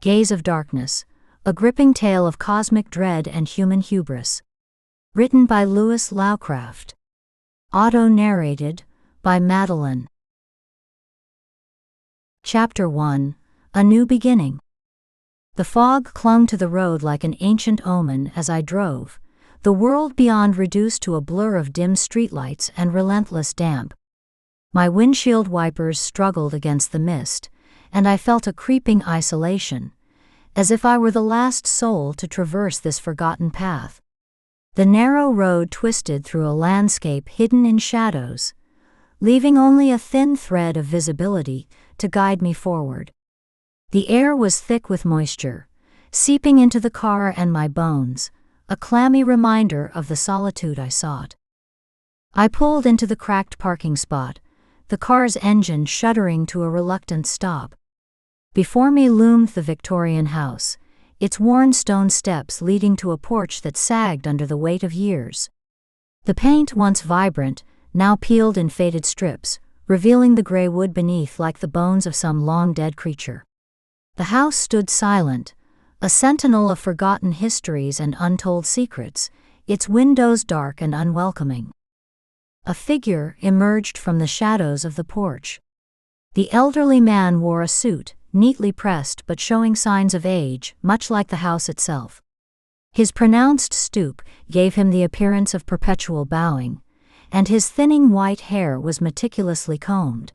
Gaze of Darkness, a gripping tale of cosmic dread and human hubris. Written by Lewis Lowcraft. Auto-narrated by Madeline. Chapter 1. A New Beginning. The fog clung to the road like an ancient omen as I drove, the world beyond reduced to a blur of dim streetlights and relentless damp. My windshield wipers struggled against the mist, and I felt a creeping isolation, as if I were the last soul to traverse this forgotten path. The narrow road twisted through a landscape hidden in shadows, leaving only a thin thread of visibility to guide me forward. The air was thick with moisture, seeping into the car and my bones, a clammy reminder of the solitude I sought. I pulled into the cracked parking spot, the car's engine shuddering to a reluctant stop. Before me loomed the Victorian house, its worn stone steps leading to a porch that sagged under the weight of years. The paint, once vibrant, now peeled in faded strips, revealing the gray wood beneath like the bones of some long-dead creature. The house stood silent, a sentinel of forgotten histories and untold secrets, its windows dark and unwelcoming. A figure emerged from the shadows of the porch. The elderly man wore a suit, neatly pressed but showing signs of age, much like the house itself. His pronounced stoop gave him the appearance of perpetual bowing, and his thinning white hair was meticulously combed.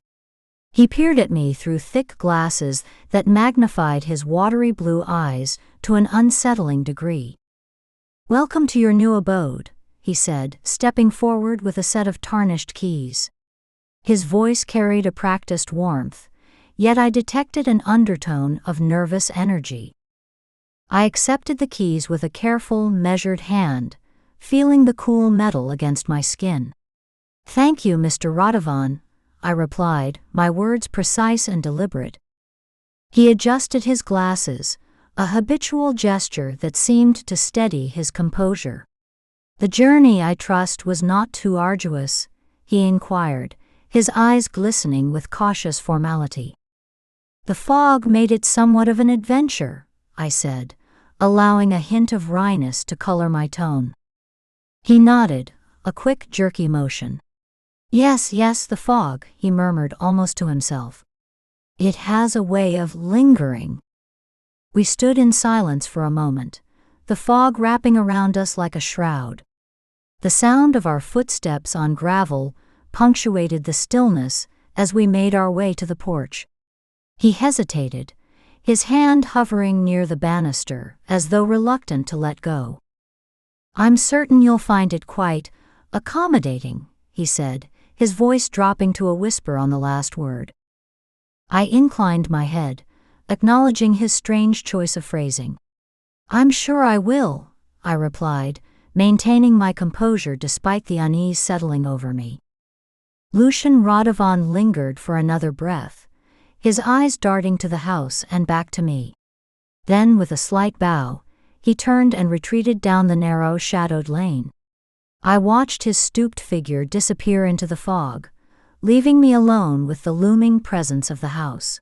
He peered at me through thick glasses that magnified his watery blue eyes to an unsettling degree. "Welcome to your new abode," he said, stepping forward with a set of tarnished keys. His voice carried a practiced warmth, yet I detected an undertone of nervous energy. I accepted the keys with a careful, measured hand, feeling the cool metal against my skin. "Thank you, Mr. Radovan," I replied, my words precise and deliberate. He adjusted his glasses, a habitual gesture that seemed to steady his composure. "The journey, I trust, was not too arduous?" he inquired, his eyes glistening with cautious formality. "The fog made it somewhat of an adventure," I said, allowing a hint of wryness to color my tone. He nodded, a quick, jerky motion. Yes, the fog," he murmured almost to himself. "It has a way of lingering." We stood in silence for a moment, the fog wrapping around us like a shroud. The sound of our footsteps on gravel punctuated the stillness as we made our way to the porch. He hesitated, his hand hovering near the banister as though reluctant to let go. "I'm certain you'll find it quite accommodating," he said, his voice dropping to a whisper on the last word. I inclined my head, acknowledging his strange choice of phrasing. "I'm sure I will," I replied, maintaining my composure despite the unease settling over me. Lucian Radovan lingered for another breath, his eyes darting to the house and back to me. Then, with a slight bow, he turned and retreated down the narrow, shadowed lane. I watched his stooped figure disappear into the fog, leaving me alone with the looming presence of the house.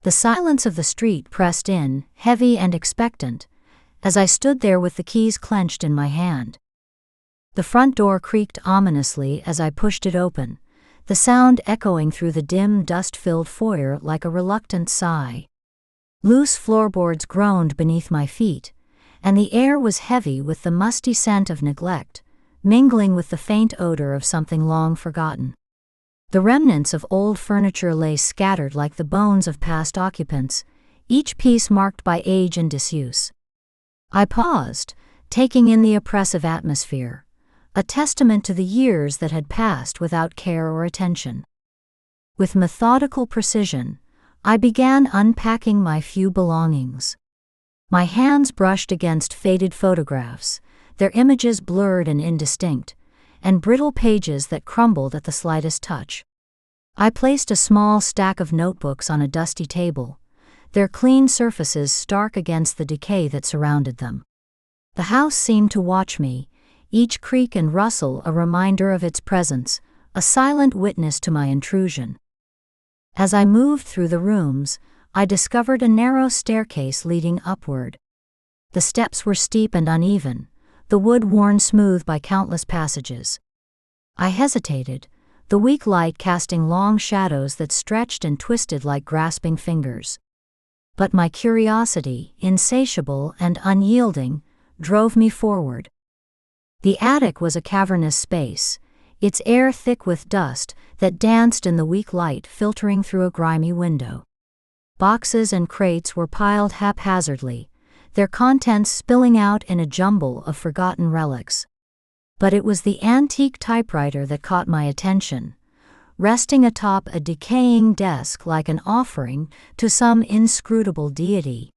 The silence of the street pressed in, heavy and expectant, as I stood there with the keys clenched in my hand. The front door creaked ominously as I pushed it open, the sound echoing through the dim, dust-filled foyer like a reluctant sigh. Loose floorboards groaned beneath my feet, and the air was heavy with the musty scent of neglect, mingling with the faint odor of something long forgotten. The remnants of old furniture lay scattered like the bones of past occupants, each piece marked by age and disuse. I paused, taking in the oppressive atmosphere, a testament to the years that had passed without care or attention. With methodical precision, I began unpacking my few belongings. My hands brushed against faded photographs, their images blurred and indistinct, and brittle pages that crumbled at the slightest touch. I placed a small stack of notebooks on a dusty table, their clean surfaces stark against the decay that surrounded them. The house seemed to watch me, each creak and rustle a reminder of its presence, a silent witness to my intrusion. As I moved through the rooms, I discovered a narrow staircase leading upward. The steps were steep and uneven, the wood worn smooth by countless passages. I hesitated, the weak light casting long shadows that stretched and twisted like grasping fingers. But my curiosity, insatiable and unyielding, drove me forward. The attic was a cavernous space, its air thick with dust that danced in the weak light filtering through a grimy window. Boxes and crates were piled haphazardly, their contents spilling out in a jumble of forgotten relics. But it was the antique typewriter that caught my attention, resting atop a decaying desk like an offering to some inscrutable deity.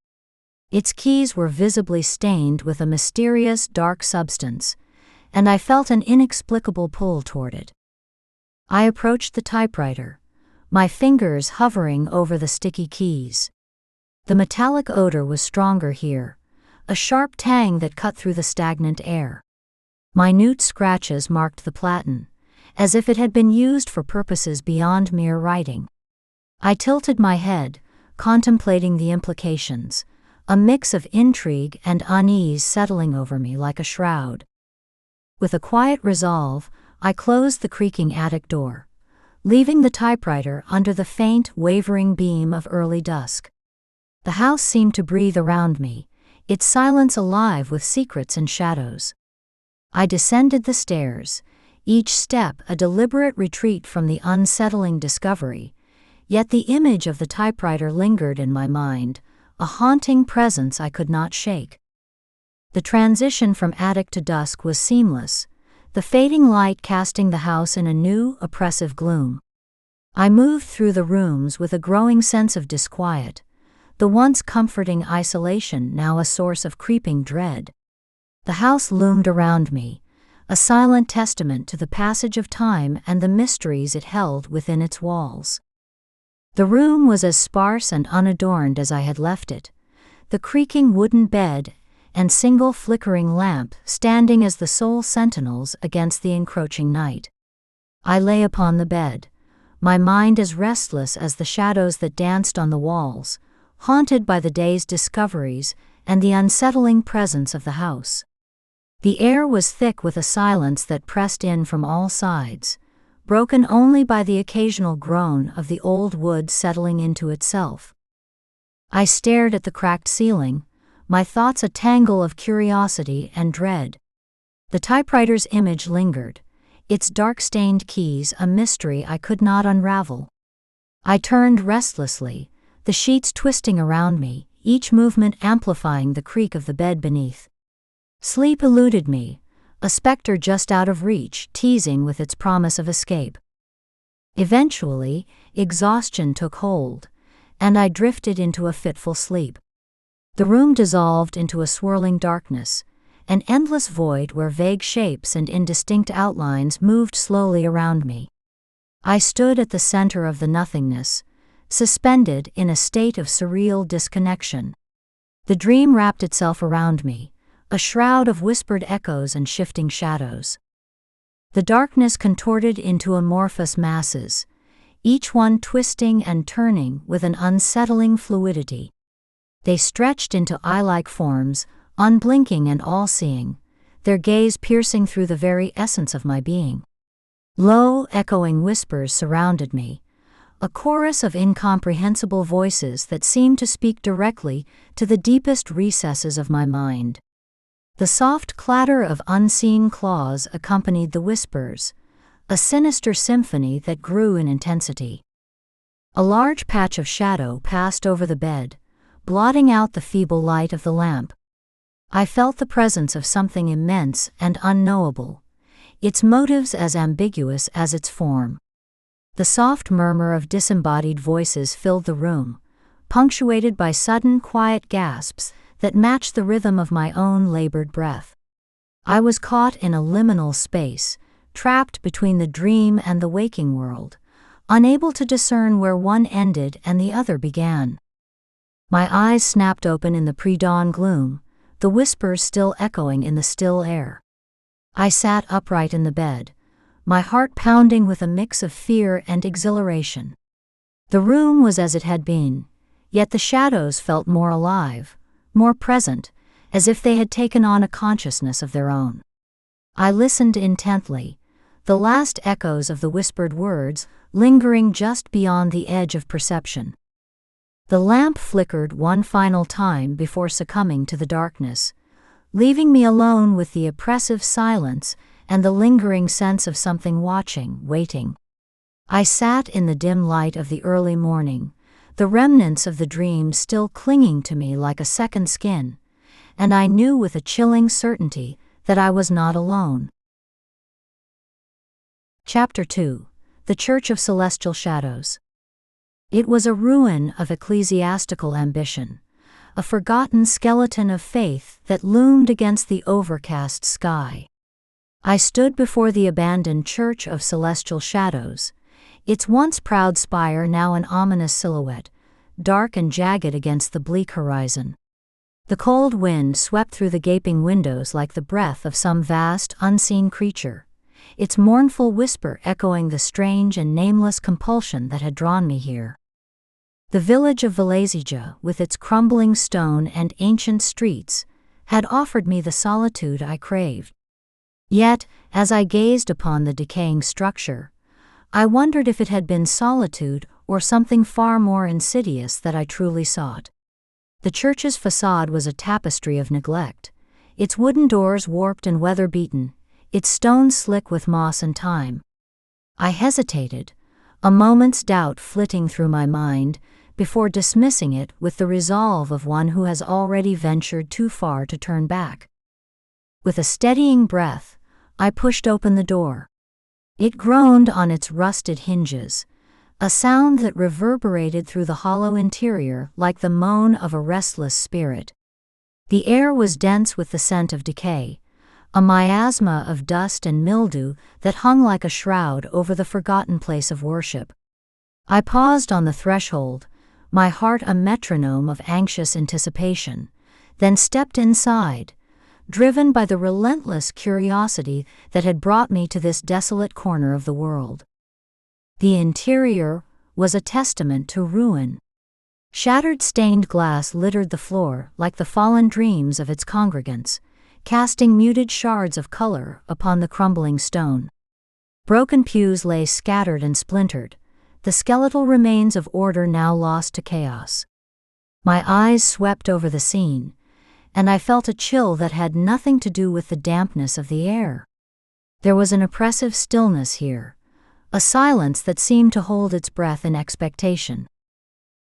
Its keys were visibly stained with a mysterious dark substance, and I felt an inexplicable pull toward it. I approached the typewriter, my fingers hovering over the sticky keys. The metallic odor was stronger here, a sharp tang that cut through the stagnant air. Minute scratches marked the platen, as if it had been used for purposes beyond mere writing. I tilted my head, contemplating the implications, a mix of intrigue and unease settling over me like a shroud. With a quiet resolve, I closed the creaking attic door, leaving the typewriter under the faint, wavering beam of early dusk. The house seemed to breathe around me, its silence alive with secrets and shadows. I descended the stairs, each step a deliberate retreat from the unsettling discovery, yet the image of the typewriter lingered in my mind, a haunting presence I could not shake. The transition from attic to dusk was seamless, the fading light casting the house in a new, oppressive gloom. I moved through the rooms with a growing sense of disquiet, the once comforting isolation now a source of creeping dread. The house loomed around me, a silent testament to the passage of time and the mysteries it held within its walls. The room was as sparse and unadorned as I had left it, the creaking wooden bed and single flickering lamp standing as the sole sentinels against the encroaching night. I lay upon the bed, my mind as restless as the shadows that danced on the walls, haunted by the day's discoveries and the unsettling presence of the house. The air was thick with a silence that pressed in from all sides, broken only by the occasional groan of the old wood settling into itself. I stared at the cracked ceiling, my thoughts a tangle of curiosity and dread. The typewriter's image lingered, its dark-stained keys a mystery I could not unravel. I turned restlessly, the sheets twisting around me, each movement amplifying the creak of the bed beneath. Sleep eluded me, a specter just out of reach, teasing with its promise of escape. Eventually, exhaustion took hold, and I drifted into a fitful sleep. The room dissolved into a swirling darkness, an endless void where vague shapes and indistinct outlines moved slowly around me. I stood at the center of the nothingness, suspended in a state of surreal disconnection. The dream wrapped itself around me, a shroud of whispered echoes and shifting shadows. The darkness contorted into amorphous masses, each one twisting and turning with an unsettling fluidity. They stretched into eye-like forms, unblinking and all-seeing, their gaze piercing through the very essence of my being. Low, echoing whispers surrounded me, a chorus of incomprehensible voices that seemed to speak directly to the deepest recesses of my mind. The soft clatter of unseen claws accompanied the whispers, a sinister symphony that grew in intensity. A large patch of shadow passed over the bed, blotting out the feeble light of the lamp. I felt the presence of something immense and unknowable, its motives as ambiguous as its form. The soft murmur of disembodied voices filled the room, punctuated by sudden quiet gasps that matched the rhythm of my own labored breath. I was caught in a liminal space, trapped between the dream and the waking world, unable to discern where one ended and the other began. My eyes snapped open in the pre-dawn gloom, the whispers still echoing in the still air. I sat upright in the bed, my heart pounding with a mix of fear and exhilaration. The room was as it had been, yet the shadows felt more alive, more present, as if they had taken on a consciousness of their own. I listened intently, the last echoes of the whispered words lingering just beyond the edge of perception. The lamp flickered one final time before succumbing to the darkness, leaving me alone with the oppressive silence and the lingering sense of something watching, waiting. I sat in the dim light of the early morning, the remnants of the dream still clinging to me like a second skin, and I knew with a chilling certainty that I was not alone. Chapter 2: The Church of Celestial Shadows. It was a ruin of ecclesiastical ambition, a forgotten skeleton of faith that loomed against the overcast sky. I stood before the abandoned Church of Celestial Shadows, its once proud spire now an ominous silhouette, dark and jagged against the bleak horizon. The cold wind swept through the gaping windows like the breath of some vast, unseen creature, its mournful whisper echoing the strange and nameless compulsion that had drawn me here. The village of Velezija, with its crumbling stone and ancient streets, had offered me the solitude I craved. Yet, as I gazed upon the decaying structure, I wondered if it had been solitude or something far more insidious that I truly sought. The church's facade was a tapestry of neglect, its wooden doors warped and weather-beaten, its stones slick with moss and time. I hesitated, a moment's doubt flitting through my mind, before dismissing it with the resolve of one who has already ventured too far to turn back. With a steadying breath, I pushed open the door. It groaned on its rusted hinges, a sound that reverberated through the hollow interior like the moan of a restless spirit. The air was dense with the scent of decay, a miasma of dust and mildew that hung like a shroud over the forgotten place of worship. I paused on the threshold, my heart a metronome of anxious anticipation, then stepped inside, driven by the relentless curiosity that had brought me to this desolate corner of the world. The interior was a testament to ruin. Shattered stained glass littered the floor like the fallen dreams of its congregants, casting muted shards of color upon the crumbling stone. Broken pews lay scattered and splintered, the skeletal remains of order now lost to chaos. My eyes swept over the scene, and I felt a chill that had nothing to do with the dampness of the air. There was an oppressive stillness here, a silence that seemed to hold its breath in expectation.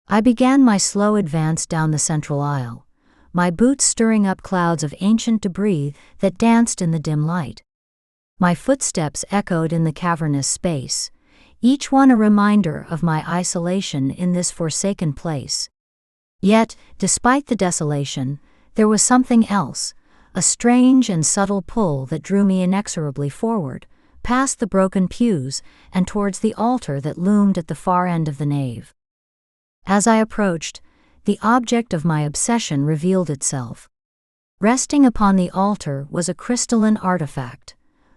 I began my slow advance down the central aisle, my boots stirring up clouds of ancient debris that danced in the dim light. My footsteps echoed in the cavernous space, each one a reminder of my isolation in this forsaken place. Yet, despite the desolation, there was something else, a strange and subtle pull that drew me inexorably forward, past the broken pews and towards the altar that loomed at the far end of the nave. As I approached, the object of my obsession revealed itself. Resting upon the altar was a crystalline artifact,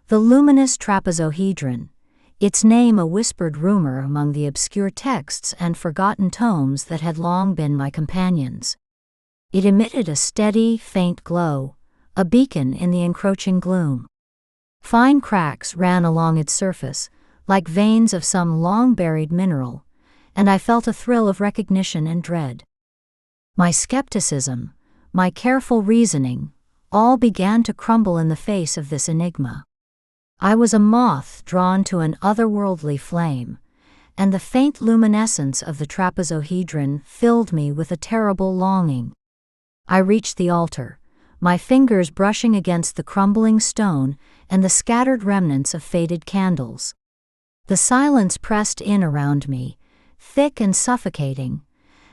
the Luminous Trapezohedron, its name a whispered rumor among the obscure texts and forgotten tomes that had long been my companions. It emitted a steady, faint glow, a beacon in the encroaching gloom. Fine cracks ran along its surface, like veins of some long-buried mineral, and I felt a thrill of recognition and dread. My skepticism, my careful reasoning, all began to crumble in the face of this enigma. I was a moth drawn to an otherworldly flame, and the faint luminescence of the trapezohedron filled me with a terrible longing. I reached the altar, my fingers brushing against the crumbling stone and the scattered remnants of faded candles. The silence pressed in around me, thick and suffocating,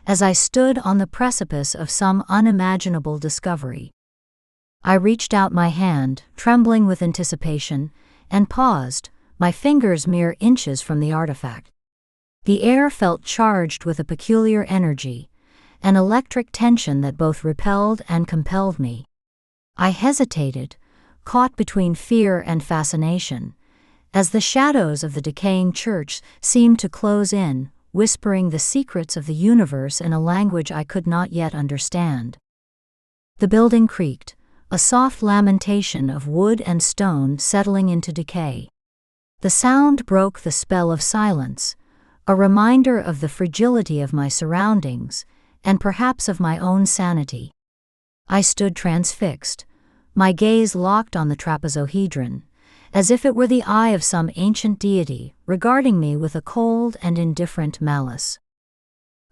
as I stood on the precipice of some unimaginable discovery. I reached out my hand, trembling with anticipation, and paused, my fingers mere inches from the artifact. The air felt charged with a peculiar energy, an electric tension that both repelled and compelled me. I hesitated, caught between fear and fascination, as the shadows of the decaying church seemed to close in, whispering the secrets of the universe in a language I could not yet understand. The building creaked, a soft lamentation of wood and stone settling into decay. The sound broke the spell of silence, a reminder of the fragility of my surroundings, and perhaps of my own sanity. I stood transfixed, my gaze locked on the trapezohedron, as if it were the eye of some ancient deity regarding me with a cold and indifferent malice.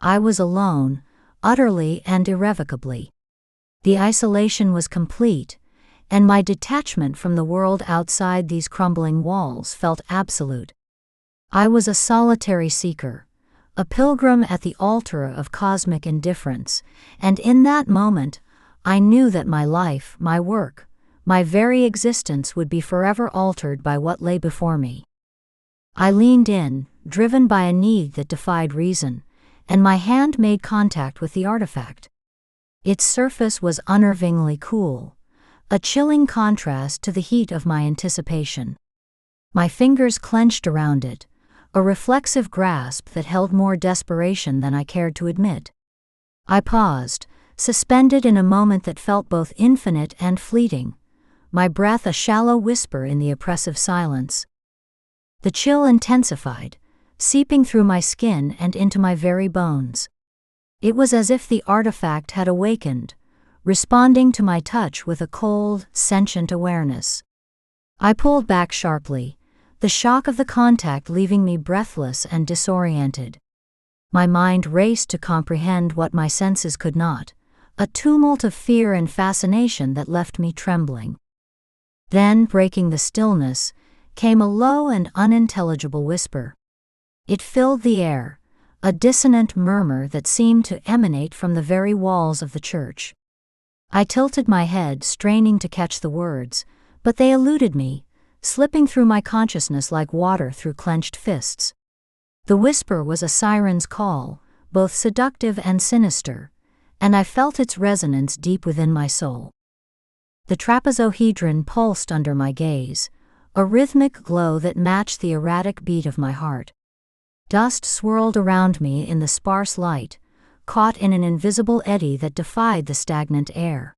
I was alone, utterly and irrevocably. The isolation was complete, and my detachment from the world outside these crumbling walls felt absolute. I was a solitary seeker, a pilgrim at the altar of cosmic indifference, and in that moment, I knew that my life, my work, my very existence would be forever altered by what lay before me. I leaned in, driven by a need that defied reason, and my hand made contact with the artifact. Its surface was unnervingly cool, a chilling contrast to the heat of my anticipation. My fingers clenched around it, a reflexive grasp that held more desperation than I cared to admit. I paused, suspended in a moment that felt both infinite and fleeting, my breath a shallow whisper in the oppressive silence. The chill intensified, seeping through my skin and into my very bones. It was as if the artifact had awakened, responding to my touch with a cold, sentient awareness. I pulled back sharply, the shock of the contact leaving me breathless and disoriented. My mind raced to comprehend what my senses could not, a tumult of fear and fascination that left me trembling. Then, breaking the stillness, came a low and unintelligible whisper. It filled the air, a dissonant murmur that seemed to emanate from the very walls of the church. I tilted my head, straining to catch the words, but they eluded me, slipping through my consciousness like water through clenched fists. The whisper was a siren's call, both seductive and sinister, and I felt its resonance deep within my soul. The trapezohedron pulsed under my gaze, a rhythmic glow that matched the erratic beat of my heart. Dust swirled around me in the sparse light, caught in an invisible eddy that defied the stagnant air.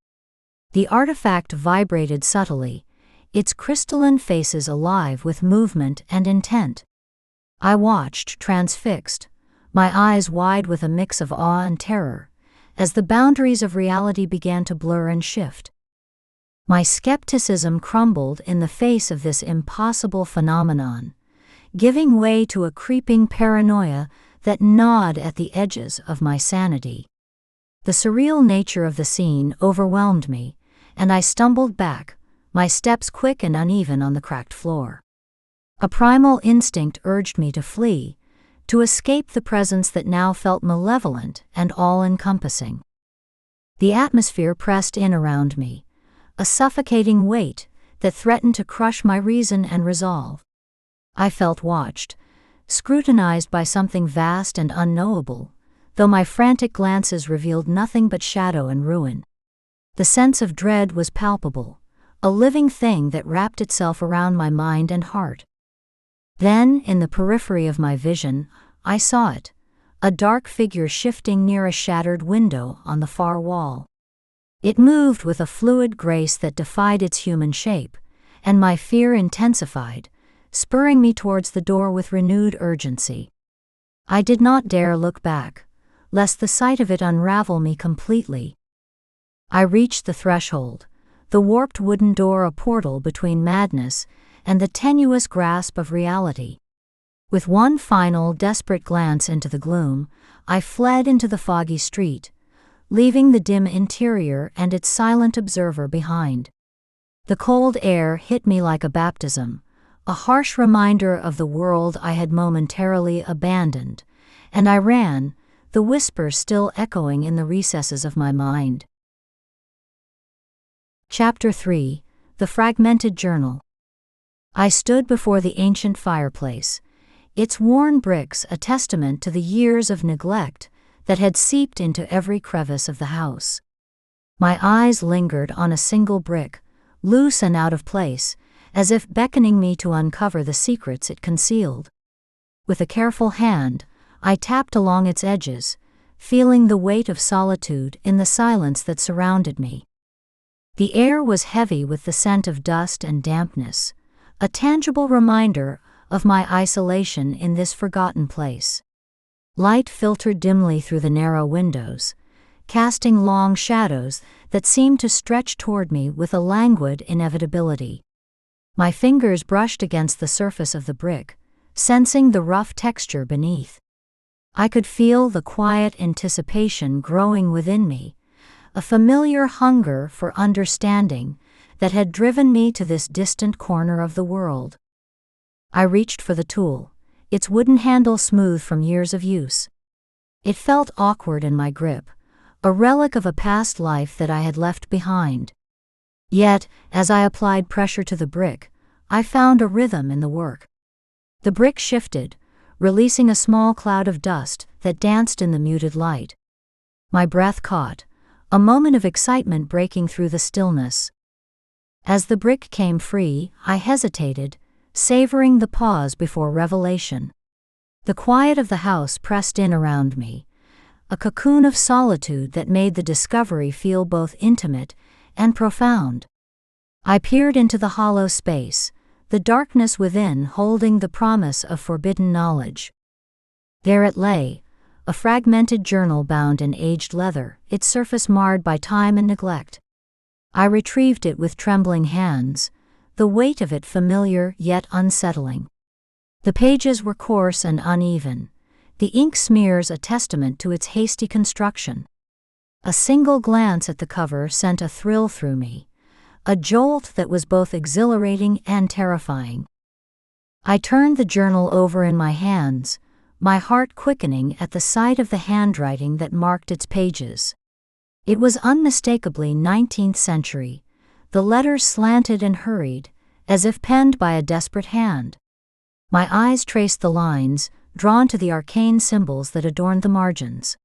The artifact vibrated subtly, its crystalline faces alive with movement and intent. I watched, transfixed, my eyes wide with a mix of awe and terror, as the boundaries of reality began to blur and shift. My skepticism crumbled in the face of this impossible phenomenon, giving way to a creeping paranoia that gnawed at the edges of my sanity. The surreal nature of the scene overwhelmed me, and I stumbled back, my steps quick and uneven on the cracked floor. A primal instinct urged me to flee, to escape the presence that now felt malevolent and all-encompassing. The atmosphere pressed in around me, a suffocating weight that threatened to crush my reason and resolve. I felt watched, scrutinized by something vast and unknowable, though my frantic glances revealed nothing but shadow and ruin. The sense of dread was palpable, a living thing that wrapped itself around my mind and heart. Then, in the periphery of my vision, I saw it, a dark figure shifting near a shattered window on the far wall. It moved with a fluid grace that defied its human shape, and my fear intensified, spurring me towards the door with renewed urgency. I did not dare look back, lest the sight of it unravel me completely. I reached the threshold, the warped wooden door a portal between madness and the tenuous grasp of reality. With one final, desperate glance into the gloom, I fled into the foggy street, leaving the dim interior and its silent observer behind. The cold air hit me like a baptism, a harsh reminder of the world I had momentarily abandoned, and I ran, the whisper still echoing in the recesses of my mind. Chapter 3: The Fragmented Journal. I stood before the ancient fireplace, its worn bricks a testament to the years of neglect that had seeped into every crevice of the house. My eyes lingered on a single brick, loose and out of place, as if beckoning me to uncover the secrets it concealed. With a careful hand, I tapped along its edges, feeling the weight of solitude in the silence that surrounded me. The air was heavy with the scent of dust and dampness, a tangible reminder of my isolation in this forgotten place. Light filtered dimly through the narrow windows, casting long shadows that seemed to stretch toward me with a languid inevitability. My fingers brushed against the surface of the brick, sensing the rough texture beneath. I could feel the quiet anticipation growing within me, a familiar hunger for understanding that had driven me to this distant corner of the world. I reached for the tool, its wooden handle smooth from years of use. It felt awkward in my grip, a relic of a past life that I had left behind. Yet, as I applied pressure to the brick, I found a rhythm in the work. The brick shifted, releasing a small cloud of dust that danced in the muted light. My breath caught, a moment of excitement breaking through the stillness. As the brick came free, I hesitated, savoring the pause before revelation. The quiet of the house pressed in around me, a cocoon of solitude that made the discovery feel both intimate and profound. I peered into the hollow space, the darkness within holding the promise of forbidden knowledge. There it lay, a fragmented journal bound in aged leather, its surface marred by time and neglect. I retrieved it with trembling hands, the weight of it familiar yet unsettling. The pages were coarse and uneven, the ink smears a testament to its hasty construction. A single glance at the cover sent a thrill through me, a jolt that was both exhilarating and terrifying. I turned the journal over in my hands, my heart quickening at the sight of the handwriting that marked its pages. It was unmistakably 19th century, the letters slanted and hurried, as if penned by a desperate hand. My eyes traced the lines, drawn to the arcane symbols that adorned the margins.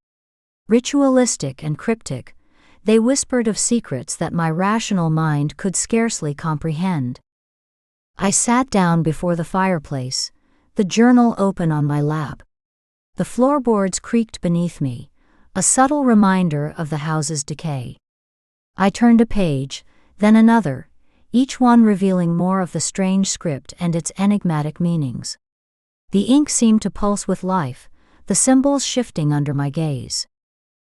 Ritualistic and cryptic, they whispered of secrets that my rational mind could scarcely comprehend. I sat down before the fireplace, the journal open on my lap. The floorboards creaked beneath me, a subtle reminder of the house's decay. I turned a page, then another, each one revealing more of the strange script and its enigmatic meanings. The ink seemed to pulse with life, the symbols shifting under my gaze.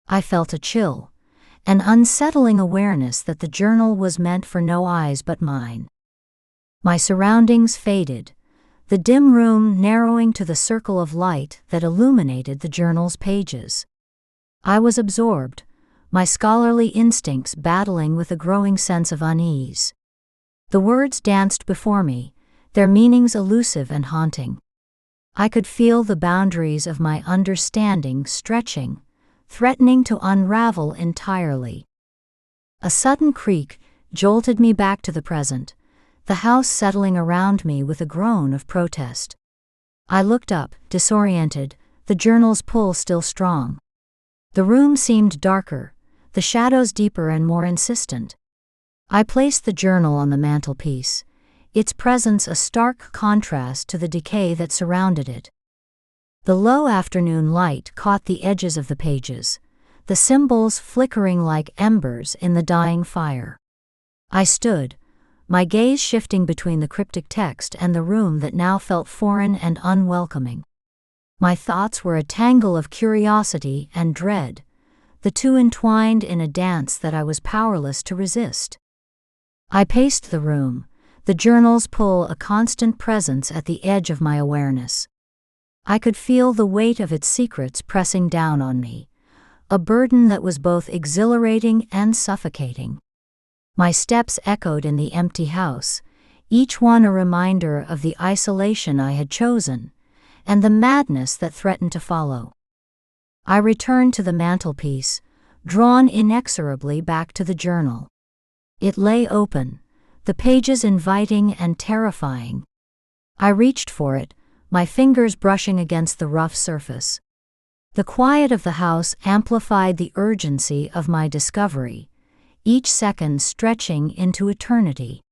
I felt a chill, an unsettling awareness that the journal was meant for no eyes but mine. My surroundings faded, the dim room narrowing to the circle of light that illuminated the journal's pages. I was absorbed, my scholarly instincts battling with a growing sense of unease. The words danced before me, their meanings elusive and haunting. I could feel the boundaries of my understanding stretching, threatening to unravel entirely. A sudden creak jolted me back to the present, the house settling around me with a groan of protest. I looked up, disoriented, the journal's pull still strong. The room seemed darker, the shadows deeper and more insistent. I placed the journal on the mantelpiece, its presence a stark contrast to the decay that surrounded it. The low afternoon light caught the edges of the pages, the symbols flickering like embers in the dying fire. I stood, my gaze shifting between the cryptic text and the room that now felt foreign and unwelcoming. My thoughts were a tangle of curiosity and dread, the two entwined in a dance that I was powerless to resist. I paced the room, the journal's pull a constant presence at the edge of my awareness. I could feel the weight of its secrets pressing down on me, a burden that was both exhilarating and suffocating. My steps echoed in the empty house, each one a reminder of the isolation I had chosen, and the madness that threatened to follow. I returned to the mantelpiece, drawn inexorably back to the journal. It lay open, the pages inviting and terrifying. I reached for it, my fingers brushing against the rough surface. The quiet of the house amplified the urgency of my discovery, each second stretching into eternity.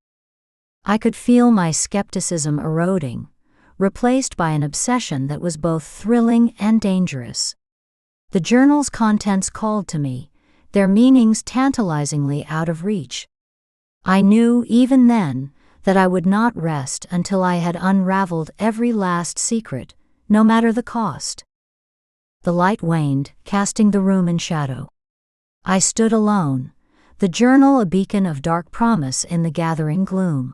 I could feel my skepticism eroding, replaced by an obsession that was both thrilling and dangerous. The journal's contents called to me, their meanings tantalizingly out of reach. I knew, even then, that I would not rest until I had unraveled every last secret, no matter the cost. The light waned, casting the room in shadow. I stood alone, the journal a beacon of dark promise in the gathering gloom.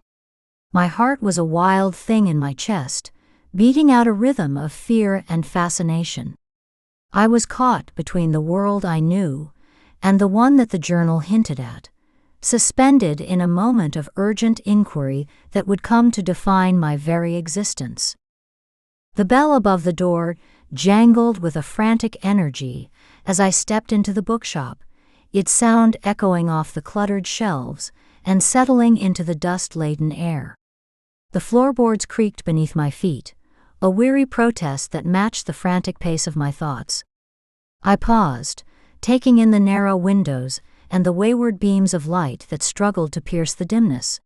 My heart was a wild thing in my chest, beating out a rhythm of fear and fascination. I was caught between the world I knew and the one that the journal hinted at, suspended in a moment of urgent inquiry that would come to define my very existence. The bell above the door jangled with a frantic energy as I stepped into the bookshop, its sound echoing off the cluttered shelves and settling into the dust-laden air. The floorboards creaked beneath my feet, a weary protest that matched the frantic pace of my thoughts. I paused, taking in the narrow windows and the wayward beams of light that struggled to pierce the dimness.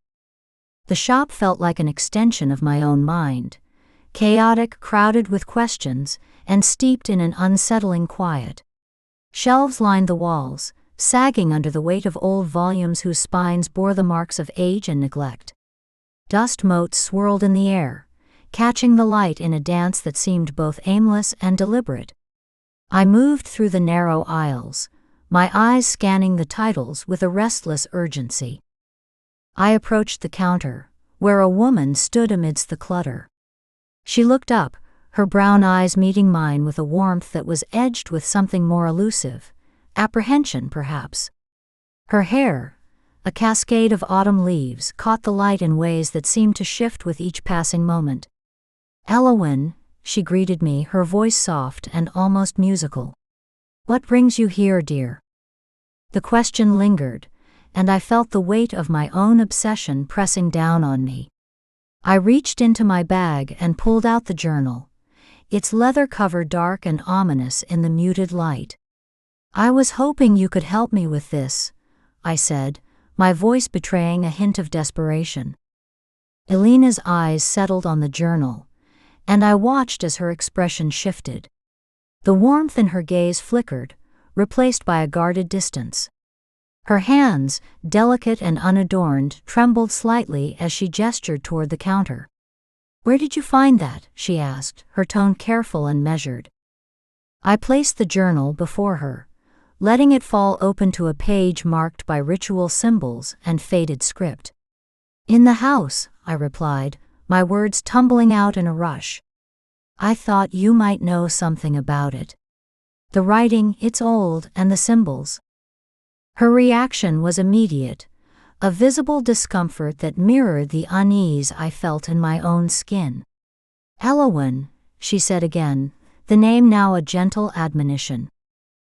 The shop felt like an extension of my own mind, chaotic, crowded with questions, and steeped in an unsettling quiet. Shelves lined the walls, sagging under the weight of old volumes whose spines bore the marks of age and neglect. Dust motes swirled in the air, catching the light in a dance that seemed both aimless and deliberate. I moved through the narrow aisles, my eyes scanning the titles with a restless urgency. I approached the counter, where a woman stood amidst the clutter. She looked up, her brown eyes meeting mine with a warmth that was edged with something more elusive, apprehension perhaps. Her hair, a cascade of autumn leaves, caught the light in ways that seemed to shift with each passing moment. "Elowen," she greeted me, her voice soft and almost musical. "What brings you here, dear?" The question lingered, and I felt the weight of my own obsession pressing down on me. I reached into my bag and pulled out the journal, its leather cover dark and ominous in the muted light. "I was hoping you could help me with this," I said, my voice betraying a hint of desperation. Elena's eyes settled on the journal, and I watched as her expression shifted. The warmth in her gaze flickered, replaced by a guarded distance. Her hands, delicate and unadorned, trembled slightly as she gestured toward the counter. "Where did you find that?" she asked, her tone careful and measured. I placed the journal before her, letting it fall open to a page marked by ritual symbols and faded script. "In the house," I replied, my words tumbling out in a rush. "I thought you might know something about it. The writing, it's old, and the symbols." Her reaction was immediate, a visible discomfort that mirrored the unease I felt in my own skin. "Elowen," she said again, the name now a gentle admonition.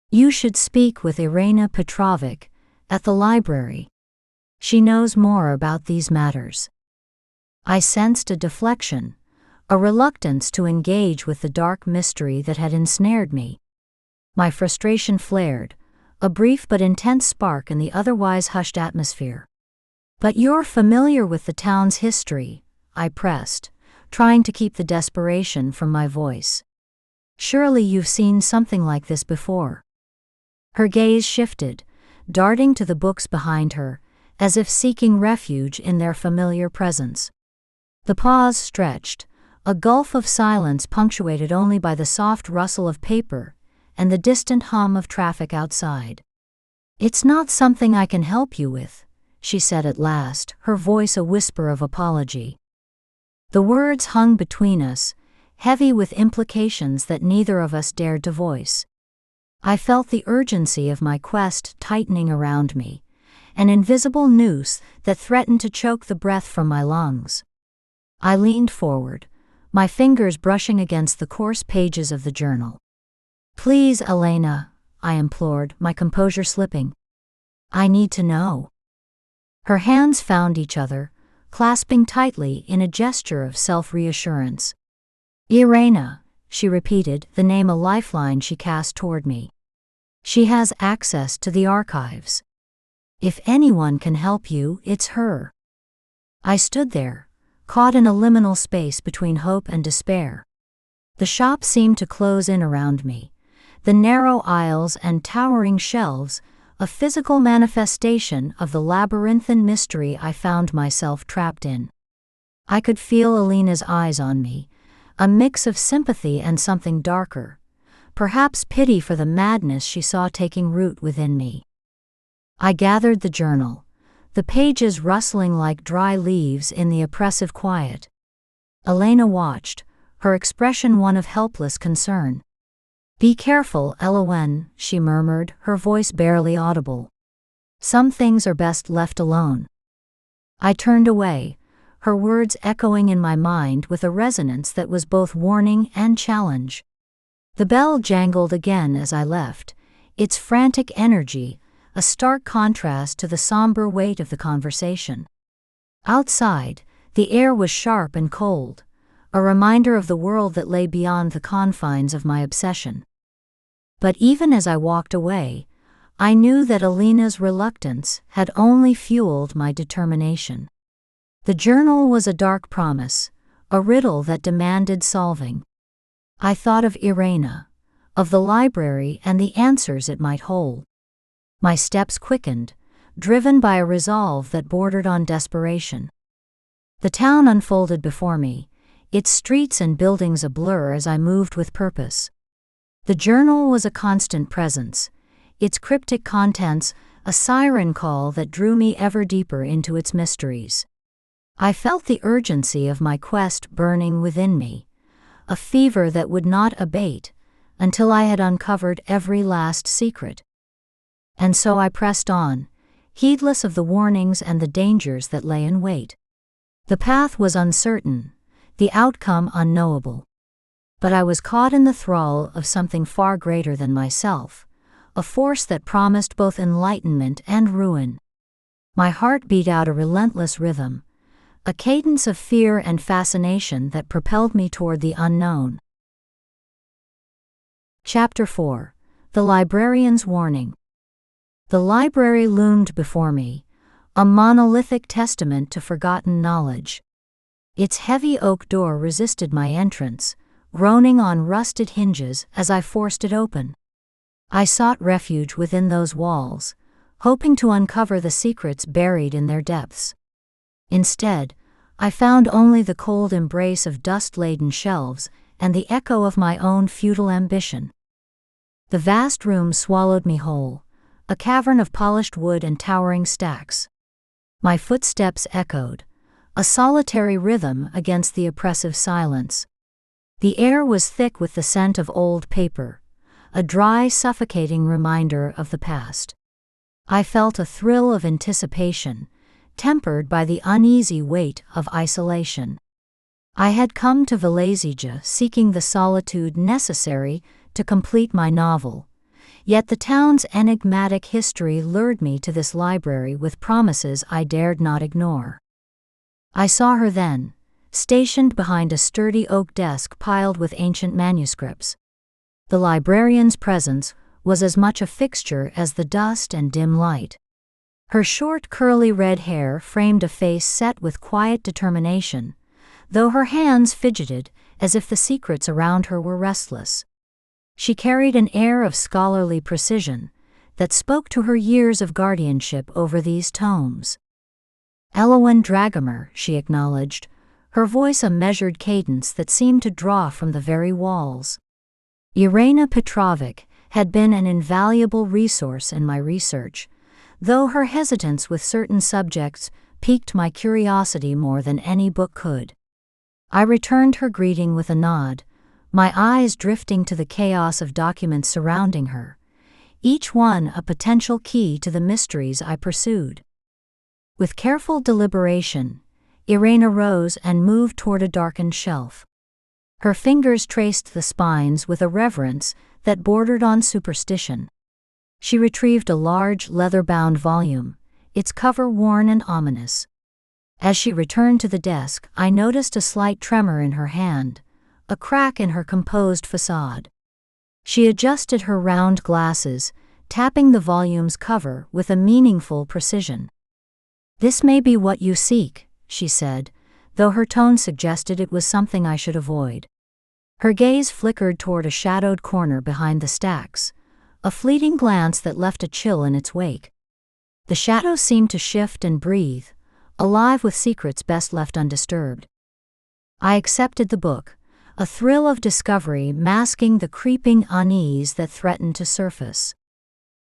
"You should speak with Irina Petrovic at the library. She knows more about these matters." I sensed a deflection, a reluctance to engage with the dark mystery that had ensnared me. My frustration flared, a brief but intense spark in the otherwise hushed atmosphere. "But you're familiar with the town's history," I pressed, trying to keep the desperation from my voice. "Surely you've seen something like this before." Her gaze shifted, darting to the books behind her, as if seeking refuge in their familiar presence. The pause stretched, a gulf of silence punctuated only by the soft rustle of paper and the distant hum of traffic outside. "It's not something I can help you with," she said at last, her voice a whisper of apology. The words hung between us, heavy with implications that neither of us dared to voice. I felt the urgency of my quest tightening around me, an invisible noose that threatened to choke the breath from my lungs. I leaned forward, my fingers brushing against the coarse pages of the journal. "Please, Elena," I implored, my composure slipping. "I need to know." Her hands found each other, clasping tightly in a gesture of self-reassurance. "Irina," she repeated, the name a lifeline she cast toward me. "She has access to the archives. If anyone can help you, it's her." I stood there, caught in a liminal space between hope and despair. The shop seemed to close in around me, the narrow aisles and towering shelves, a physical manifestation of the labyrinthine mystery I found myself trapped in. I could feel Alina's eyes on me, a mix of sympathy and something darker, perhaps pity for the madness she saw taking root within me. I gathered the journal, the pages rustling like dry leaves in the oppressive quiet. Elena watched, her expression one of helpless concern. "Be careful, Elowen," she murmured, her voice barely audible. "Some things are best left alone." I turned away, her words echoing in my mind with a resonance that was both warning and challenge. The bell jangled again as I left, its frantic energy a stark contrast to the somber weight of the conversation. Outside, the air was sharp and cold, a reminder of the world that lay beyond the confines of my obsession. But even as I walked away, I knew that Alina's reluctance had only fueled my determination. The journal was a dark promise, a riddle that demanded solving. I thought of Irena, of the library and the answers it might hold. My steps quickened, driven by a resolve that bordered on desperation. The town unfolded before me, its streets and buildings a blur as I moved with purpose. The journal was a constant presence, its cryptic contents a siren call that drew me ever deeper into its mysteries. I felt the urgency of my quest burning within me, a fever that would not abate until I had uncovered every last secret. And so I pressed on, heedless of the warnings and the dangers that lay in wait. The path was uncertain, the outcome unknowable. But I was caught in the thrall of something far greater than myself, a force that promised both enlightenment and ruin. My heart beat out a relentless rhythm, a cadence of fear and fascination that propelled me toward the unknown. Chapter 4: The Librarian's Warning. The library loomed before me, a monolithic testament to forgotten knowledge. Its heavy oak door resisted my entrance, groaning on rusted hinges as I forced it open. I sought refuge within those walls, hoping to uncover the secrets buried in their depths. Instead, I found only the cold embrace of dust-laden shelves and the echo of my own futile ambition. The vast room swallowed me whole, a cavern of polished wood and towering stacks. My footsteps echoed, a solitary rhythm against the oppressive silence. The air was thick with the scent of old paper, a dry, suffocating reminder of the past. I felt a thrill of anticipation, tempered by the uneasy weight of isolation. I had come to Velezija seeking the solitude necessary to complete my novel, yet the town's enigmatic history lured me to this library with promises I dared not ignore. I saw her then, stationed behind a sturdy oak desk piled with ancient manuscripts. The librarian's presence was as much a fixture as the dust and dim light. Her short curly red hair framed a face set with quiet determination, though her hands fidgeted as if the secrets around her were restless. She carried an air of scholarly precision that spoke to her years of guardianship over these tomes. "Elowen Dragomir," she acknowledged, her voice a measured cadence that seemed to draw from the very walls. Irena Petrovic had been an invaluable resource in my research, though her hesitance with certain subjects piqued my curiosity more than any book could. I returned her greeting with a nod, my eyes drifting to the chaos of documents surrounding her, each one a potential key to the mysteries I pursued. With careful deliberation, Irena rose and moved toward a darkened shelf. Her fingers traced the spines with a reverence that bordered on superstition. She retrieved a large, leather-bound volume, its cover worn and ominous. As she returned to the desk, I noticed a slight tremor in her hand, a crack in her composed facade. She adjusted her round glasses, tapping the volume's cover with a meaningful precision. "This may be what you seek," she said, though her tone suggested it was something I should avoid. Her gaze flickered toward a shadowed corner behind the stacks, a fleeting glance that left a chill in its wake. The shadow seemed to shift and breathe, alive with secrets best left undisturbed. I accepted the book, a thrill of discovery masking the creeping unease that threatened to surface.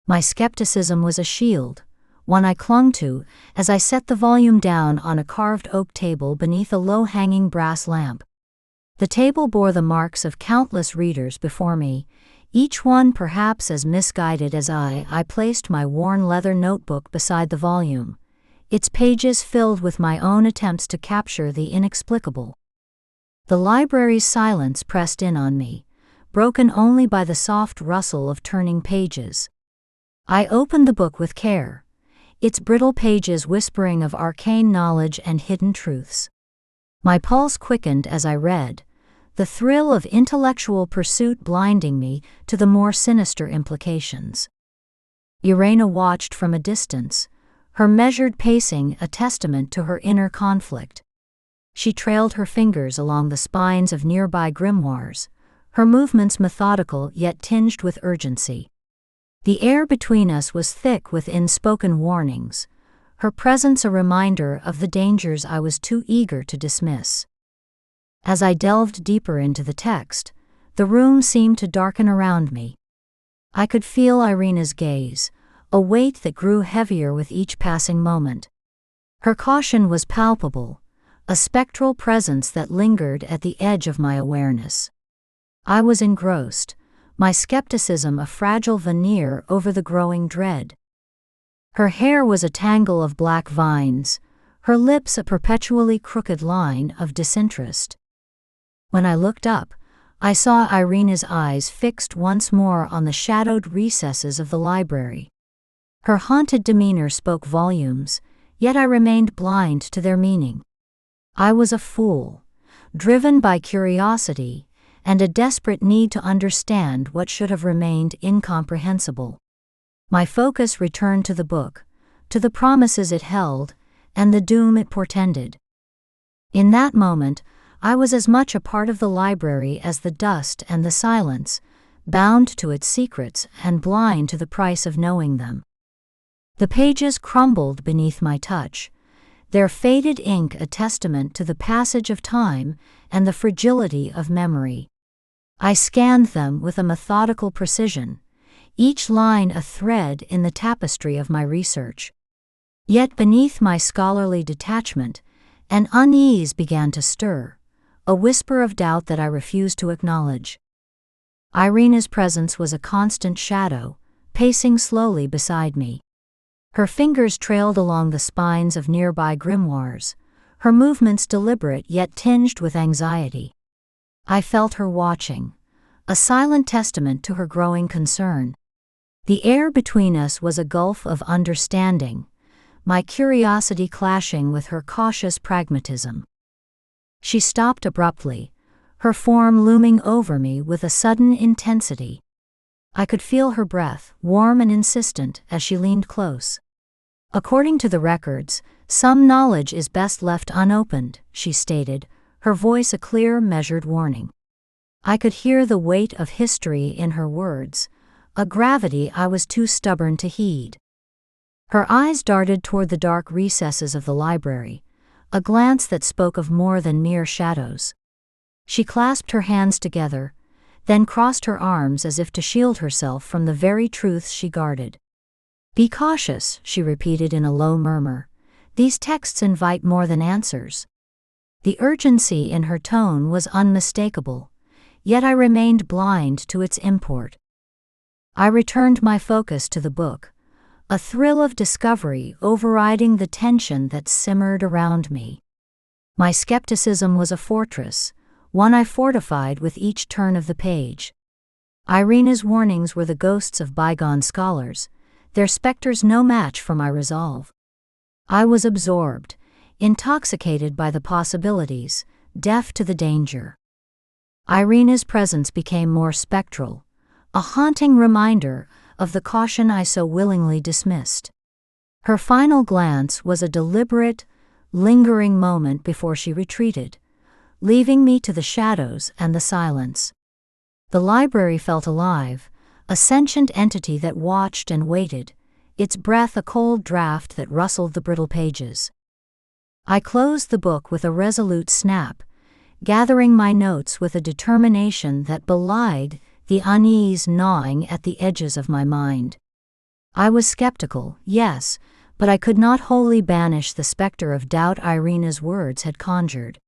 My skepticism was a shield, one I clung to as I set the volume down on a carved oak table beneath a low-hanging brass lamp. The table bore the marks of countless readers before me, each one perhaps as misguided as I. I placed my worn leather notebook beside the volume, its pages filled with my own attempts to capture the inexplicable. The library's silence pressed in on me, broken only by the soft rustle of turning pages. I opened the book with care, its brittle pages whispering of arcane knowledge and hidden truths. My pulse quickened as I read, the thrill of intellectual pursuit blinding me to the more sinister implications. Irena watched from a distance, her measured pacing a testament to her inner conflict. She trailed her fingers along the spines of nearby grimoires, her movements methodical yet tinged with urgency. The air between us was thick with unspoken warnings, her presence a reminder of the dangers I was too eager to dismiss. As I delved deeper into the text, the room seemed to darken around me. I could feel Irena's gaze, a weight that grew heavier with each passing moment. Her caution was palpable, a spectral presence that lingered at the edge of my awareness. I was engrossed, my skepticism a fragile veneer over the growing dread. Her hair was a tangle of black vines, her lips a perpetually crooked line of disinterest. When I looked up, I saw Irena's eyes fixed once more on the shadowed recesses of the library. Her haunted demeanor spoke volumes, yet I remained blind to their meaning. I was a fool, driven by curiosity and a desperate need to understand what should have remained incomprehensible. My focus returned to the book, to the promises it held, and the doom it portended. In that moment, I was as much a part of the library as the dust and the silence, bound to its secrets and blind to the price of knowing them. The pages crumbled beneath my touch, their faded ink a testament to the passage of time and the fragility of memory. I scanned them with a methodical precision, each line a thread in the tapestry of my research. Yet beneath my scholarly detachment, an unease began to stir, a whisper of doubt that I refused to acknowledge. Irena's presence was a constant shadow, pacing slowly beside me. Her fingers trailed along the spines of nearby grimoires, her movements deliberate yet tinged with anxiety. I felt her watching, a silent testament to her growing concern. The air between us was a gulf of understanding, my curiosity clashing with her cautious pragmatism. She stopped abruptly, her form looming over me with a sudden intensity. I could feel her breath, warm and insistent, as she leaned close. According to the records, some knowledge is best left unopened, she stated, her voice a clear, measured warning. I could hear the weight of history in her words, a gravity I was too stubborn to heed. Her eyes darted toward the dark recesses of the library, a glance that spoke of more than mere shadows. She clasped her hands together, then crossed her arms as if to shield herself from the very truths she guarded. "Be cautious," she repeated in a low murmur. "These texts invite more than answers." The urgency in her tone was unmistakable, yet I remained blind to its import. I returned my focus to the book, a thrill of discovery overriding the tension that simmered around me. My skepticism was a fortress, one I fortified with each turn of the page. Irena's warnings were the ghosts of bygone scholars, their specters no match for my resolve. I was absorbed, intoxicated by the possibilities, deaf to the danger. Irena's presence became more spectral, a haunting reminder of the caution I so willingly dismissed. Her final glance was a deliberate, lingering moment before she retreated, leaving me to the shadows and the silence. The library felt alive, a sentient entity that watched and waited, its breath a cold draft that rustled the brittle pages. I closed the book with a resolute snap, gathering my notes with a determination that belied the unease gnawing at the edges of my mind. I was skeptical, yes, but I could not wholly banish the specter of doubt Irina's words had conjured.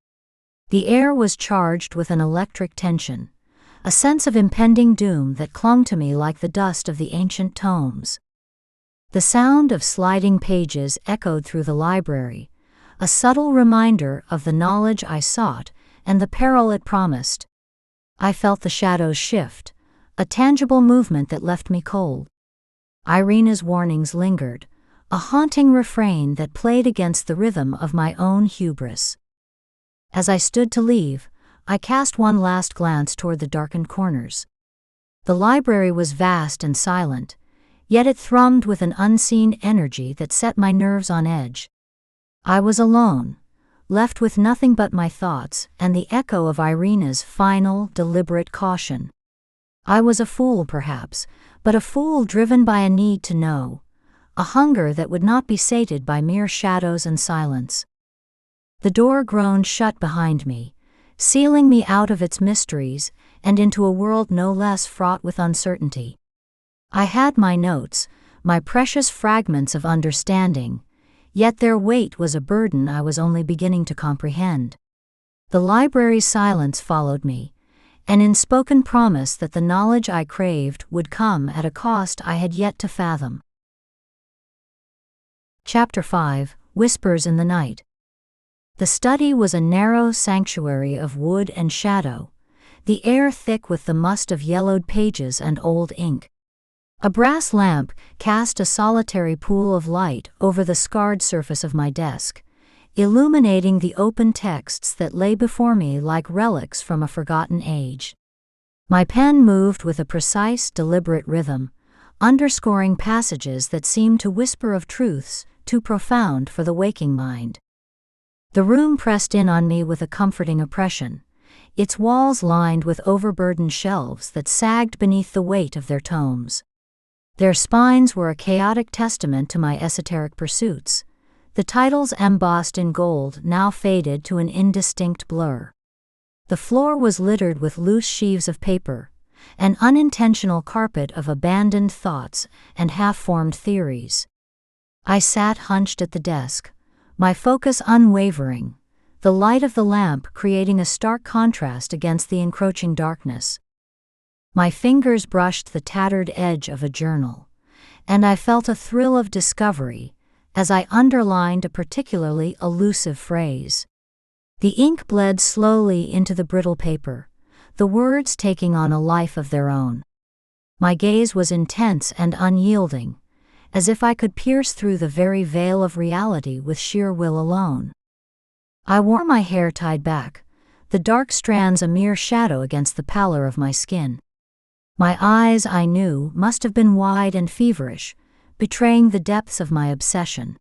The air was charged with an electric tension, a sense of impending doom that clung to me like the dust of the ancient tomes. The sound of sliding pages echoed through the library, a subtle reminder of the knowledge I sought and the peril it promised. I felt the shadows shift, a tangible movement that left me cold. Irina's warnings lingered, a haunting refrain that played against the rhythm of my own hubris. As I stood to leave, I cast one last glance toward the darkened corners. The library was vast and silent, yet it thrummed with an unseen energy that set my nerves on edge. I was alone, left with nothing but my thoughts and the echo of Irina's final, deliberate caution. I was a fool, perhaps, but a fool driven by a need to know, a hunger that would not be sated by mere shadows and silence. The door groaned shut behind me, sealing me out of its mysteries and into a world no less fraught with uncertainty. I had my notes, my precious fragments of understanding, yet their weight was a burden I was only beginning to comprehend. The library's silence followed me, an unspoken promise that the knowledge I craved would come at a cost I had yet to fathom. Chapter 5: Whispers in the Night. The study was a narrow sanctuary of wood and shadow, the air thick with the must of yellowed pages and old ink. A brass lamp cast a solitary pool of light over the scarred surface of my desk, illuminating the open texts that lay before me like relics from a forgotten age. My pen moved with a precise, deliberate rhythm, underscoring passages that seemed to whisper of truths too profound for the waking mind. The room pressed in on me with a comforting oppression, its walls lined with overburdened shelves that sagged beneath the weight of their tomes. Their spines were a chaotic testament to my esoteric pursuits, the titles embossed in gold now faded to an indistinct blur. The floor was littered with loose sheaves of paper, an unintentional carpet of abandoned thoughts and half-formed theories. I sat hunched at the desk, my focus unwavering, the light of the lamp creating a stark contrast against the encroaching darkness. My fingers brushed the tattered edge of a journal, and I felt a thrill of discovery as I underlined a particularly elusive phrase. The ink bled slowly into the brittle paper, the words taking on a life of their own. My gaze was intense and unyielding, as if I could pierce through the very veil of reality with sheer will alone. I wore my hair tied back, the dark strands a mere shadow against the pallor of my skin. My eyes, I knew, must have been wide and feverish, betraying the depths of my obsession.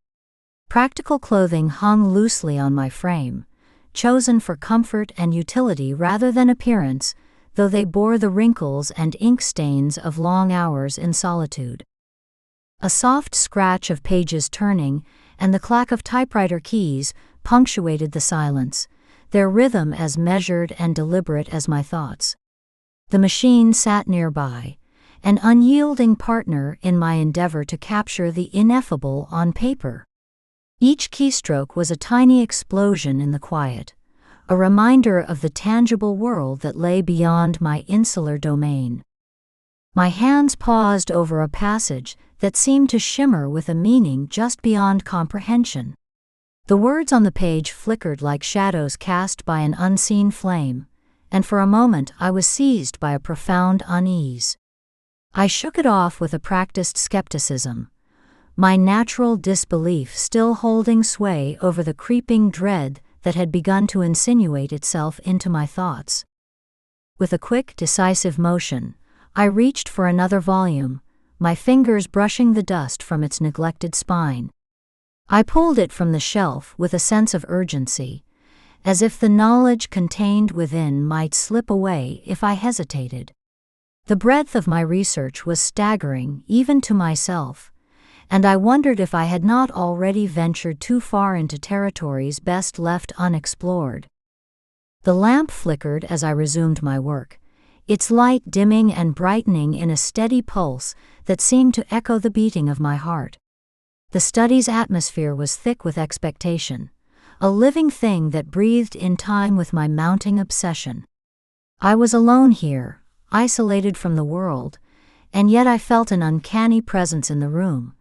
Practical clothing hung loosely on my frame, chosen for comfort and utility rather than appearance, though they bore the wrinkles and ink stains of long hours in solitude. A soft scratch of pages turning and the clack of typewriter keys punctuated the silence, their rhythm as measured and deliberate as my thoughts. The machine sat nearby, an unyielding partner in my endeavor to capture the ineffable on paper. Each keystroke was a tiny explosion in the quiet, a reminder of the tangible world that lay beyond my insular domain. My hands paused over a passage that seemed to shimmer with a meaning just beyond comprehension. The words on the page flickered like shadows cast by an unseen flame, and for a moment I was seized by a profound unease. I shook it off with a practiced skepticism, my natural disbelief still holding sway over the creeping dread that had begun to insinuate itself into my thoughts. With a quick, decisive motion, I reached for another volume, my fingers brushing the dust from its neglected spine. I pulled it from the shelf with a sense of urgency, as if the knowledge contained within might slip away if I hesitated. The breadth of my research was staggering even to myself, and I wondered if I had not already ventured too far into territories best left unexplored. The lamp flickered as I resumed my work, its light dimming and brightening in a steady pulse that seemed to echo the beating of my heart. The study's atmosphere was thick with expectation, a living thing that breathed in time with my mounting obsession. I was alone here, isolated from the world, and yet I felt an uncanny presence in the room,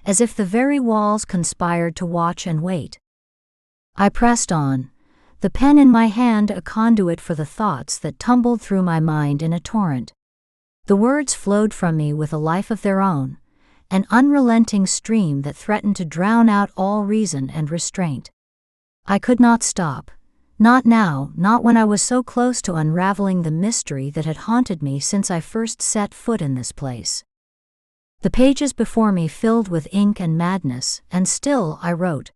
as if the very walls conspired to watch and wait. I pressed on, the pen in my hand a conduit for the thoughts that tumbled through my mind in a torrent. The words flowed from me with a life of their own, an unrelenting stream that threatened to drown out all reason and restraint. I could not stop. Not now, not when I was so close to unraveling the mystery that had haunted me since I first set foot in this place. The pages before me filled with ink and madness, and still I wrote.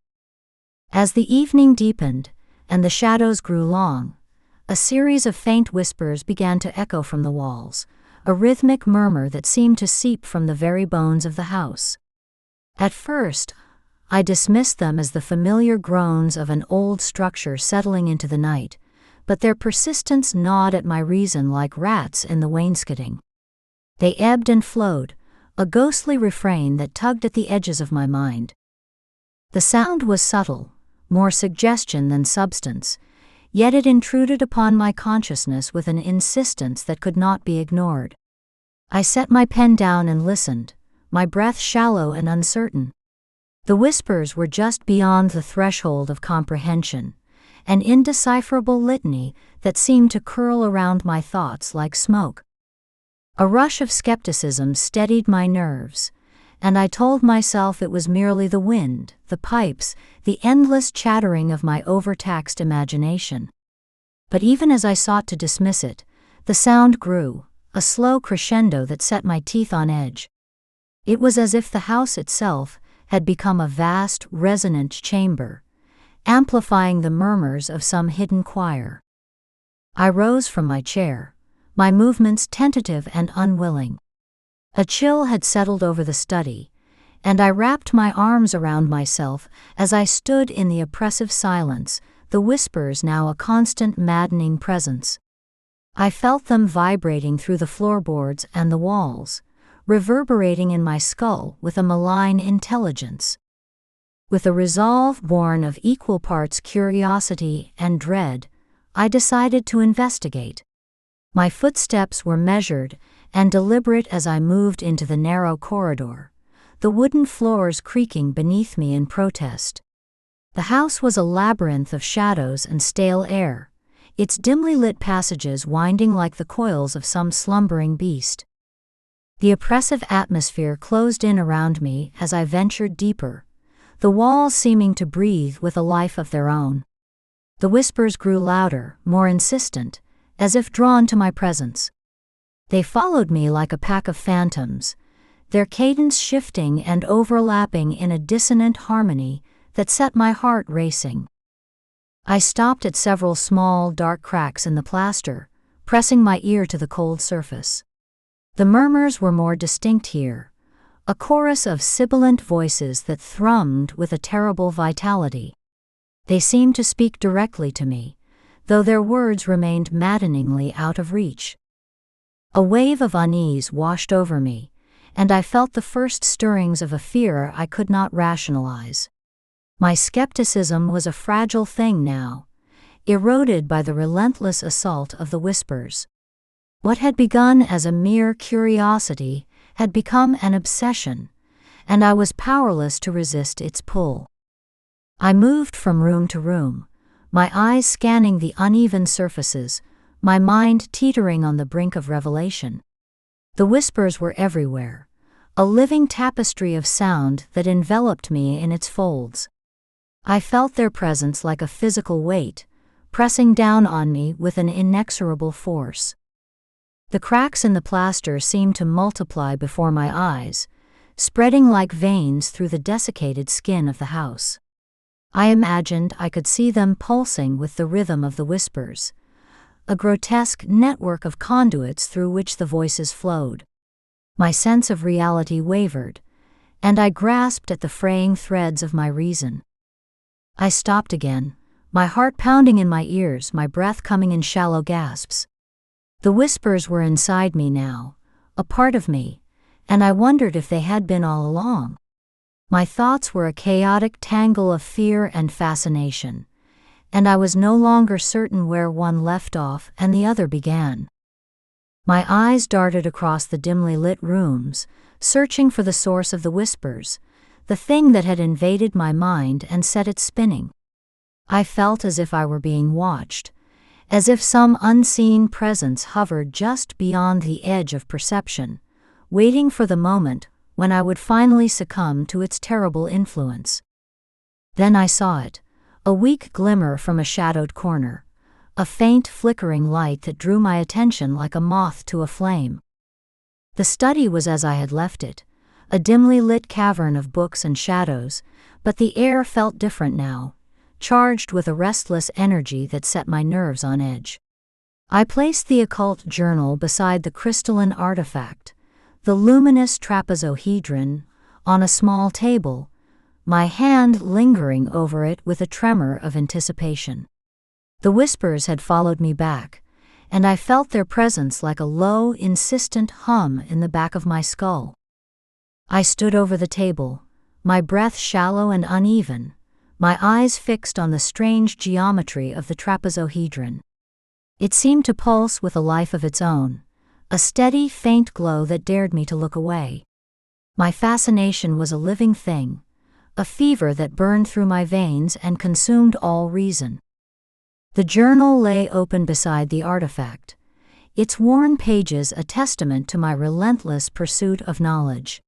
As the evening deepened, and the shadows grew long, a series of faint whispers began to echo from the walls, a rhythmic murmur that seemed to seep from the very bones of the house. At first, I dismissed them as the familiar groans of an old structure settling into the night, but their persistence gnawed at my reason like rats in the wainscoting. They ebbed and flowed, a ghostly refrain that tugged at the edges of my mind. The sound was subtle, more suggestion than substance, yet it intruded upon my consciousness with an insistence that could not be ignored. I set my pen down and listened, my breath shallow and uncertain. The whispers were just beyond the threshold of comprehension, an indecipherable litany that seemed to curl around my thoughts like smoke. A rush of skepticism steadied my nerves, and I told myself it was merely the wind, the pipes, the endless chattering of my overtaxed imagination. But even as I sought to dismiss it, the sound grew, a slow crescendo that set my teeth on edge. It was as if the house itself had become a vast, resonant chamber, amplifying the murmurs of some hidden choir. I rose from my chair, my movements tentative and unwilling. A chill had settled over the study, and I wrapped my arms around myself as I stood in the oppressive silence, the whispers now a constant maddening presence. I felt them vibrating through the floorboards and the walls, reverberating in my skull with a malign intelligence. With a resolve born of equal parts curiosity and dread, I decided to investigate. My footsteps were measured and deliberate as I moved into the narrow corridor, the wooden floors creaking beneath me in protest. The house was a labyrinth of shadows and stale air, its dimly lit passages winding like the coils of some slumbering beast. The oppressive atmosphere closed in around me as I ventured deeper, the walls seeming to breathe with a life of their own. The whispers grew louder, more insistent, as if drawn to my presence. They followed me like a pack of phantoms, their cadence shifting and overlapping in a dissonant harmony that set my heart racing. I stopped at several small, dark cracks in the plaster, pressing my ear to the cold surface. The murmurs were more distinct here, a chorus of sibilant voices that thrummed with a terrible vitality. They seemed to speak directly to me, though their words remained maddeningly out of reach. A wave of unease washed over me, and I felt the first stirrings of a fear I could not rationalize. My skepticism was a fragile thing now, eroded by the relentless assault of the whispers. What had begun as a mere curiosity had become an obsession, and I was powerless to resist its pull. I moved from room to room, my eyes scanning the uneven surfaces, my mind teetering on the brink of revelation. The whispers were everywhere, a living tapestry of sound that enveloped me in its folds. I felt their presence like a physical weight, pressing down on me with an inexorable force. The cracks in the plaster seemed to multiply before my eyes, spreading like veins through the desiccated skin of the house. I imagined I could see them pulsing with the rhythm of the whispers, a grotesque network of conduits through which the voices flowed. My sense of reality wavered, and I grasped at the fraying threads of my reason. I stopped again, my heart pounding in my ears, my breath coming in shallow gasps. The whispers were inside me now, a part of me, and I wondered if they had been all along. My thoughts were a chaotic tangle of fear and fascination, and I was no longer certain where one left off and the other began. My eyes darted across the dimly lit rooms, searching for the source of the whispers, the thing that had invaded my mind and set it spinning. I felt as if I were being watched, as if some unseen presence hovered just beyond the edge of perception, waiting for the moment when I would finally succumb to its terrible influence. Then I saw it, a weak glimmer from a shadowed corner, a faint flickering light that drew my attention like a moth to a flame. The study was as I had left it, a dimly lit cavern of books and shadows, but the air felt different now, charged with a restless energy that set my nerves on edge. I placed the occult journal beside the crystalline artifact, the Luminous Trapezohedron, on a small table, my hand lingering over it with a tremor of anticipation. The whispers had followed me back, and I felt their presence like a low, insistent hum in the back of my skull. I stood over the table, my breath shallow and uneven, my eyes fixed on the strange geometry of the trapezohedron. It seemed to pulse with a life of its own, a steady, faint glow that dared me to look away. My fascination was a living thing, a fever that burned through my veins and consumed all reason. The journal lay open beside the artifact, its worn pages a testament to my relentless pursuit of knowledge.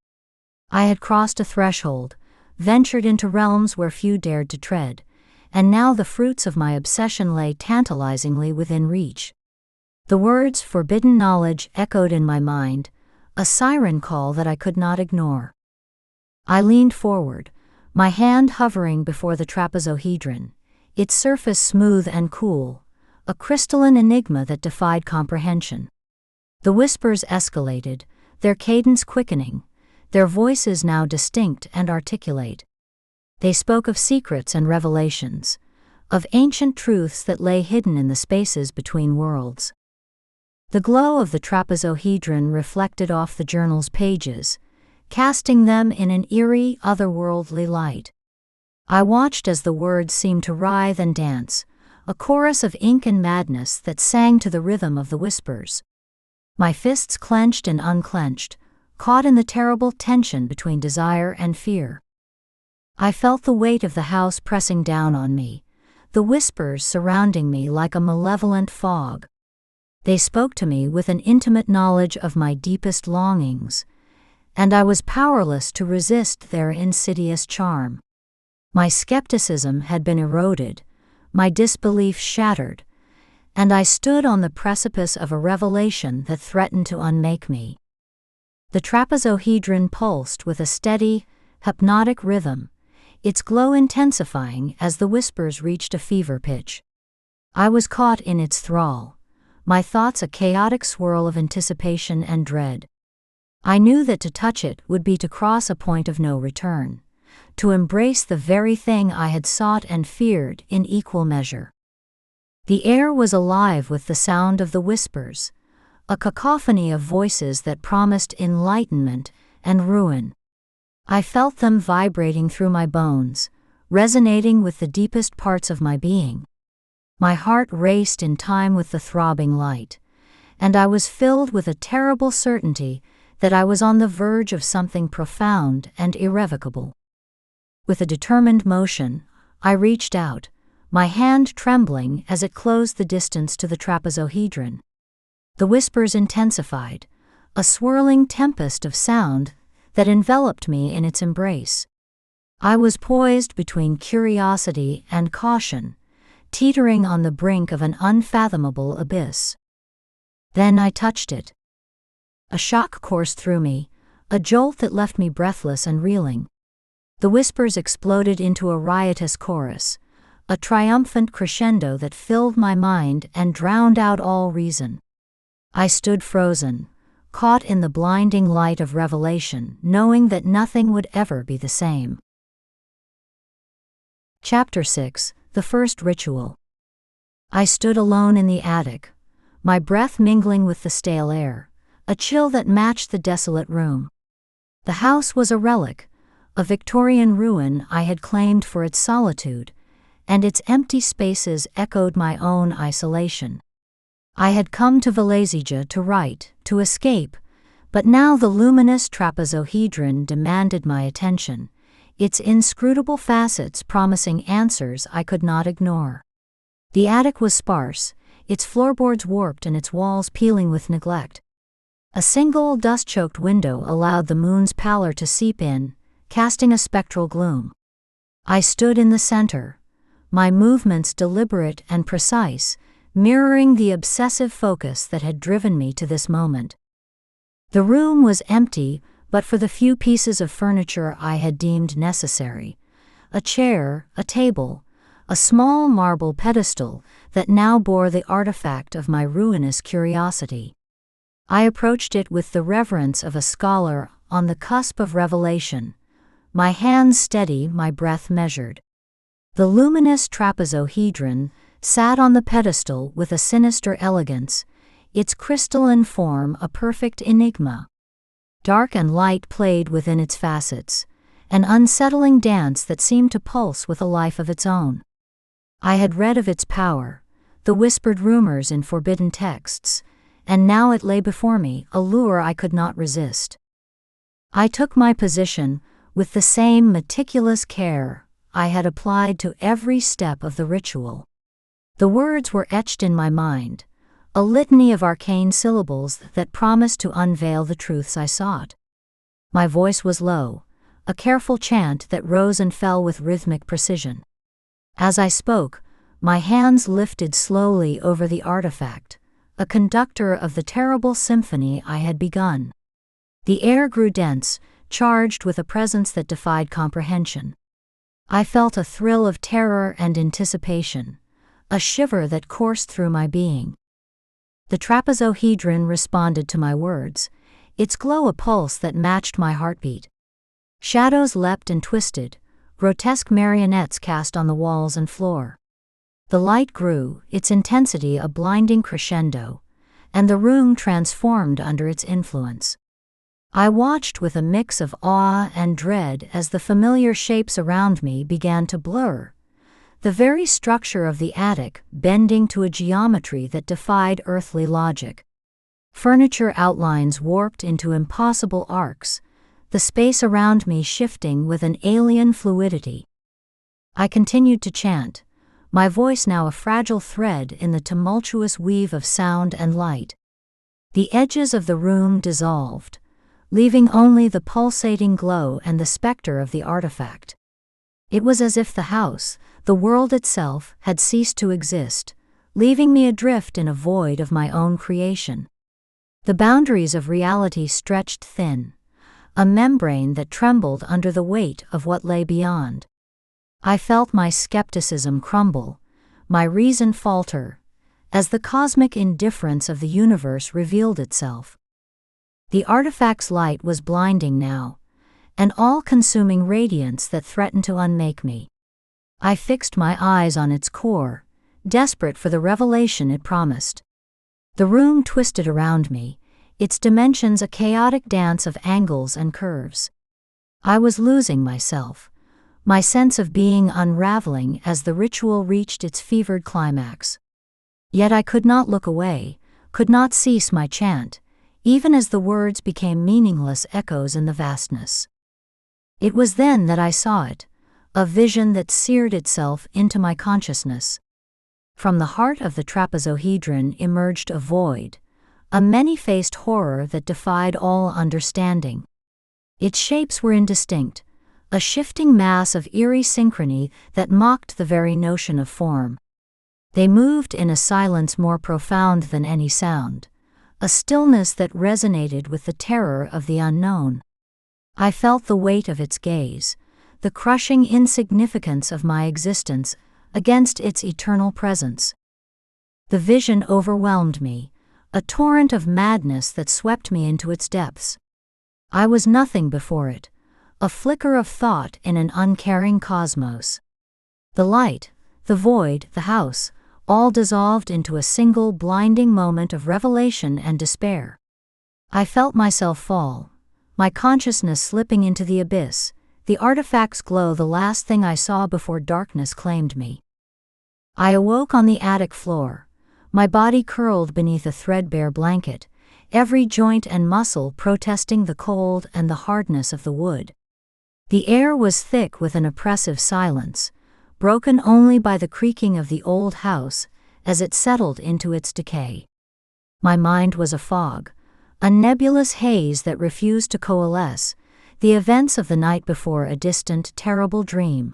I had crossed a threshold, ventured into realms where few dared to tread, and now the fruits of my obsession lay tantalizingly within reach. The words "forbidden knowledge" echoed in my mind, a siren call that I could not ignore. I leaned forward, my hand hovering before the trapezohedron, its surface smooth and cool, a crystalline enigma that defied comprehension. The whispers escalated, their cadence quickening, their voices now distinct and articulate. They spoke of secrets and revelations, of ancient truths that lay hidden in the spaces between worlds. The glow of the trapezohedron reflected off the journal's pages, casting them in an eerie, otherworldly light. I watched as the words seemed to writhe and dance, a chorus of ink and madness that sang to the rhythm of the whispers. My fists clenched and unclenched, caught in the terrible tension between desire and fear. I felt the weight of the house pressing down on me, the whispers surrounding me like a malevolent fog. They spoke to me with an intimate knowledge of my deepest longings, and I was powerless to resist their insidious charm. My skepticism had been eroded, my disbelief shattered, and I stood on the precipice of a revelation that threatened to unmake me. The trapezohedron pulsed with a steady, hypnotic rhythm, its glow intensifying as the whispers reached a fever pitch. I was caught in its thrall, my thoughts a chaotic swirl of anticipation and dread. I knew that to touch it would be to cross a point of no return, to embrace the very thing I had sought and feared in equal measure. The air was alive with the sound of the whispers, a cacophony of voices that promised enlightenment and ruin. I felt them vibrating through my bones, resonating with the deepest parts of my being. My heart raced in time with the throbbing light, and I was filled with a terrible certainty that I was on the verge of something profound and irrevocable. With a determined motion, I reached out, my hand trembling as it closed the distance to the trapezohedron. The whispers intensified, a swirling tempest of sound that enveloped me in its embrace. I was poised between curiosity and caution, teetering on the brink of an unfathomable abyss. Then I touched it. A shock coursed through me, a jolt that left me breathless and reeling. The whispers exploded into a riotous chorus, a triumphant crescendo that filled my mind and drowned out all reason. I stood frozen, caught in the blinding light of revelation, knowing that nothing would ever be the same. Chapter 6: The First Ritual. I stood alone in the attic, my breath mingling with the stale air, a chill that matched the desolate room. The house was a relic, a Victorian ruin I had claimed for its solitude, and its empty spaces echoed my own isolation. I had come to Velezija to write, to escape, but now the luminous trapezohedron demanded my attention, its inscrutable facets promising answers I could not ignore. The attic was sparse, its floorboards warped and its walls peeling with neglect. A single dust-choked window allowed the moon's pallor to seep in, casting a spectral gloom. I stood in the center, my movements deliberate and precise, mirroring the obsessive focus that had driven me to this moment. The room was empty, but for the few pieces of furniture I had deemed necessary: a chair, a table, a small marble pedestal that now bore the artifact of my ruinous curiosity. I approached it with the reverence of a scholar on the cusp of revelation, my hands steady, my breath measured. The luminous trapezohedron sat on the pedestal with a sinister elegance, its crystalline form a perfect enigma. Dark and light played within its facets, an unsettling dance that seemed to pulse with a life of its own. I had read of its power, the whispered rumors in forbidden texts, and now it lay before me, a lure I could not resist. I took my position with the same meticulous care I had applied to every step of the ritual. The words were etched in my mind, a litany of arcane syllables that promised to unveil the truths I sought. My voice was low, a careful chant that rose and fell with rhythmic precision. As I spoke, my hands lifted slowly over the artifact, a conductor of the terrible symphony I had begun. The air grew dense, charged with a presence that defied comprehension. I felt a thrill of terror and anticipation, a shiver that coursed through my being. The trapezohedron responded to my words, its glow a pulse that matched my heartbeat. Shadows leapt and twisted, grotesque marionettes cast on the walls and floor. The light grew, its intensity a blinding crescendo, and the room transformed under its influence. I watched with a mix of awe and dread as the familiar shapes around me began to blur, the very structure of the attic bending to a geometry that defied earthly logic. Furniture outlines warped into impossible arcs, the space around me shifting with an alien fluidity. I continued to chant, my voice now a fragile thread in the tumultuous weave of sound and light. The edges of the room dissolved, leaving only the pulsating glow and the specter of the artifact. It was as if the house, the world itself, had ceased to exist, leaving me adrift in a void of my own creation. The boundaries of reality stretched thin, a membrane that trembled under the weight of what lay beyond. I felt my skepticism crumble, my reason falter, as the cosmic indifference of the universe revealed itself. The artifact's light was blinding now, an all-consuming radiance that threatened to unmake me. I fixed my eyes on its core, desperate for the revelation it promised. The room twisted around me, its dimensions a chaotic dance of angles and curves. I was losing myself, my sense of being unraveling as the ritual reached its fevered climax. Yet I could not look away, could not cease my chant, even as the words became meaningless echoes in the vastness. It was then that I saw it, a vision that seared itself into my consciousness. From the heart of the trapezohedron emerged a void, a many-faced horror that defied all understanding. Its shapes were indistinct, a shifting mass of eerie synchrony that mocked the very notion of form. They moved in a silence more profound than any sound, a stillness that resonated with the terror of the unknown. I felt the weight of its gaze, the crushing insignificance of my existence against its eternal presence. The vision overwhelmed me, a torrent of madness that swept me into its depths. I was nothing before it, a flicker of thought in an uncaring cosmos. The light, the void, the house, all dissolved into a single blinding moment of revelation and despair. I felt myself fall, my consciousness slipping into the abyss, the artifact's glow the last thing I saw before darkness claimed me. I awoke on the attic floor, my body curled beneath a threadbare blanket, every joint and muscle protesting the cold and the hardness of the wood. The air was thick with an oppressive silence, broken only by the creaking of the old house as it settled into its decay. My mind was a fog, a nebulous haze that refused to coalesce, the events of the night before a distant, terrible dream.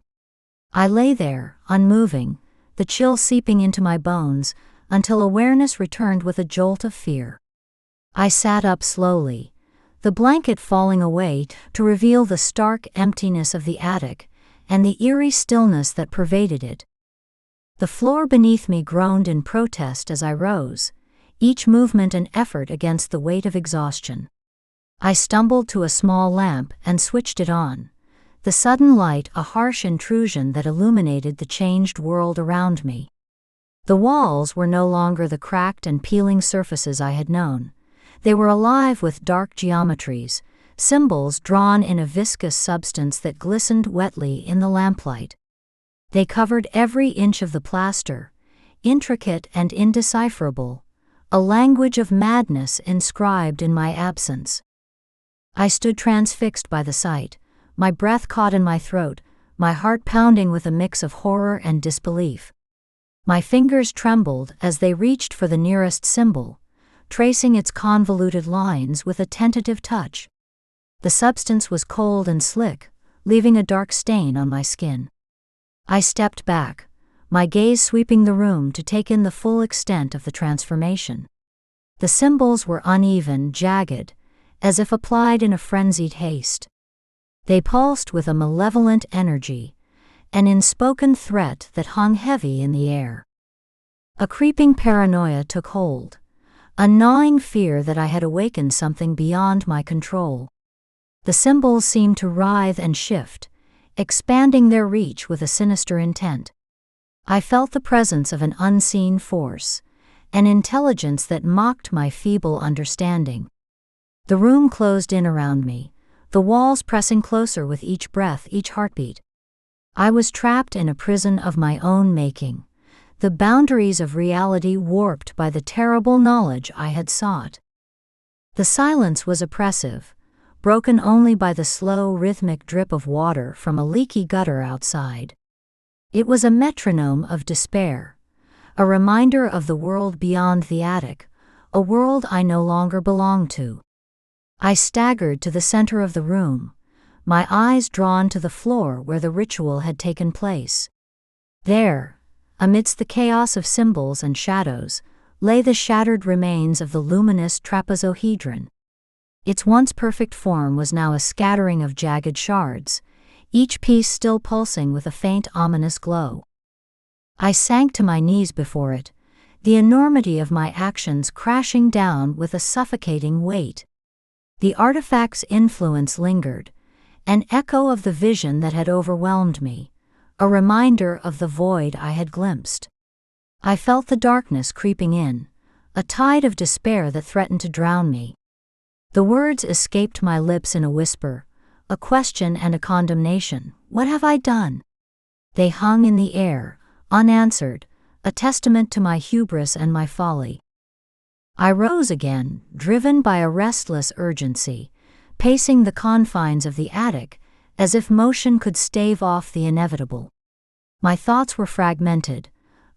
I lay there, unmoving, the chill seeping into my bones, until awareness returned with a jolt of fear. I sat up slowly, the blanket falling away to reveal the stark emptiness of the attic and the eerie stillness that pervaded it. The floor beneath me groaned in protest as I rose, each movement an effort against the weight of exhaustion. I stumbled to a small lamp and switched it on, the sudden light a harsh intrusion that illuminated the changed world around me. The walls were no longer the cracked and peeling surfaces I had known. They were alive with dark geometries, symbols drawn in a viscous substance that glistened wetly in the lamplight. They covered every inch of the plaster, intricate and indecipherable, a language of madness inscribed in my absence. I stood transfixed by the sight, my breath caught in my throat, my heart pounding with a mix of horror and disbelief. My fingers trembled as they reached for the nearest symbol, tracing its convoluted lines with a tentative touch. The substance was cold and slick, leaving a dark stain on my skin. I stepped back, my gaze sweeping the room to take in the full extent of the transformation. The symbols were uneven, jagged, as if applied in a frenzied haste. They pulsed with a malevolent energy, an unspoken threat that hung heavy in the air. A creeping paranoia took hold, a gnawing fear that I had awakened something beyond my control. The symbols seemed to writhe and shift, expanding their reach with a sinister intent. I felt the presence of an unseen force, an intelligence that mocked my feeble understanding. The room closed in around me, the walls pressing closer with each breath, each heartbeat. I was trapped in a prison of my own making, the boundaries of reality warped by the terrible knowledge I had sought. The silence was oppressive, broken only by the slow rhythmic drip of water from a leaky gutter outside. It was a metronome of despair, a reminder of the world beyond the attic, a world I no longer belonged to. I staggered to the center of the room, my eyes drawn to the floor where the ritual had taken place. There, amidst the chaos of symbols and shadows, lay the shattered remains of the luminous trapezohedron. Its once perfect form was now a scattering of jagged shards, each piece still pulsing with a faint ominous glow. I sank to my knees before it, the enormity of my actions crashing down with a suffocating weight. The artifact's influence lingered, an echo of the vision that had overwhelmed me, a reminder of the void I had glimpsed. I felt the darkness creeping in, a tide of despair that threatened to drown me. The words escaped my lips in a whisper, a question and a condemnation. What have I done? They hung in the air, unanswered, a testament to my hubris and my folly. I rose again, driven by a restless urgency, pacing the confines of the attic, as if motion could stave off the inevitable. My thoughts were fragmented,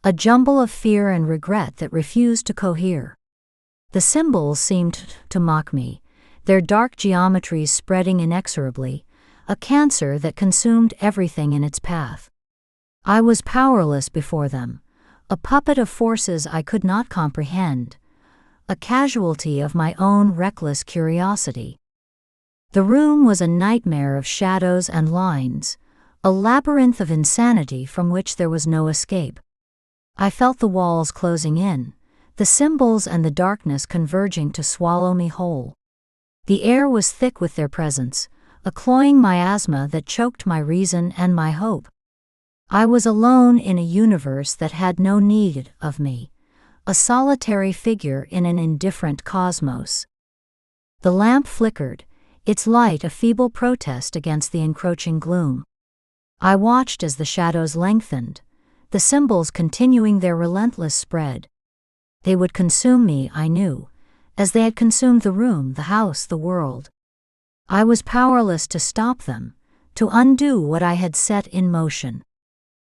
a jumble of fear and regret that refused to cohere. The symbols seemed to mock me, their dark geometries spreading inexorably, a cancer that consumed everything in its path. I was powerless before them, a puppet of forces I could not comprehend, a casualty of my own reckless curiosity. The room was a nightmare of shadows and lines, a labyrinth of insanity from which there was no escape. I felt the walls closing in, the symbols and the darkness converging to swallow me whole. The air was thick with their presence, a cloying miasma that choked my reason and my hope. I was alone in a universe that had no need of me, a solitary figure in an indifferent cosmos. The lamp flickered, its light a feeble protest against the encroaching gloom. I watched as the shadows lengthened, the symbols continuing their relentless spread. They would consume me, I knew, as they had consumed the room, the house, the world. I was powerless to stop them, to undo what I had set in motion.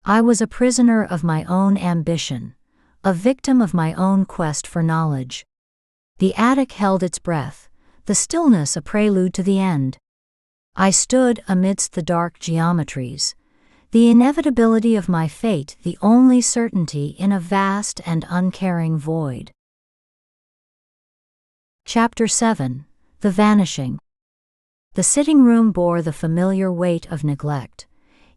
I was a prisoner of my own ambition, a victim of my own quest for knowledge. The attic held its breath, the stillness a prelude to the end. I stood amidst the dark geometries, the inevitability of my fate the only certainty in a vast and uncaring void. Chapter 7. The Vanishing. The sitting room bore the familiar weight of neglect,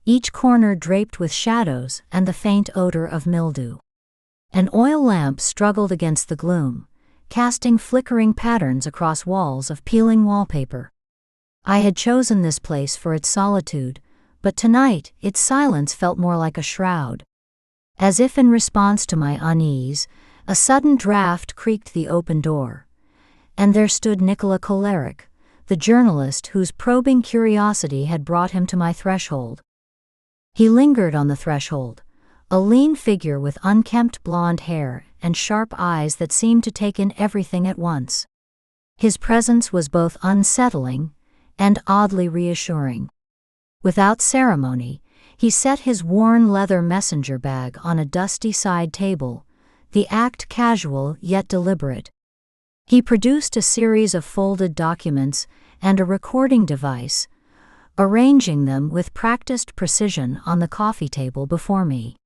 each corner draped with shadows and the faint odor of mildew. An oil lamp struggled against the gloom, casting flickering patterns across walls of peeling wallpaper. I had chosen this place for its solitude, but tonight its silence felt more like a shroud. As if in response to my unease, a sudden draft creaked the open door, and there stood Nicola Koleric, the journalist whose probing curiosity had brought him to my threshold. He lingered on the threshold, a lean figure with unkempt blonde hair and sharp eyes that seemed to take in everything at once. His presence was both unsettling and oddly reassuring. Without ceremony, he set his worn leather messenger bag on a dusty side table, the act casual yet deliberate. He produced a series of folded documents and a recording device, arranging them with practiced precision on the coffee table before me.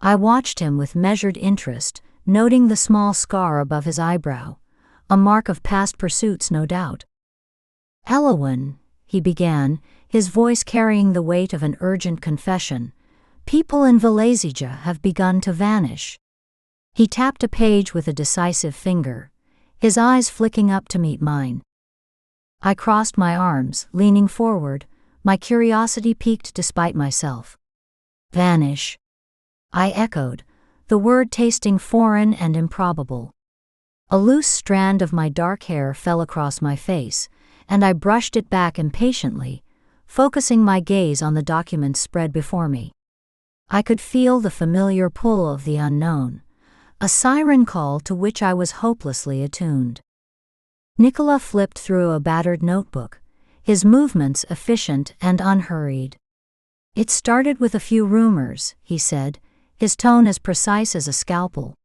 I watched him with measured interest, noting the small scar above his eyebrow, a mark of past pursuits no doubt. "Elowen," he began, his voice carrying the weight of an urgent confession, "people in Velezija have begun to vanish." He tapped a page with a decisive finger, his eyes flicking up to meet mine. I crossed my arms, leaning forward, my curiosity piqued despite myself. "Vanish," I echoed, the word tasting foreign and improbable. A loose strand of my dark hair fell across my face, and I brushed it back impatiently, focusing my gaze on the documents spread before me. I could feel the familiar pull of the unknown, a siren call to which I was hopelessly attuned. Nicola flipped through a battered notebook, his movements efficient and unhurried. "It started with a few rumors," he said, his tone as precise as a scalpel.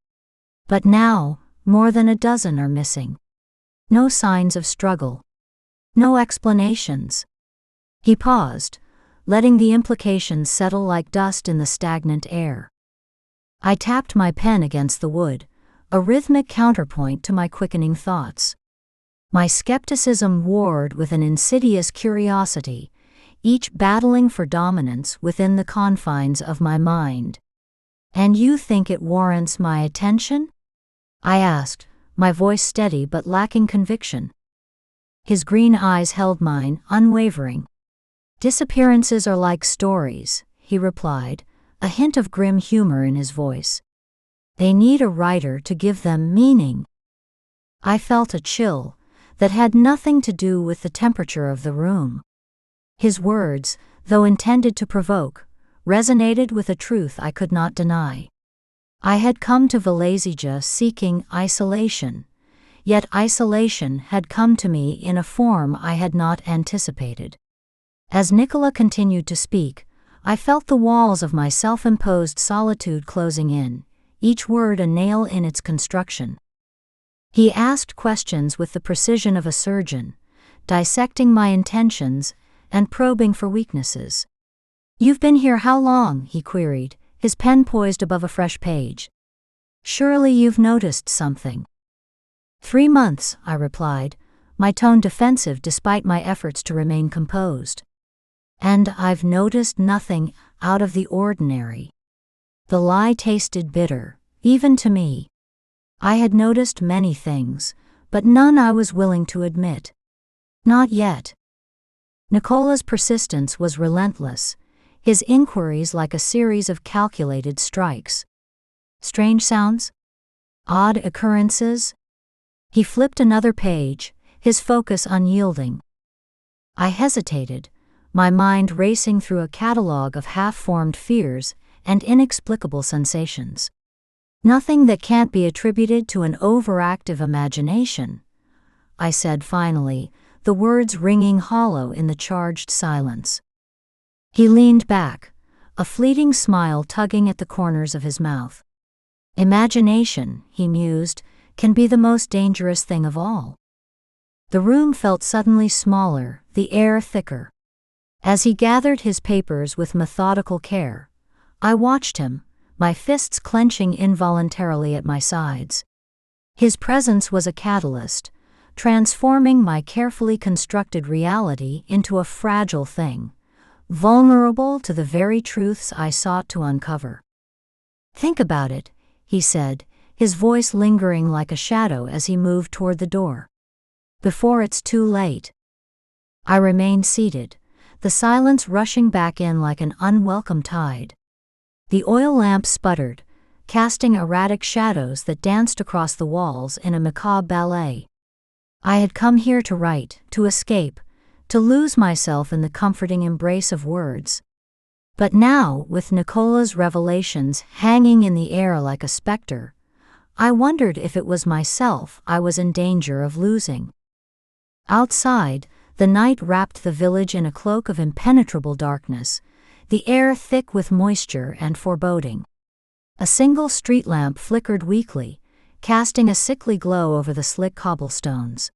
"But now, more than a dozen are missing. No signs of struggle. No explanations." He paused, letting the implications settle like dust in the stagnant air. I tapped my pen against the wood, a rhythmic counterpoint to my quickening thoughts. My skepticism warred with an insidious curiosity, each battling for dominance within the confines of my mind. "And you think it warrants my attention?" I asked, my voice steady but lacking conviction. His green eyes held mine, unwavering. "Disappearances are like stories," he replied, a hint of grim humor in his voice. "They need a writer to give them meaning." I felt a chill that had nothing to do with the temperature of the room. His words, though intended to provoke, resonated with a truth I could not deny. I had come to Velezija seeking isolation, yet isolation had come to me in a form I had not anticipated. As Nicola continued to speak, I felt the walls of my self-imposed solitude closing in, each word a nail in its construction. He asked questions with the precision of a surgeon, dissecting my intentions and probing for weaknesses. "You've been here how long?" he queried, his pen poised above a fresh page. "Surely you've noticed something." 3 months, I replied, my tone defensive despite my efforts to remain composed. "And I've noticed nothing out of the ordinary." The lie tasted bitter, even to me. I had noticed many things, but none I was willing to admit. Not yet. Nicola's persistence was relentless, his inquiries like a series of calculated strikes. Strange sounds? Odd occurrences? He flipped another page, his focus unyielding. I hesitated, my mind racing through a catalogue of half-formed fears and inexplicable sensations. "Nothing that can't be attributed to an overactive imagination," I said finally, the words ringing hollow in the charged silence. He leaned back, a fleeting smile tugging at the corners of his mouth. "Imagination," he mused, "can be the most dangerous thing of all." The room felt suddenly smaller, the air thicker. As he gathered his papers with methodical care, I watched him, my fists clenching involuntarily at my sides. His presence was a catalyst, transforming my carefully constructed reality into a fragile thing, vulnerable to the very truths I sought to uncover. "Think about it," he said, his voice lingering like a shadow as he moved toward the door. "Before it's too late." I remained seated, the silence rushing back in like an unwelcome tide. The oil lamp sputtered, casting erratic shadows that danced across the walls in a macabre ballet. I had come here to write, to escape, to lose myself in the comforting embrace of words. But now, with Nicola's revelations hanging in the air like a specter, I wondered if it was myself I was in danger of losing. Outside, the night wrapped the village in a cloak of impenetrable darkness, the air thick with moisture and foreboding. A single street lamp flickered weakly, casting a sickly glow over the slick cobblestones.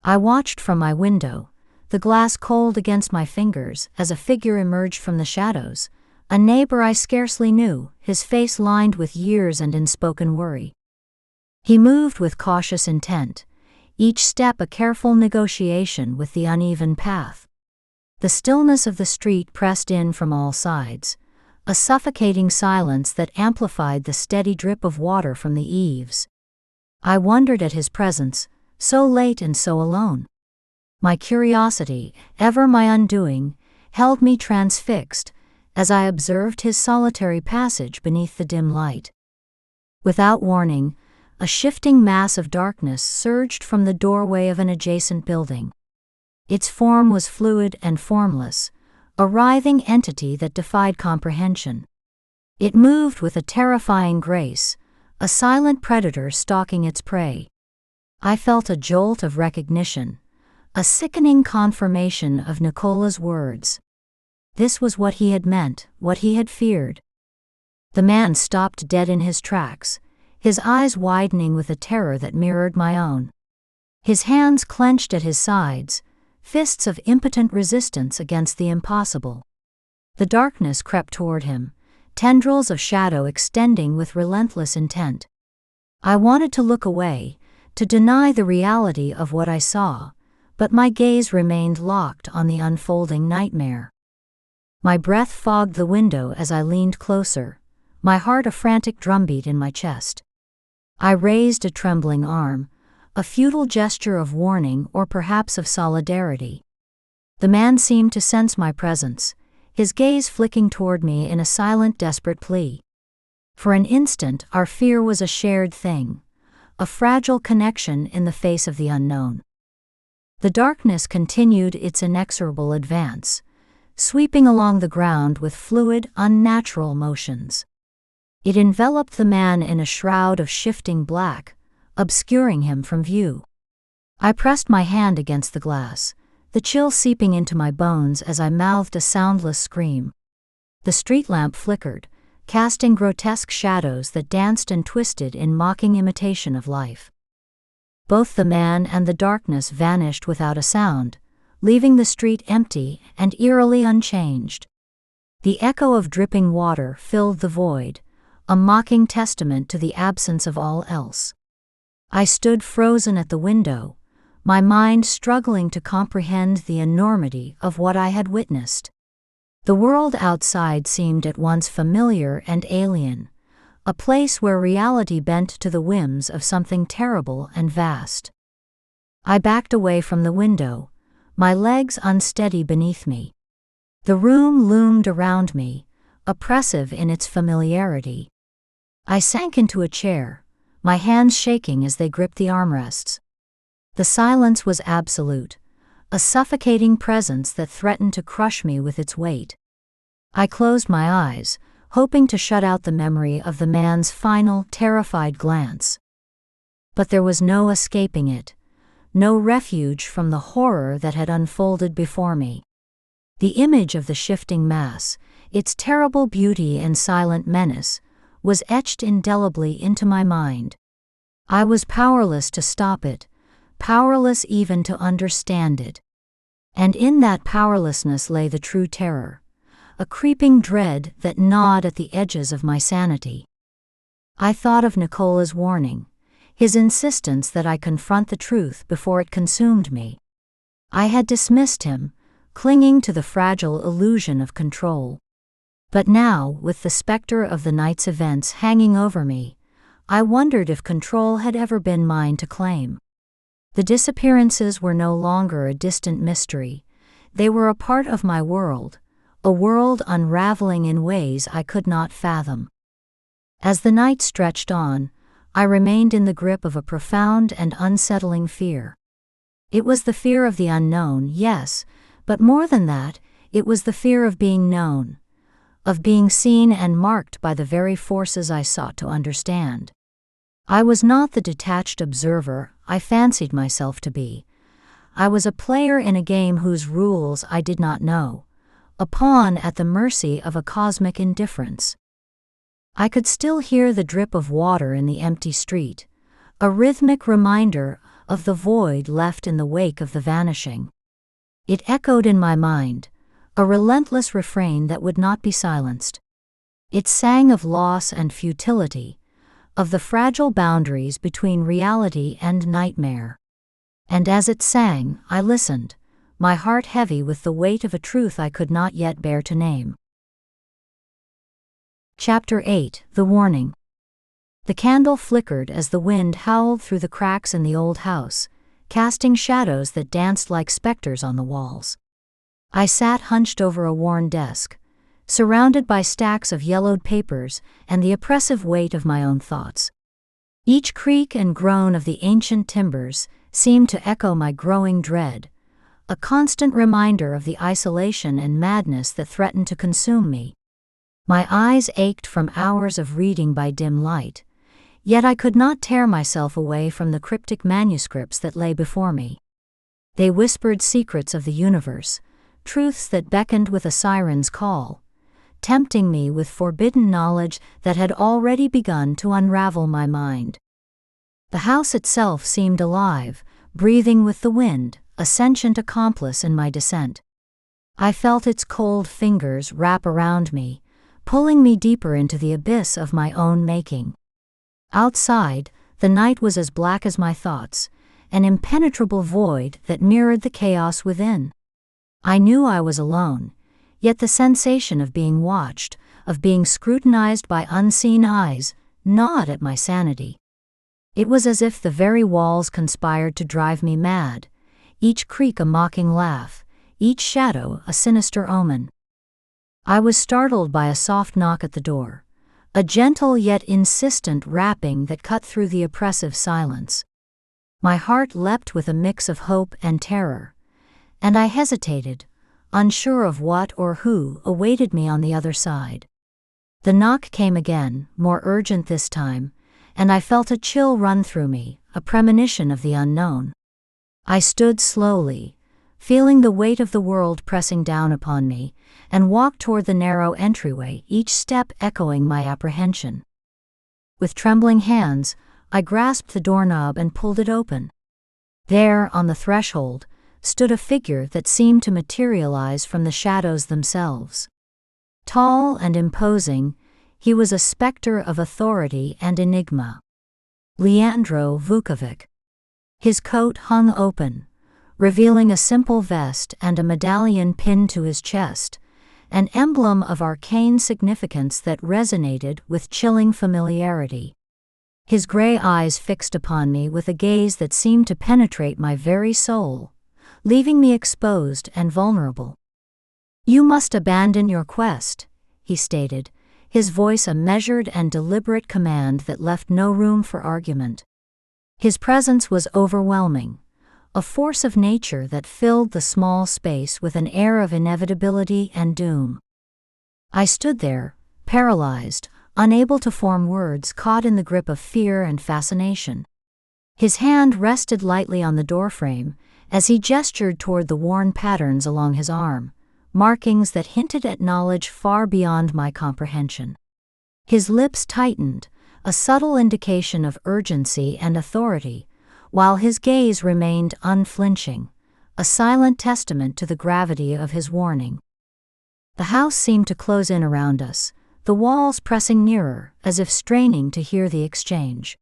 I watched from my window, the glass cold against my fingers as a figure emerged from the shadows, a neighbor I scarcely knew, his face lined with years and unspoken worry. He moved with cautious intent, each step a careful negotiation with the uneven path. The stillness of the street pressed in from all sides, a suffocating silence that amplified the steady drip of water from the eaves. I wondered at his presence, so late and so alone. My curiosity, ever my undoing, held me transfixed as I observed his solitary passage beneath the dim light. Without warning, a shifting mass of darkness surged from the doorway of an adjacent building. Its form was fluid and formless, a writhing entity that defied comprehension. It moved with a terrifying grace, a silent predator stalking its prey. I felt a jolt of recognition, a sickening confirmation of Nicola's words. This was what he had meant, what he had feared. The man stopped dead in his tracks, his eyes widening with a terror that mirrored my own. His hands clenched at his sides, fists of impotent resistance against the impossible. The darkness crept toward him, tendrils of shadow extending with relentless intent. I wanted to look away, to deny the reality of what I saw, but my gaze remained locked on the unfolding nightmare. My breath fogged the window as I leaned closer, my heart a frantic drumbeat in my chest. I raised a trembling arm, a futile gesture of warning or perhaps of solidarity. The man seemed to sense my presence, his gaze flicking toward me in a silent, desperate plea. For an instant, our fear was a shared thing, a fragile connection in the face of the unknown. The darkness continued its inexorable advance, sweeping along the ground with fluid, unnatural motions. It enveloped the man in a shroud of shifting black, obscuring him from view. I pressed my hand against the glass, the chill seeping into my bones as I mouthed a soundless scream. The street lamp flickered, casting grotesque shadows that danced and twisted in mocking imitation of life. Both the man and the darkness vanished without a sound, leaving the street empty and eerily unchanged. The echo of dripping water filled the void, a mocking testament to the absence of all else. I stood frozen at the window, my mind struggling to comprehend the enormity of what I had witnessed. The world outside seemed at once familiar and alien, a place where reality bent to the whims of something terrible and vast. I backed away from the window, my legs unsteady beneath me. The room loomed around me, oppressive in its familiarity. I sank into a chair, my hands shaking as they gripped the armrests. The silence was absolute, a suffocating presence that threatened to crush me with its weight. I closed my eyes, hoping to shut out the memory of the man's final, terrified glance. But there was no escaping it, no refuge from the horror that had unfolded before me. The image of the shifting mass, its terrible beauty and silent menace, was etched indelibly into my mind. I was powerless to stop it, powerless even to understand it. And in that powerlessness lay the true terror, a creeping dread that gnawed at the edges of my sanity. I thought of Nicola's warning, his insistence that I confront the truth before it consumed me. I had dismissed him, clinging to the fragile illusion of control. But now, with the specter of the night's events hanging over me, I wondered if control had ever been mine to claim. The disappearances were no longer a distant mystery. They were a part of my world, a world unraveling in ways I could not fathom. As the night stretched on, I remained in the grip of a profound and unsettling fear. It was the fear of the unknown, yes, but more than that, it was the fear of being known, of being seen and marked by the very forces I sought to understand. I was not the detached observer I fancied myself to be. I was a player in a game whose rules I did not know, a pawn at the mercy of a cosmic indifference. I could still hear the drip of water in the empty street, a rhythmic reminder of the void left in the wake of the vanishing. It echoed in my mind, a relentless refrain that would not be silenced. It sang of loss and futility, of the fragile boundaries between reality and nightmare. And as it sang, I listened, my heart heavy with the weight of a truth I could not yet bear to name. Chapter 8: The Warning. The candle flickered as the wind howled through the cracks in the old house, casting shadows that danced like specters on the walls. I sat hunched over a worn desk, surrounded by stacks of yellowed papers and the oppressive weight of my own thoughts. Each creak and groan of the ancient timbers seemed to echo my growing dread, a constant reminder of the isolation and madness that threatened to consume me. My eyes ached from hours of reading by dim light, yet I could not tear myself away from the cryptic manuscripts that lay before me. They whispered secrets of the universe, truths that beckoned with a siren's call, tempting me with forbidden knowledge that had already begun to unravel my mind. The house itself seemed alive, breathing with the wind, a sentient accomplice in my descent. I felt its cold fingers wrap around me, pulling me deeper into the abyss of my own making. Outside, the night was as black as my thoughts, an impenetrable void that mirrored the chaos within. I knew I was alone, yet the sensation of being watched, of being scrutinized by unseen eyes, gnawed at my sanity. It was as if the very walls conspired to drive me mad, each creak a mocking laugh, each shadow a sinister omen. I was startled by a soft knock at the door, a gentle yet insistent rapping that cut through the oppressive silence. My heart leapt with a mix of hope and terror, and I hesitated, unsure of what or who awaited me on the other side. The knock came again, more urgent this time, and I felt a chill run through me, a premonition of the unknown. I stood slowly, feeling the weight of the world pressing down upon me, and walked toward the narrow entryway, each step echoing my apprehension. With trembling hands, I grasped the doorknob and pulled it open. There, on the threshold, stood a figure that seemed to materialize from the shadows themselves. Tall and imposing, he was a specter of authority and enigma. Leandro Vuković. His coat hung open, revealing a simple vest and a medallion pinned to his chest, an emblem of arcane significance that resonated with chilling familiarity. His gray eyes fixed upon me with a gaze that seemed to penetrate my very soul, leaving me exposed and vulnerable. "You must abandon your quest," he stated, his voice a measured and deliberate command that left no room for argument. His presence was overwhelming, a force of nature that filled the small space with an air of inevitability and doom. I stood there, paralyzed, unable to form words, caught in the grip of fear and fascination. His hand rested lightly on the doorframe as he gestured toward the worn patterns along his arm, markings that hinted at knowledge far beyond my comprehension. His lips tightened, a subtle indication of urgency and authority, while his gaze remained unflinching, a silent testament to the gravity of his warning. The house seemed to close in around us, the walls pressing nearer, as if straining to hear the exchange.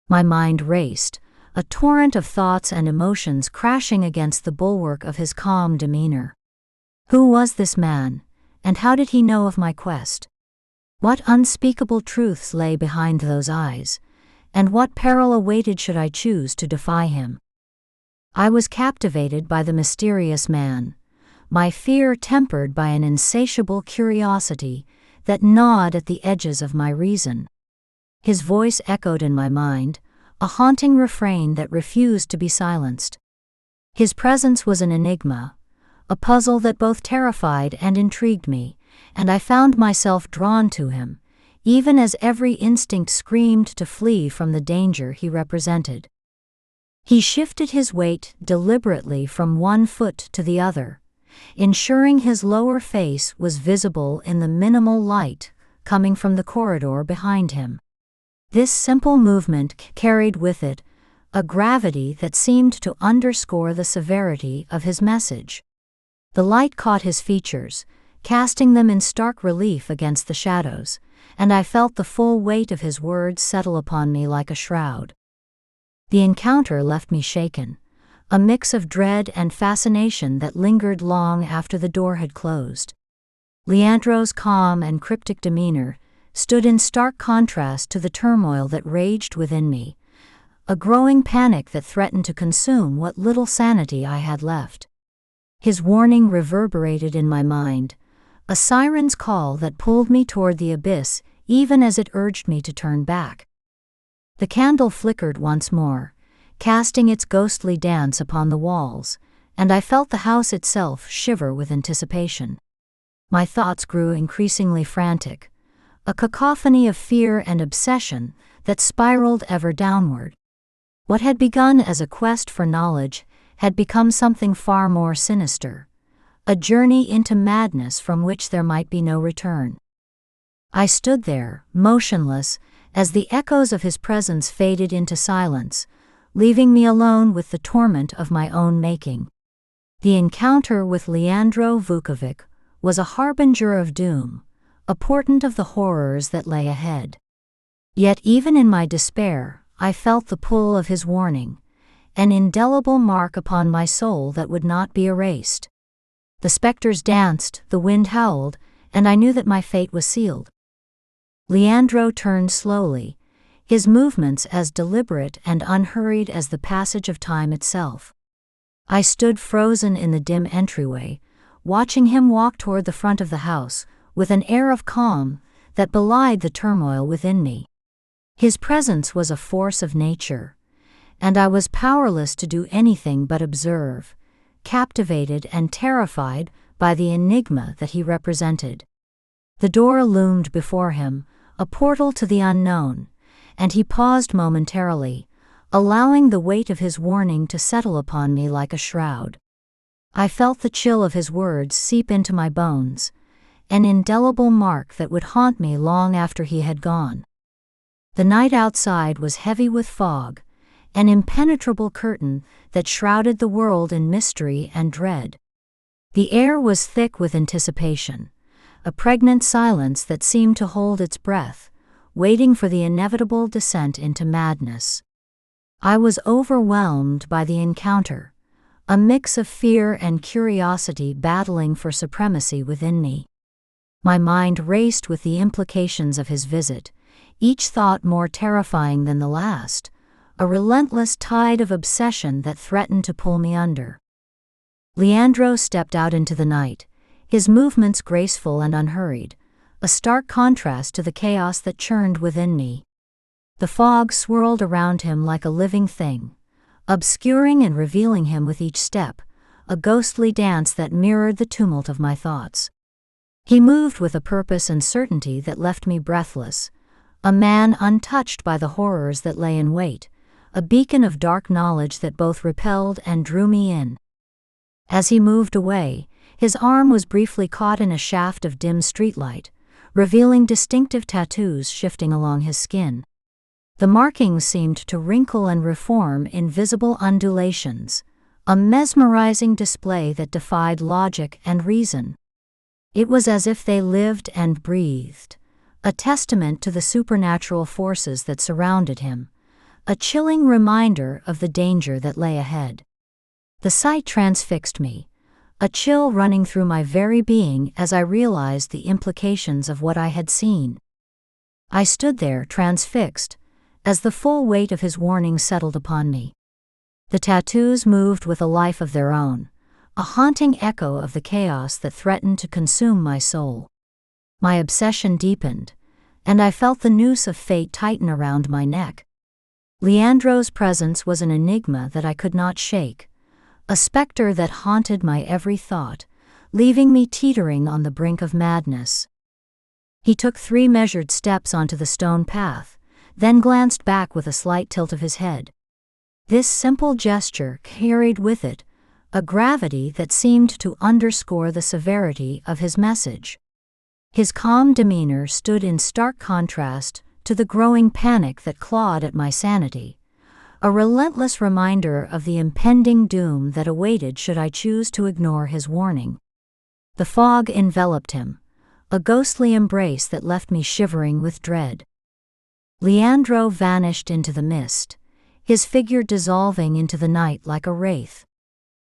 My mind raced, a torrent of thoughts and emotions crashing against the bulwark of his calm demeanor. Who was this man, and how did he know of my quest? What unspeakable truths lay behind those eyes, and what peril awaited should I choose to defy him? I was captivated by the mysterious man, my fear tempered by an insatiable curiosity that gnawed at the edges of my reason. His voice echoed in my mind, a haunting refrain that refused to be silenced. His presence was an enigma, a puzzle that both terrified and intrigued me, and I found myself drawn to him, even as every instinct screamed to flee from the danger he represented. He shifted his weight deliberately from one foot to the other, ensuring his lower face was visible in the minimal light coming from the corridor behind him. This simple movement carried with it a gravity that seemed to underscore the severity of his message. The light caught his features, casting them in stark relief against the shadows, and I felt the full weight of his words settle upon me like a shroud. The encounter left me shaken, a mix of dread and fascination that lingered long after the door had closed. Leandro's calm and cryptic demeanor stood in stark contrast to the turmoil that raged within me, a growing panic that threatened to consume what little sanity I had left. His warning reverberated in my mind, a siren's call that pulled me toward the abyss even as it urged me to turn back. The candle flickered once more, casting its ghostly dance upon the walls, and I felt the house itself shiver with anticipation. My thoughts grew increasingly frantic, a cacophony of fear and obsession that spiraled ever downward. What had begun as a quest for knowledge had become something far more sinister, a journey into madness from which there might be no return. I stood there, motionless, as the echoes of his presence faded into silence, leaving me alone with the torment of my own making. The encounter with Leandro Vuković was a harbinger of doom, a portent of the horrors that lay ahead. Yet even in my despair, I felt the pull of his warning, an indelible mark upon my soul that would not be erased. The specters danced, the wind howled, and I knew that my fate was sealed. Leandro turned slowly, his movements as deliberate and unhurried as the passage of time itself. I stood frozen in the dim entryway, watching him walk toward the front of the house with an air of calm that belied the turmoil within me. His presence was a force of nature, and I was powerless to do anything but observe, captivated and terrified by the enigma that he represented. The door loomed before him, a portal to the unknown, and he paused momentarily, allowing the weight of his warning to settle upon me like a shroud. I felt the chill of his words seep into my bones, an indelible mark that would haunt me long after he had gone. The night outside was heavy with fog, an impenetrable curtain that shrouded the world in mystery and dread. The air was thick with anticipation, a pregnant silence that seemed to hold its breath, waiting for the inevitable descent into madness. I was overwhelmed by the encounter, a mix of fear and curiosity battling for supremacy within me. My mind raced with the implications of his visit, each thought more terrifying than the last, a relentless tide of obsession that threatened to pull me under. Leandro stepped out into the night, his movements graceful and unhurried, a stark contrast to the chaos that churned within me. The fog swirled around him like a living thing, obscuring and revealing him with each step, a ghostly dance that mirrored the tumult of my thoughts. He moved with a purpose and certainty that left me breathless, a man untouched by the horrors that lay in wait, a beacon of dark knowledge that both repelled and drew me in. As he moved away, his arm was briefly caught in a shaft of dim streetlight, revealing distinctive tattoos shifting along his skin. The markings seemed to wrinkle and reform in visible undulations, a mesmerizing display that defied logic and reason. It was as if they lived and breathed, a testament to the supernatural forces that surrounded him, a chilling reminder of the danger that lay ahead. The sight transfixed me, a chill running through my very being as I realized the implications of what I had seen. I stood there transfixed, as the full weight of his warning settled upon me. The tattoos moved with a life of their own, a haunting echo of the chaos that threatened to consume my soul. My obsession deepened, and I felt the noose of fate tighten around my neck. Leandro's presence was an enigma that I could not shake, a specter that haunted my every thought, leaving me teetering on the brink of madness. He took 3 measured steps onto the stone path, then glanced back with a slight tilt of his head. This simple gesture carried with it a gravity that seemed to underscore the severity of his message. His calm demeanor stood in stark contrast to the growing panic that clawed at my sanity, a relentless reminder of the impending doom that awaited should I choose to ignore his warning. The fog enveloped him, a ghostly embrace that left me shivering with dread. Leandro vanished into the mist, his figure dissolving into the night like a wraith.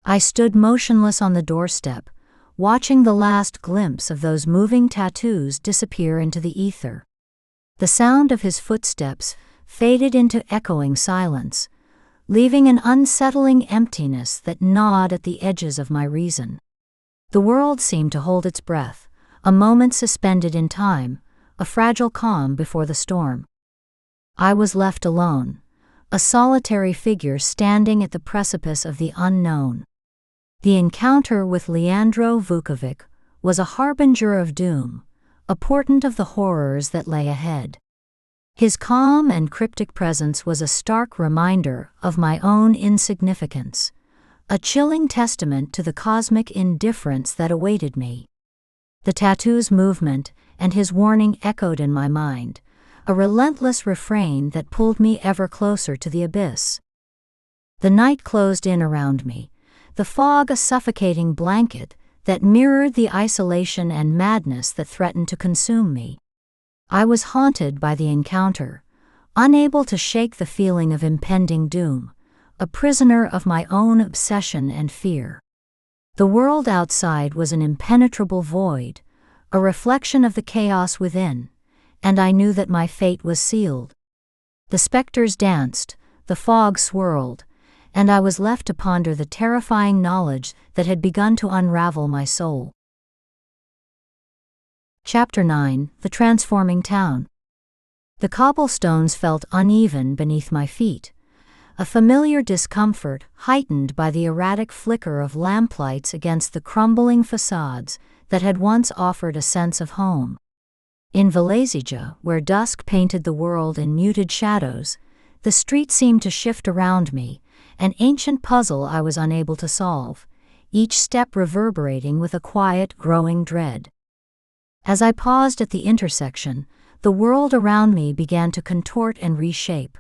I stood motionless on the doorstep, watching the last glimpse of those moving tattoos disappear into the ether. The sound of his footsteps faded into echoing silence, leaving an unsettling emptiness that gnawed at the edges of my reason. The world seemed to hold its breath, a moment suspended in time, a fragile calm before the storm. I was left alone, a solitary figure standing at the precipice of the unknown. The encounter with Leandro Vuković was a harbinger of doom, a portent of the horrors that lay ahead. His calm and cryptic presence was a stark reminder of my own insignificance, a chilling testament to the cosmic indifference that awaited me. The tattoo's movement and his warning echoed in my mind, a relentless refrain that pulled me ever closer to the abyss. The night closed in around me, the fog a suffocating blanket that mirrored the isolation and madness that threatened to consume me. I was haunted by the encounter, unable to shake the feeling of impending doom, a prisoner of my own obsession and fear. The world outside was an impenetrable void, a reflection of the chaos within, and I knew that my fate was sealed. The specters danced, the fog swirled, and I was left to ponder the terrifying knowledge that had begun to unravel my soul. Chapter 9: The Transforming Town. The cobblestones felt uneven beneath my feet, a familiar discomfort heightened by the erratic flicker of lamplights against the crumbling facades that had once offered a sense of home. In Velezija, where dusk painted the world in muted shadows, the street seemed to shift around me, an ancient puzzle I was unable to solve, each step reverberating with a quiet, growing dread. As I paused at the intersection, the world around me began to contort and reshape,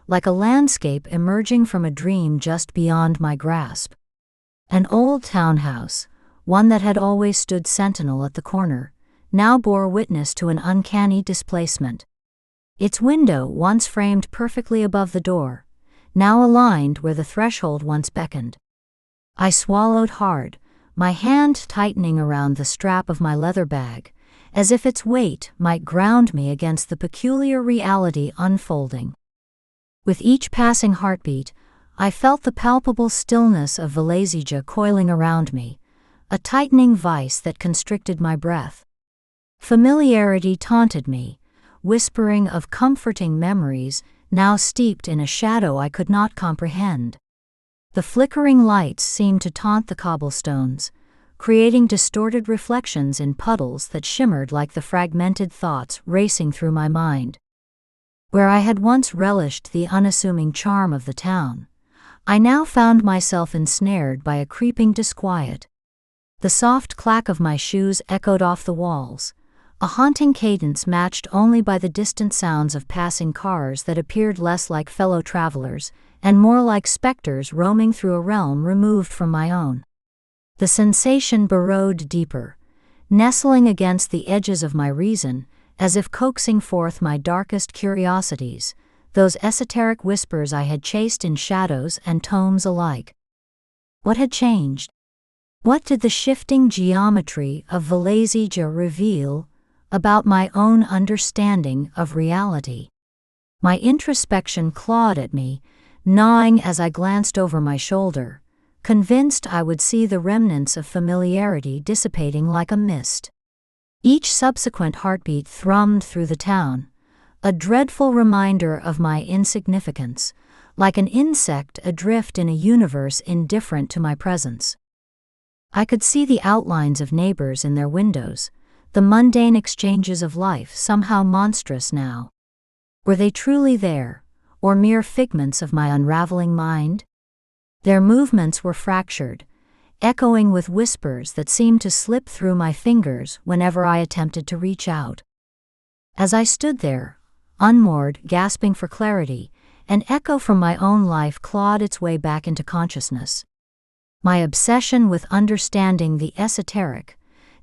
like a landscape emerging from a dream just beyond my grasp. An old townhouse, one that had always stood sentinel at the corner, now bore witness to an uncanny displacement. Its window, once framed perfectly above the door, now aligned where the threshold once beckoned. I swallowed hard, my hand tightening around the strap of my leather bag, as if its weight might ground me against the peculiar reality unfolding. With each passing heartbeat, I felt the palpable stillness of Velezija coiling around me, a tightening vice that constricted my breath. Familiarity taunted me, whispering of comforting memories now steeped in a shadow I could not comprehend. The flickering lights seemed to taunt the cobblestones, creating distorted reflections in puddles that shimmered like the fragmented thoughts racing through my mind. Where I had once relished the unassuming charm of the town, I now found myself ensnared by a creeping disquiet. The soft clack of my shoes echoed off the walls, a haunting cadence matched only by the distant sounds of passing cars that appeared less like fellow travelers and more like specters roaming through a realm removed from my own. The sensation burrowed deeper, nestling against the edges of my reason, as if coaxing forth my darkest curiosities, those esoteric whispers I had chased in shadows and tomes alike. What had changed? What did the shifting geometry of Velezija reveal about my own understanding of reality? My introspection clawed at me, gnawing as I glanced over my shoulder, convinced I would see the remnants of familiarity dissipating like a mist. Each subsequent heartbeat thrummed through the town, a dreadful reminder of my insignificance, like an insect adrift in a universe indifferent to my presence. I could see the outlines of neighbors in their windows, the mundane exchanges of life somehow monstrous now. Were they truly there, or mere figments of my unraveling mind? Their movements were fractured, echoing with whispers that seemed to slip through my fingers whenever I attempted to reach out. As I stood there, unmoored, gasping for clarity, an echo from my own life clawed its way back into consciousness. My obsession with understanding the esoteric,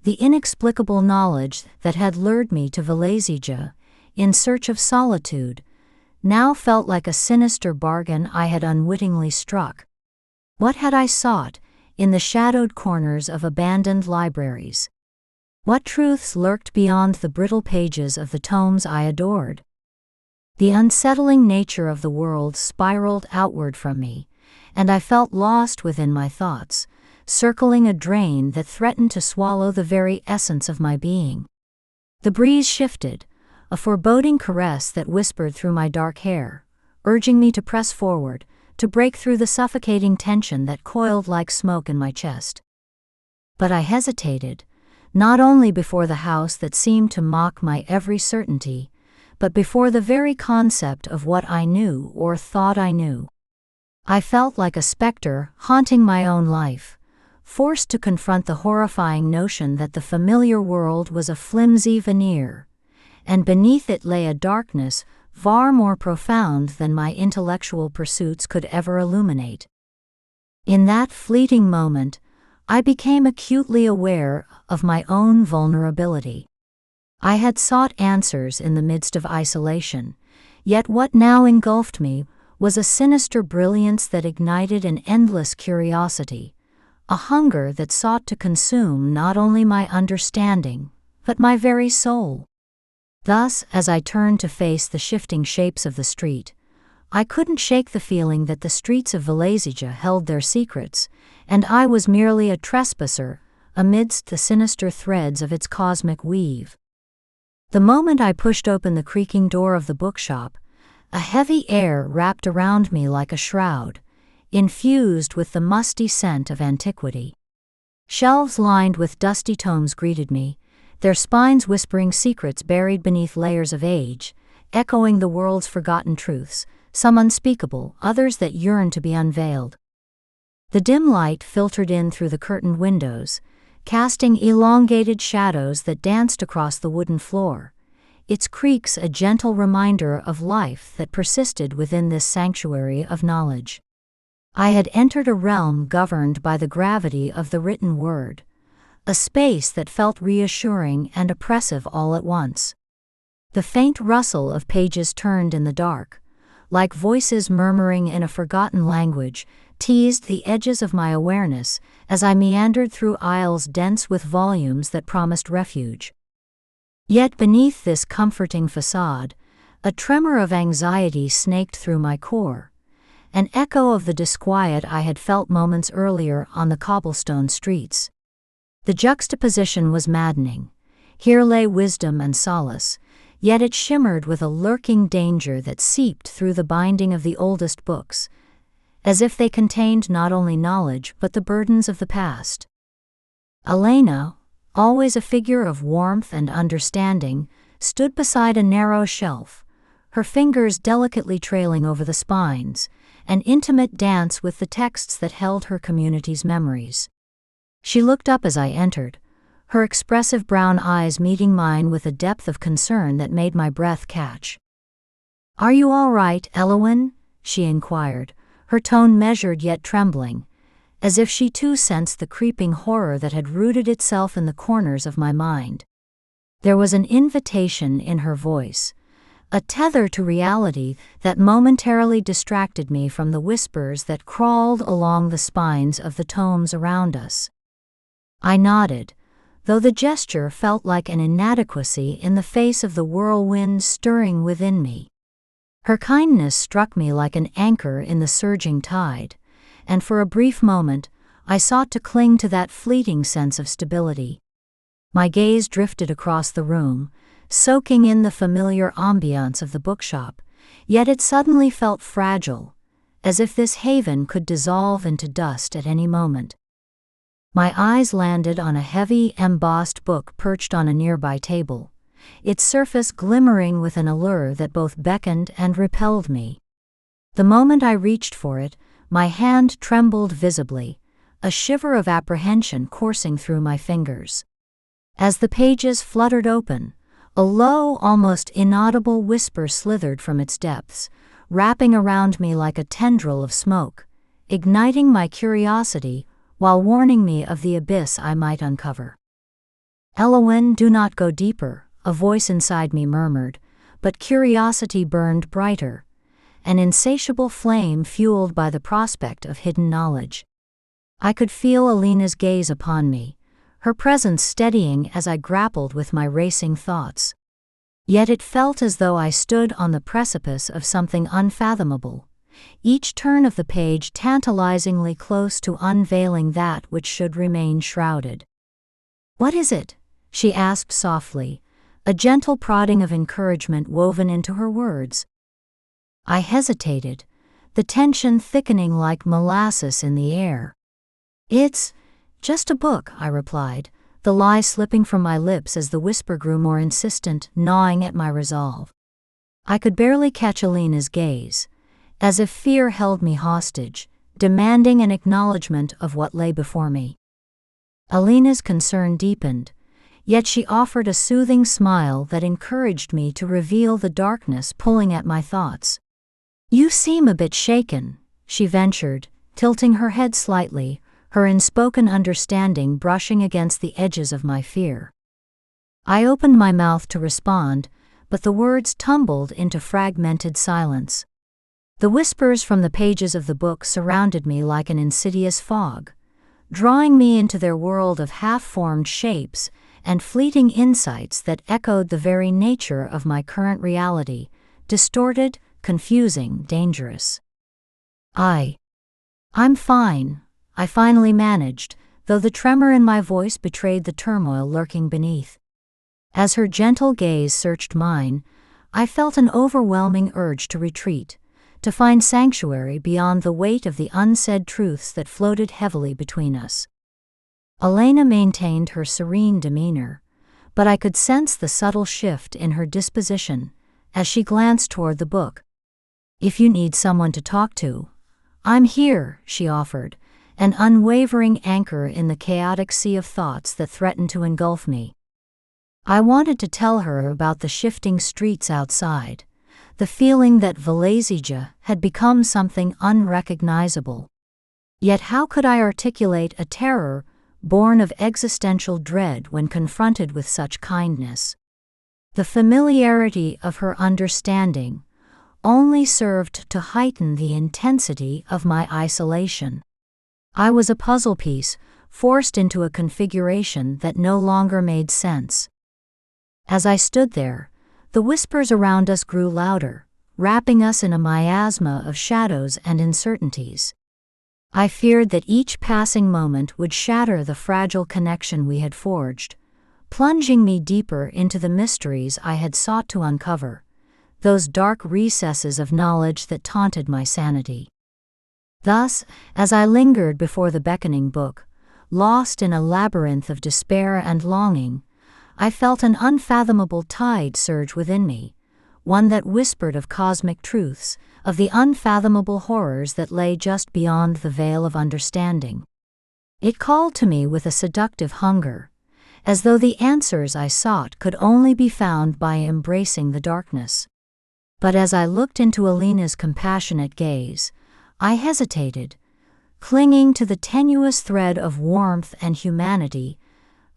the inexplicable knowledge that had lured me to Velezija, in search of solitude, now felt like a sinister bargain I had unwittingly struck. What had I sought in the shadowed corners of abandoned libraries? What truths lurked beyond the brittle pages of the tomes I adored? The unsettling nature of the world spiraled outward from me, and I felt lost within my thoughts, circling a drain that threatened to swallow the very essence of my being. The breeze shifted, a foreboding caress that whispered through my dark hair, urging me to press forward, to break through the suffocating tension that coiled like smoke in my chest. But I hesitated, not only before the house that seemed to mock my every certainty, but before the very concept of what I knew or thought I knew. I felt like a specter haunting my own life, forced to confront the horrifying notion that the familiar world was a flimsy veneer, and beneath it lay a darkness far more profound than my intellectual pursuits could ever illuminate. In that fleeting moment, I became acutely aware of my own vulnerability. I had sought answers in the midst of isolation, yet what now engulfed me was a sinister brilliance that ignited an endless curiosity, a hunger that sought to consume not only my understanding, but my very soul. Thus, as I turned to face the shifting shapes of the street, I couldn't shake the feeling that the streets of Velezija held their secrets, and I was merely a trespasser amidst the sinister threads of its cosmic weave. The moment I pushed open the creaking door of the bookshop, a heavy air wrapped around me like a shroud, infused with the musty scent of antiquity. Shelves lined with dusty tomes greeted me, their spines whispering secrets buried beneath layers of age, echoing the world's forgotten truths, some unspeakable, others that yearned to be unveiled. The dim light filtered in through the curtained windows, casting elongated shadows that danced across the wooden floor, its creaks a gentle reminder of life that persisted within this sanctuary of knowledge. I had entered a realm governed by the gravity of the written word, a space that felt reassuring and oppressive all at once. The faint rustle of pages turned in the dark, like voices murmuring in a forgotten language, teased the edges of my awareness as I meandered through aisles dense with volumes that promised refuge. Yet beneath this comforting facade, a tremor of anxiety snaked through my core, an echo of the disquiet I had felt moments earlier on the cobblestone streets. The juxtaposition was maddening. Here lay wisdom and solace, yet it shimmered with a lurking danger that seeped through the binding of the oldest books, as if they contained not only knowledge but the burdens of the past. Elena, always a figure of warmth and understanding, stood beside a narrow shelf, her fingers delicately trailing over the spines, an intimate dance with the texts that held her community's memories. She looked up as I entered, her expressive brown eyes meeting mine with a depth of concern that made my breath catch. "Are you all right, Elowen?" she inquired, her tone measured yet trembling, as if she too sensed the creeping horror that had rooted itself in the corners of my mind. There was an invitation in her voice, a tether to reality that momentarily distracted me from the whispers that crawled along the spines of the tomes around us. I nodded, though the gesture felt like an inadequacy in the face of the whirlwind stirring within me. Her kindness struck me like an anchor in the surging tide, and for a brief moment, I sought to cling to that fleeting sense of stability. My gaze drifted across the room, soaking in the familiar ambiance of the bookshop, yet it suddenly felt fragile, as if this haven could dissolve into dust at any moment. My eyes landed on a heavy, embossed book perched on a nearby table, its surface glimmering with an allure that both beckoned and repelled me. The moment I reached for it, my hand trembled visibly, a shiver of apprehension coursing through my fingers. As the pages fluttered open, a low, almost inaudible whisper slithered from its depths, wrapping around me like a tendril of smoke, igniting my curiosity while warning me of the abyss I might uncover. "Elowen, do not go deeper," a voice inside me murmured, but curiosity burned brighter, an insatiable flame fueled by the prospect of hidden knowledge. I could feel Elena's gaze upon me, her presence steadying as I grappled with my racing thoughts. Yet it felt as though I stood on the precipice of something unfathomable, each turn of the page tantalizingly close to unveiling that which should remain shrouded. "What is it?" she asked softly, a gentle prodding of encouragement woven into her words. I hesitated, the tension thickening like molasses in the air. "It's just a book," I replied, the lie slipping from my lips as the whisper grew more insistent, gnawing at my resolve. I could barely catch Elena's gaze, as if fear held me hostage, demanding an acknowledgement of what lay before me. Elena's concern deepened, yet she offered a soothing smile that encouraged me to reveal the darkness pulling at my thoughts. "You seem a bit shaken," she ventured, tilting her head slightly, her unspoken understanding brushing against the edges of my fear. I opened my mouth to respond, but the words tumbled into fragmented silence. The whispers from the pages of the book surrounded me like an insidious fog, drawing me into their world of half-formed shapes and fleeting insights that echoed the very nature of my current reality, distorted, confusing, dangerous. "I'm fine," I finally managed, though the tremor in my voice betrayed the turmoil lurking beneath. As her gentle gaze searched mine, I felt an overwhelming urge to retreat, to find sanctuary beyond the weight of the unsaid truths that floated heavily between us. Elena maintained her serene demeanor, but I could sense the subtle shift in her disposition as she glanced toward the book. "If you need someone to talk to, I'm here," she offered, an unwavering anchor in the chaotic sea of thoughts that threatened to engulf me. I wanted to tell her about the shifting streets outside, the feeling that Velezija had become something unrecognizable. Yet how could I articulate a terror born of existential dread when confronted with such kindness? The familiarity of her understanding, only served to heighten the intensity of my isolation. I was a puzzle piece, forced into a configuration that no longer made sense. As I stood there, the whispers around us grew louder, wrapping us in a miasma of shadows and uncertainties. I feared that each passing moment would shatter the fragile connection we had forged, plunging me deeper into the mysteries I had sought to uncover, those dark recesses of knowledge that taunted my sanity. Thus, as I lingered before the beckoning book, lost in a labyrinth of despair and longing, I felt an unfathomable tide surge within me, one that whispered of cosmic truths, of the unfathomable horrors that lay just beyond the veil of understanding. It called to me with a seductive hunger, as though the answers I sought could only be found by embracing the darkness. But as I looked into Alina's compassionate gaze, I hesitated, clinging to the tenuous thread of warmth and humanity,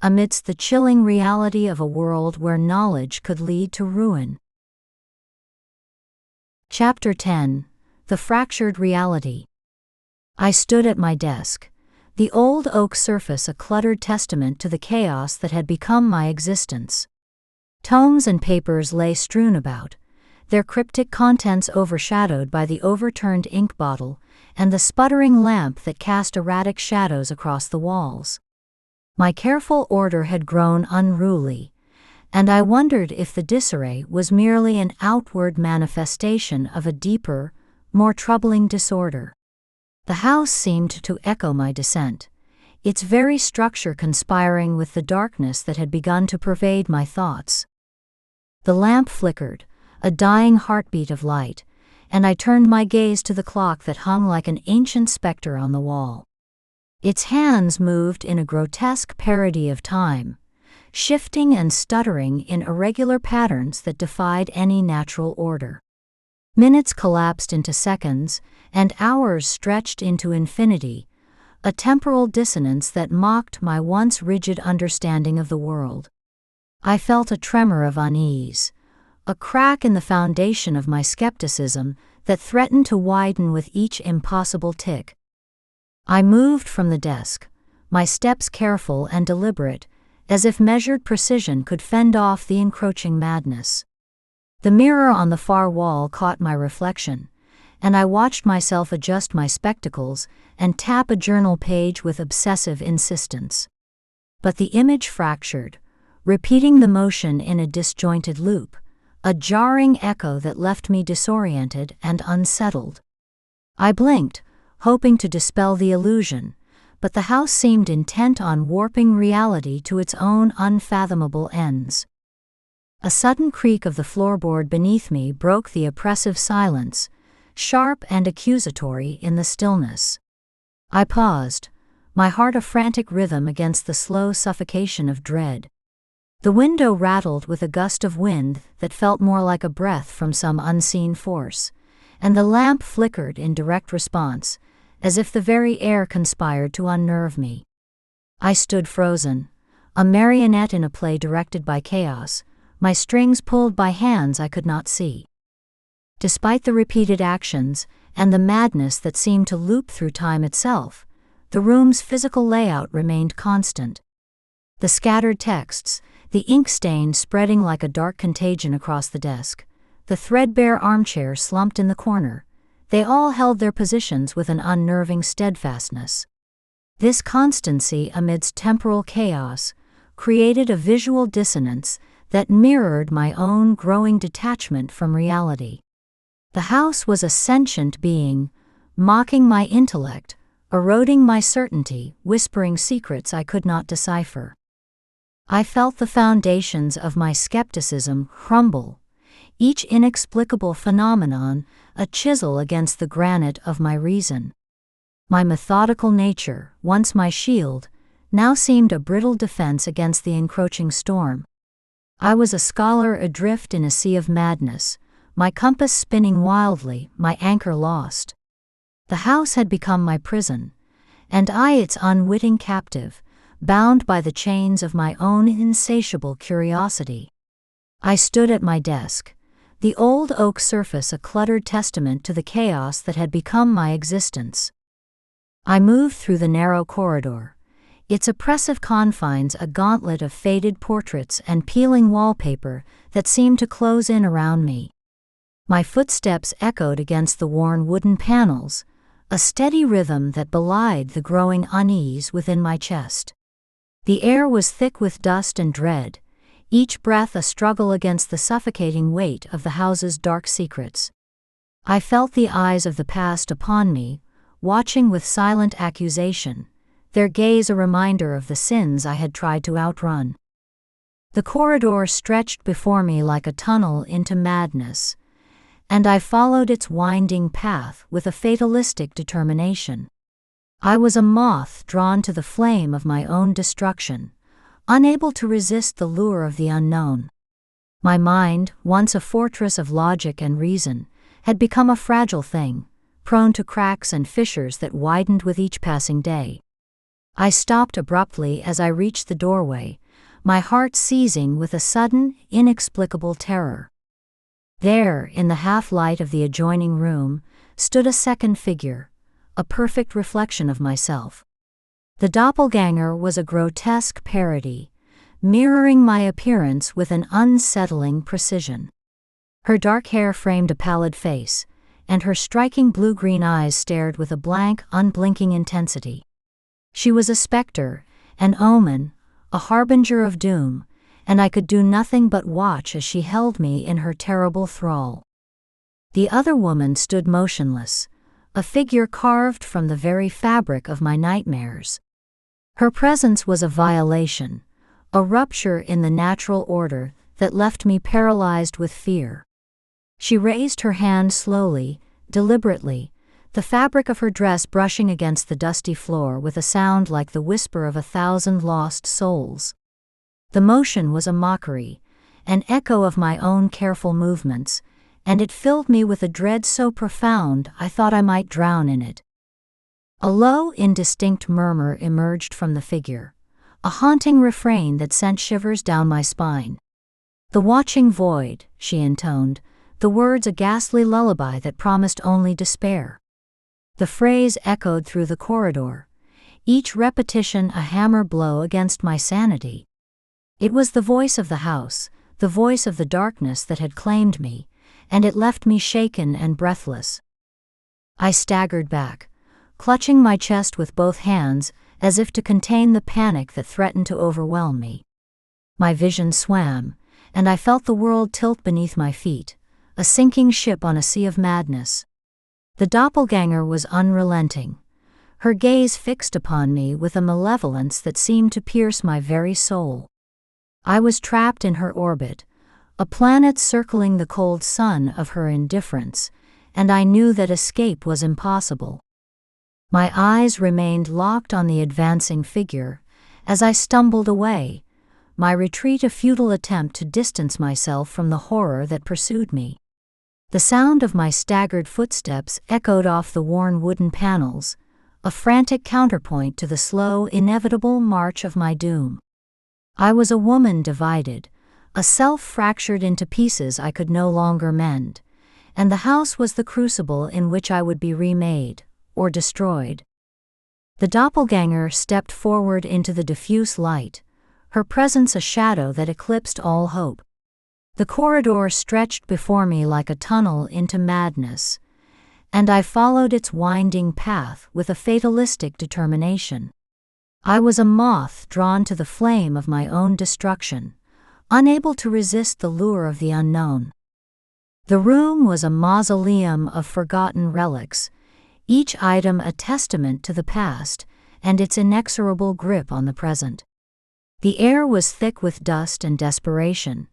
amidst the chilling reality of a world where knowledge could lead to ruin. Chapter 10: The Fractured Reality. I stood at my desk, the old oak surface a cluttered testament to the chaos that had become my existence. Tomes and papers lay strewn about, their cryptic contents overshadowed by the overturned ink bottle and the sputtering lamp that cast erratic shadows across the walls. My careful order had grown unruly, and I wondered if the disarray was merely an outward manifestation of a deeper, more troubling disorder. The house seemed to echo my descent, its very structure conspiring with the darkness that had begun to pervade my thoughts. The lamp flickered, a dying heartbeat of light, and I turned my gaze to the clock that hung like an ancient specter on the wall. Its hands moved in a grotesque parody of time, shifting and stuttering in irregular patterns that defied any natural order. Minutes collapsed into seconds, and hours stretched into infinity, a temporal dissonance that mocked my once rigid understanding of the world. I felt a tremor of unease, a crack in the foundation of my skepticism that threatened to widen with each impossible tick. I moved from the desk, my steps careful and deliberate, as if measured precision could fend off the encroaching madness. The mirror on the far wall caught my reflection, and I watched myself adjust my spectacles and tap a journal page with obsessive insistence. But the image fractured, repeating the motion in a disjointed loop, a jarring echo that left me disoriented and unsettled. I blinked, hoping to dispel the illusion, but the house seemed intent on warping reality to its own unfathomable ends. A sudden creak of the floorboard beneath me broke the oppressive silence, sharp and accusatory in the stillness. I paused, my heart a frantic rhythm against the slow suffocation of dread. The window rattled with a gust of wind that felt more like a breath from some unseen force, and the lamp flickered in direct response, as if the very air conspired to unnerve me. I stood frozen, a marionette in a play directed by chaos, my strings pulled by hands I could not see. Despite the repeated actions and the madness that seemed to loop through time itself, the room's physical layout remained constant. The scattered texts, the ink stain spreading like a dark contagion across the desk, the threadbare armchair slumped in the corner, they all held their positions with an unnerving steadfastness. This constancy amidst temporal chaos created a visual dissonance that mirrored my own growing detachment from reality. The house was a sentient being, mocking my intellect, eroding my certainty, whispering secrets I could not decipher. I felt the foundations of my skepticism crumble, each inexplicable phenomenon a chisel against the granite of my reason. My methodical nature, once my shield, now seemed a brittle defense against the encroaching storm. I was a scholar adrift in a sea of madness, my compass spinning wildly, my anchor lost. The house had become my prison, and I its unwitting captive, bound by the chains of my own insatiable curiosity. I stood at my desk, the old oak surface a cluttered testament to the chaos that had become my existence. I moved through the narrow corridor, its oppressive confines a gauntlet of faded portraits and peeling wallpaper that seemed to close in around me. My footsteps echoed against the worn wooden panels, a steady rhythm that belied the growing unease within my chest. The air was thick with dust and dread, each breath a struggle against the suffocating weight of the house's dark secrets. I felt the eyes of the past upon me, watching with silent accusation, their gaze a reminder of the sins I had tried to outrun. The corridor stretched before me like a tunnel into madness, and I followed its winding path with a fatalistic determination. I was a moth drawn to the flame of my own destruction, unable to resist the lure of the unknown. My mind, once a fortress of logic and reason, had become a fragile thing, prone to cracks and fissures that widened with each passing day. I stopped abruptly as I reached the doorway, my heart seizing with a sudden, inexplicable terror. There, in the half-light of the adjoining room, stood a second figure, a perfect reflection of myself. The doppelganger was a grotesque parody, mirroring my appearance with an unsettling precision. Her dark hair framed a pallid face, and her striking blue-green eyes stared with a blank, unblinking intensity. She was a specter, an omen, a harbinger of doom, and I could do nothing but watch as she held me in her terrible thrall. The other woman stood motionless, a figure carved from the very fabric of my nightmares. Her presence was a violation, a rupture in the natural order that left me paralyzed with fear. She raised her hand slowly, deliberately, the fabric of her dress brushing against the dusty floor with a sound like the whisper of 1,000 lost souls. The motion was a mockery, an echo of my own careful movements, and it filled me with a dread so profound I thought I might drown in it. A low, indistinct murmur emerged from the figure, a haunting refrain that sent shivers down my spine. "The watching void," she intoned, the words a ghastly lullaby that promised only despair. The phrase echoed through the corridor, each repetition a hammer blow against my sanity. It was the voice of the house, the voice of the darkness that had claimed me, and it left me shaken and breathless. I staggered back, clutching my chest with both hands as if to contain the panic that threatened to overwhelm me. My vision swam, and I felt the world tilt beneath my feet, a sinking ship on a sea of madness. The doppelganger was unrelenting, her gaze fixed upon me with a malevolence that seemed to pierce my very soul. I was trapped in her orbit, a planet circling the cold sun of her indifference, and I knew that escape was impossible. My eyes remained locked on the advancing figure as I stumbled away, my retreat a futile attempt to distance myself from the horror that pursued me. The sound of my staggered footsteps echoed off the worn wooden panels, a frantic counterpoint to the slow, inevitable march of my doom. I was a woman divided, a self fractured into pieces I could no longer mend, and the house was the crucible in which I would be remade, or destroyed. The doppelganger stepped forward into the diffuse light, her presence a shadow that eclipsed all hope. The corridor stretched before me like a tunnel into madness, and I followed its winding path with a fatalistic determination. I was a moth drawn to the flame of my own destruction, unable to resist the lure of the unknown. The room was a mausoleum of forgotten relics, each item a testament to the past and its inexorable grip on the present. The air was thick with dust and desperation,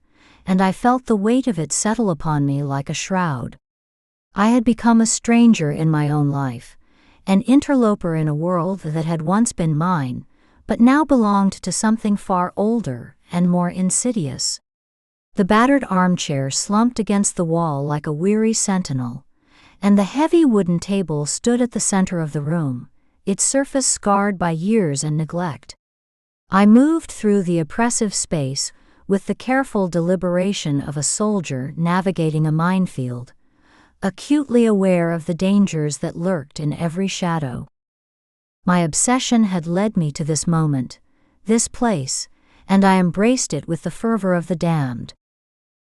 and I felt the weight of it settle upon me like a shroud. I had become a stranger in my own life, an interloper in a world that had once been mine, but now belonged to something far older and more insidious. The battered armchair slumped against the wall like a weary sentinel, and the heavy wooden table stood at the center of the room, its surface scarred by years and neglect. I moved through the oppressive space with the careful deliberation of a soldier navigating a minefield, acutely aware of the dangers that lurked in every shadow. My obsession had led me to this moment, this place, and I embraced it with the fervor of the damned.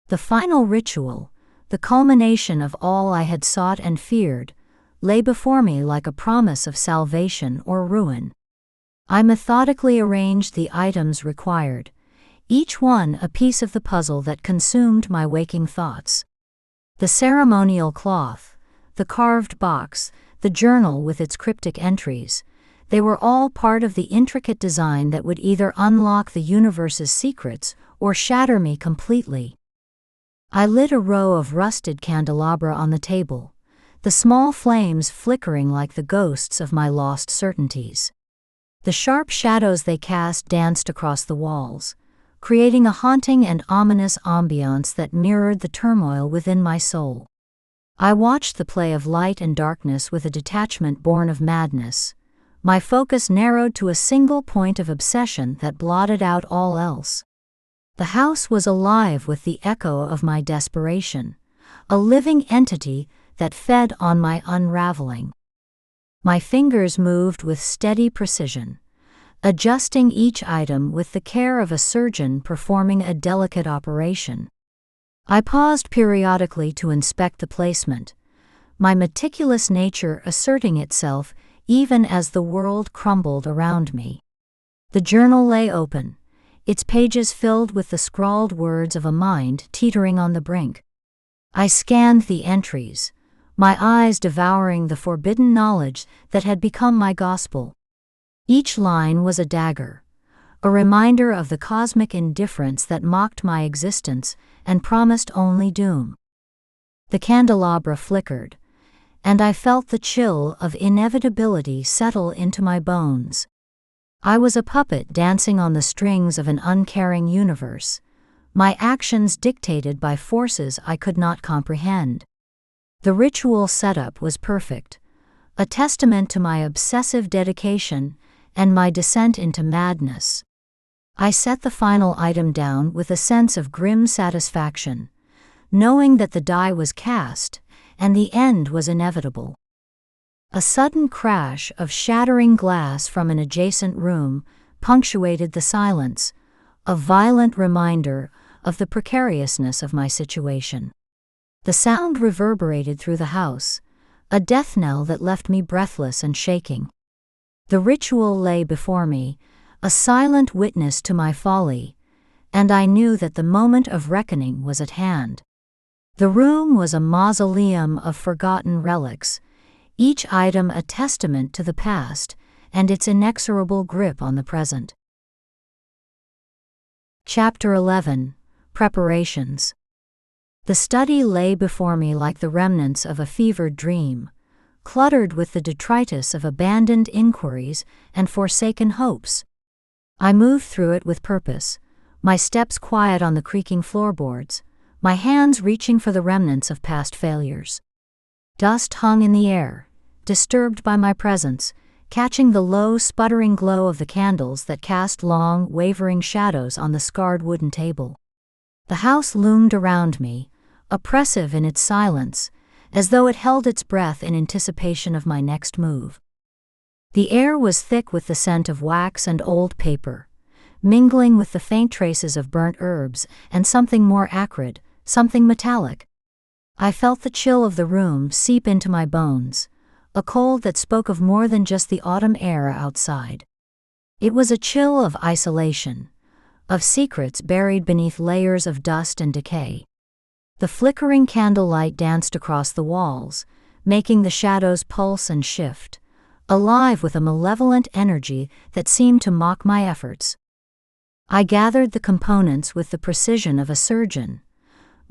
The final ritual, the culmination of all I had sought and feared, lay before me like a promise of salvation or ruin. I methodically arranged the items required, each one a piece of the puzzle that consumed my waking thoughts. The ceremonial cloth, the carved box, the journal with its cryptic entries, they were all part of the intricate design that would either unlock the universe's secrets or shatter me completely. I lit a row of rusted candelabra on the table, the small flames flickering like the ghosts of my lost certainties. The sharp shadows they cast danced across the walls, creating a haunting and ominous ambiance that mirrored the turmoil within my soul. I watched the play of light and darkness with a detachment born of madness, my focus narrowed to a single point of obsession that blotted out all else. The house was alive with the echo of my desperation, a living entity that fed on my unraveling. My fingers moved with steady precision, adjusting each item with the care of a surgeon performing a delicate operation. I paused periodically to inspect the placement, my meticulous nature asserting itself even as the world crumbled around me. The journal lay open, its pages filled with the scrawled words of a mind teetering on the brink. I scanned the entries, my eyes devouring the forbidden knowledge that had become my gospel. Each line was a dagger, a reminder of the cosmic indifference that mocked my existence and promised only doom. The candelabra flickered, and I felt the chill of inevitability settle into my bones. I was a puppet dancing on the strings of an uncaring universe, my actions dictated by forces I could not comprehend. The ritual setup was perfect, a testament to my obsessive dedication and my descent into madness. I set the final item down with a sense of grim satisfaction, knowing that the die was cast and the end was inevitable. A sudden crash of shattering glass from an adjacent room punctuated the silence, a violent reminder of the precariousness of my situation. The sound reverberated through the house, a death knell that left me breathless and shaking. The ritual lay before me, a silent witness to my folly, and I knew that the moment of reckoning was at hand. The room was a mausoleum of forgotten relics, each item a testament to the past and its inexorable grip on the present. Chapter 11. Preparations. The study lay before me like the remnants of a fevered dream, cluttered with the detritus of abandoned inquiries and forsaken hopes. I moved through it with purpose, my steps quiet on the creaking floorboards, my hands reaching for the remnants of past failures. Dust hung in the air, disturbed by my presence, catching the low, sputtering glow of the candles that cast long, wavering shadows on the scarred wooden table. The house loomed around me, oppressive in its silence, as though it held its breath in anticipation of my next move. The air was thick with the scent of wax and old paper, mingling with the faint traces of burnt herbs and something more acrid, something metallic. I felt the chill of the room seep into my bones, a cold that spoke of more than just the autumn air outside. It was a chill of isolation, of secrets buried beneath layers of dust and decay. The flickering candlelight danced across the walls, making the shadows pulse and shift, alive with a malevolent energy that seemed to mock my efforts. I gathered the components with the precision of a surgeon,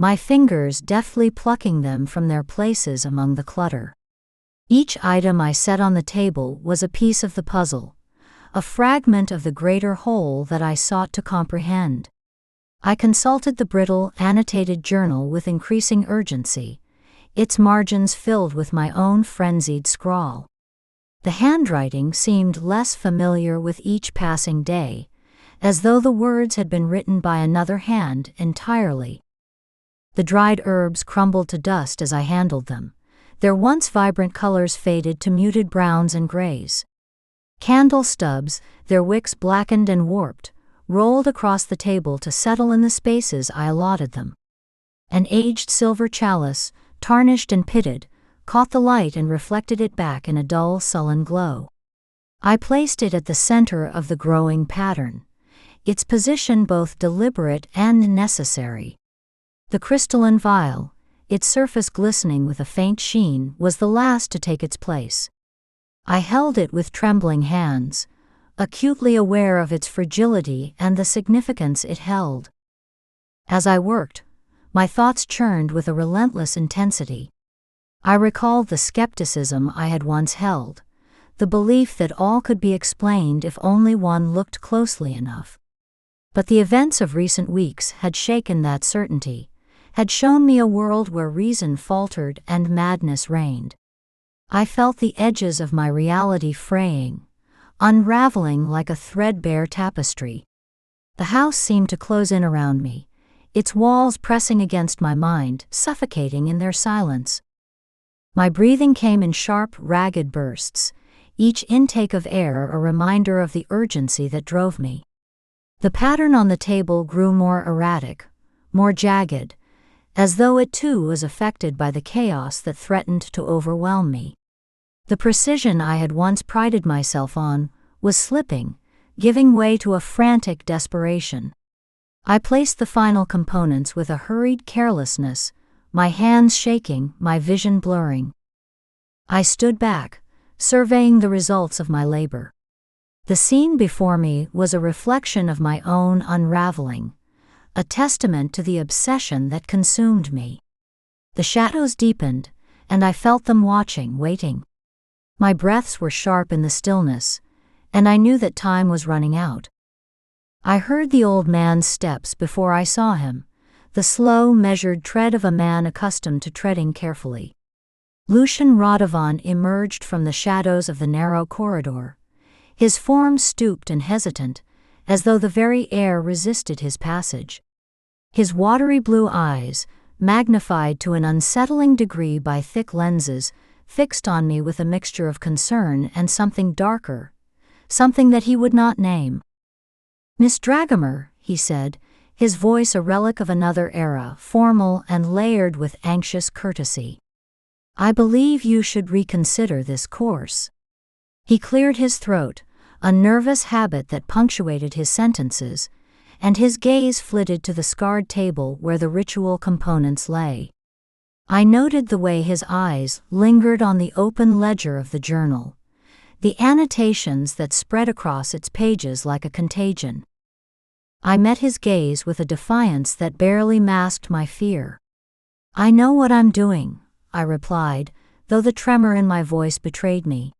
my fingers deftly plucking them from their places among the clutter. Each item I set on the table was a piece of the puzzle, a fragment of the greater whole that I sought to comprehend. I consulted the brittle, annotated journal with increasing urgency, its margins filled with my own frenzied scrawl. The handwriting seemed less familiar with each passing day, as though the words had been written by another hand entirely. The dried herbs crumbled to dust as I handled them. Their once vibrant colors faded to muted browns and grays. Candle stubs, their wicks blackened and warped, rolled across the table to settle in the spaces I allotted them. An aged silver chalice, tarnished and pitted, caught the light and reflected it back in a dull, sullen glow. I placed it at the center of the growing pattern, its position both deliberate and necessary. The crystalline vial, its surface glistening with a faint sheen, was the last to take its place. I held it with trembling hands, acutely aware of its fragility and the significance it held. As I worked, my thoughts churned with a relentless intensity. I recalled the skepticism I had once held, the belief that all could be explained if only one looked closely enough. But the events of recent weeks had shaken that certainty, had shown me a world where reason faltered and madness reigned. I felt the edges of my reality fraying, unraveling like a threadbare tapestry. The house seemed to close in around me, its walls pressing against my mind, suffocating in their silence. My breathing came in sharp, ragged bursts, each intake of air a reminder of the urgency that drove me. The pattern on the table grew more erratic, more jagged, as though it too was affected by the chaos that threatened to overwhelm me. The precision I had once prided myself on was slipping, giving way to a frantic desperation. I placed the final components with a hurried carelessness, my hands shaking, my vision blurring. I stood back, surveying the results of my labor. The scene before me was a reflection of my own unraveling, a testament to the obsession that consumed me. The shadows deepened, and I felt them watching, waiting. My breaths were sharp in the stillness, and I knew that time was running out. I heard the old man's steps before I saw him, the slow, measured tread of a man accustomed to treading carefully. Lucian Radovan emerged from the shadows of the narrow corridor, his form stooped and hesitant, as though the very air resisted his passage. His watery blue eyes, magnified to an unsettling degree by thick lenses, fixed on me with a mixture of concern and something darker, something that he would not name. "Miss Dragomir," he said, his voice a relic of another era, formal and layered with anxious courtesy. "I believe you should reconsider this course." He cleared his throat, a nervous habit that punctuated his sentences, and his gaze flitted to the scarred table where the ritual components lay. I noted the way his eyes lingered on the open ledger of the journal, the annotations that spread across its pages like a contagion. I met his gaze with a defiance that barely masked my fear. "I know what I'm doing," I replied, though the tremor in my voice betrayed me.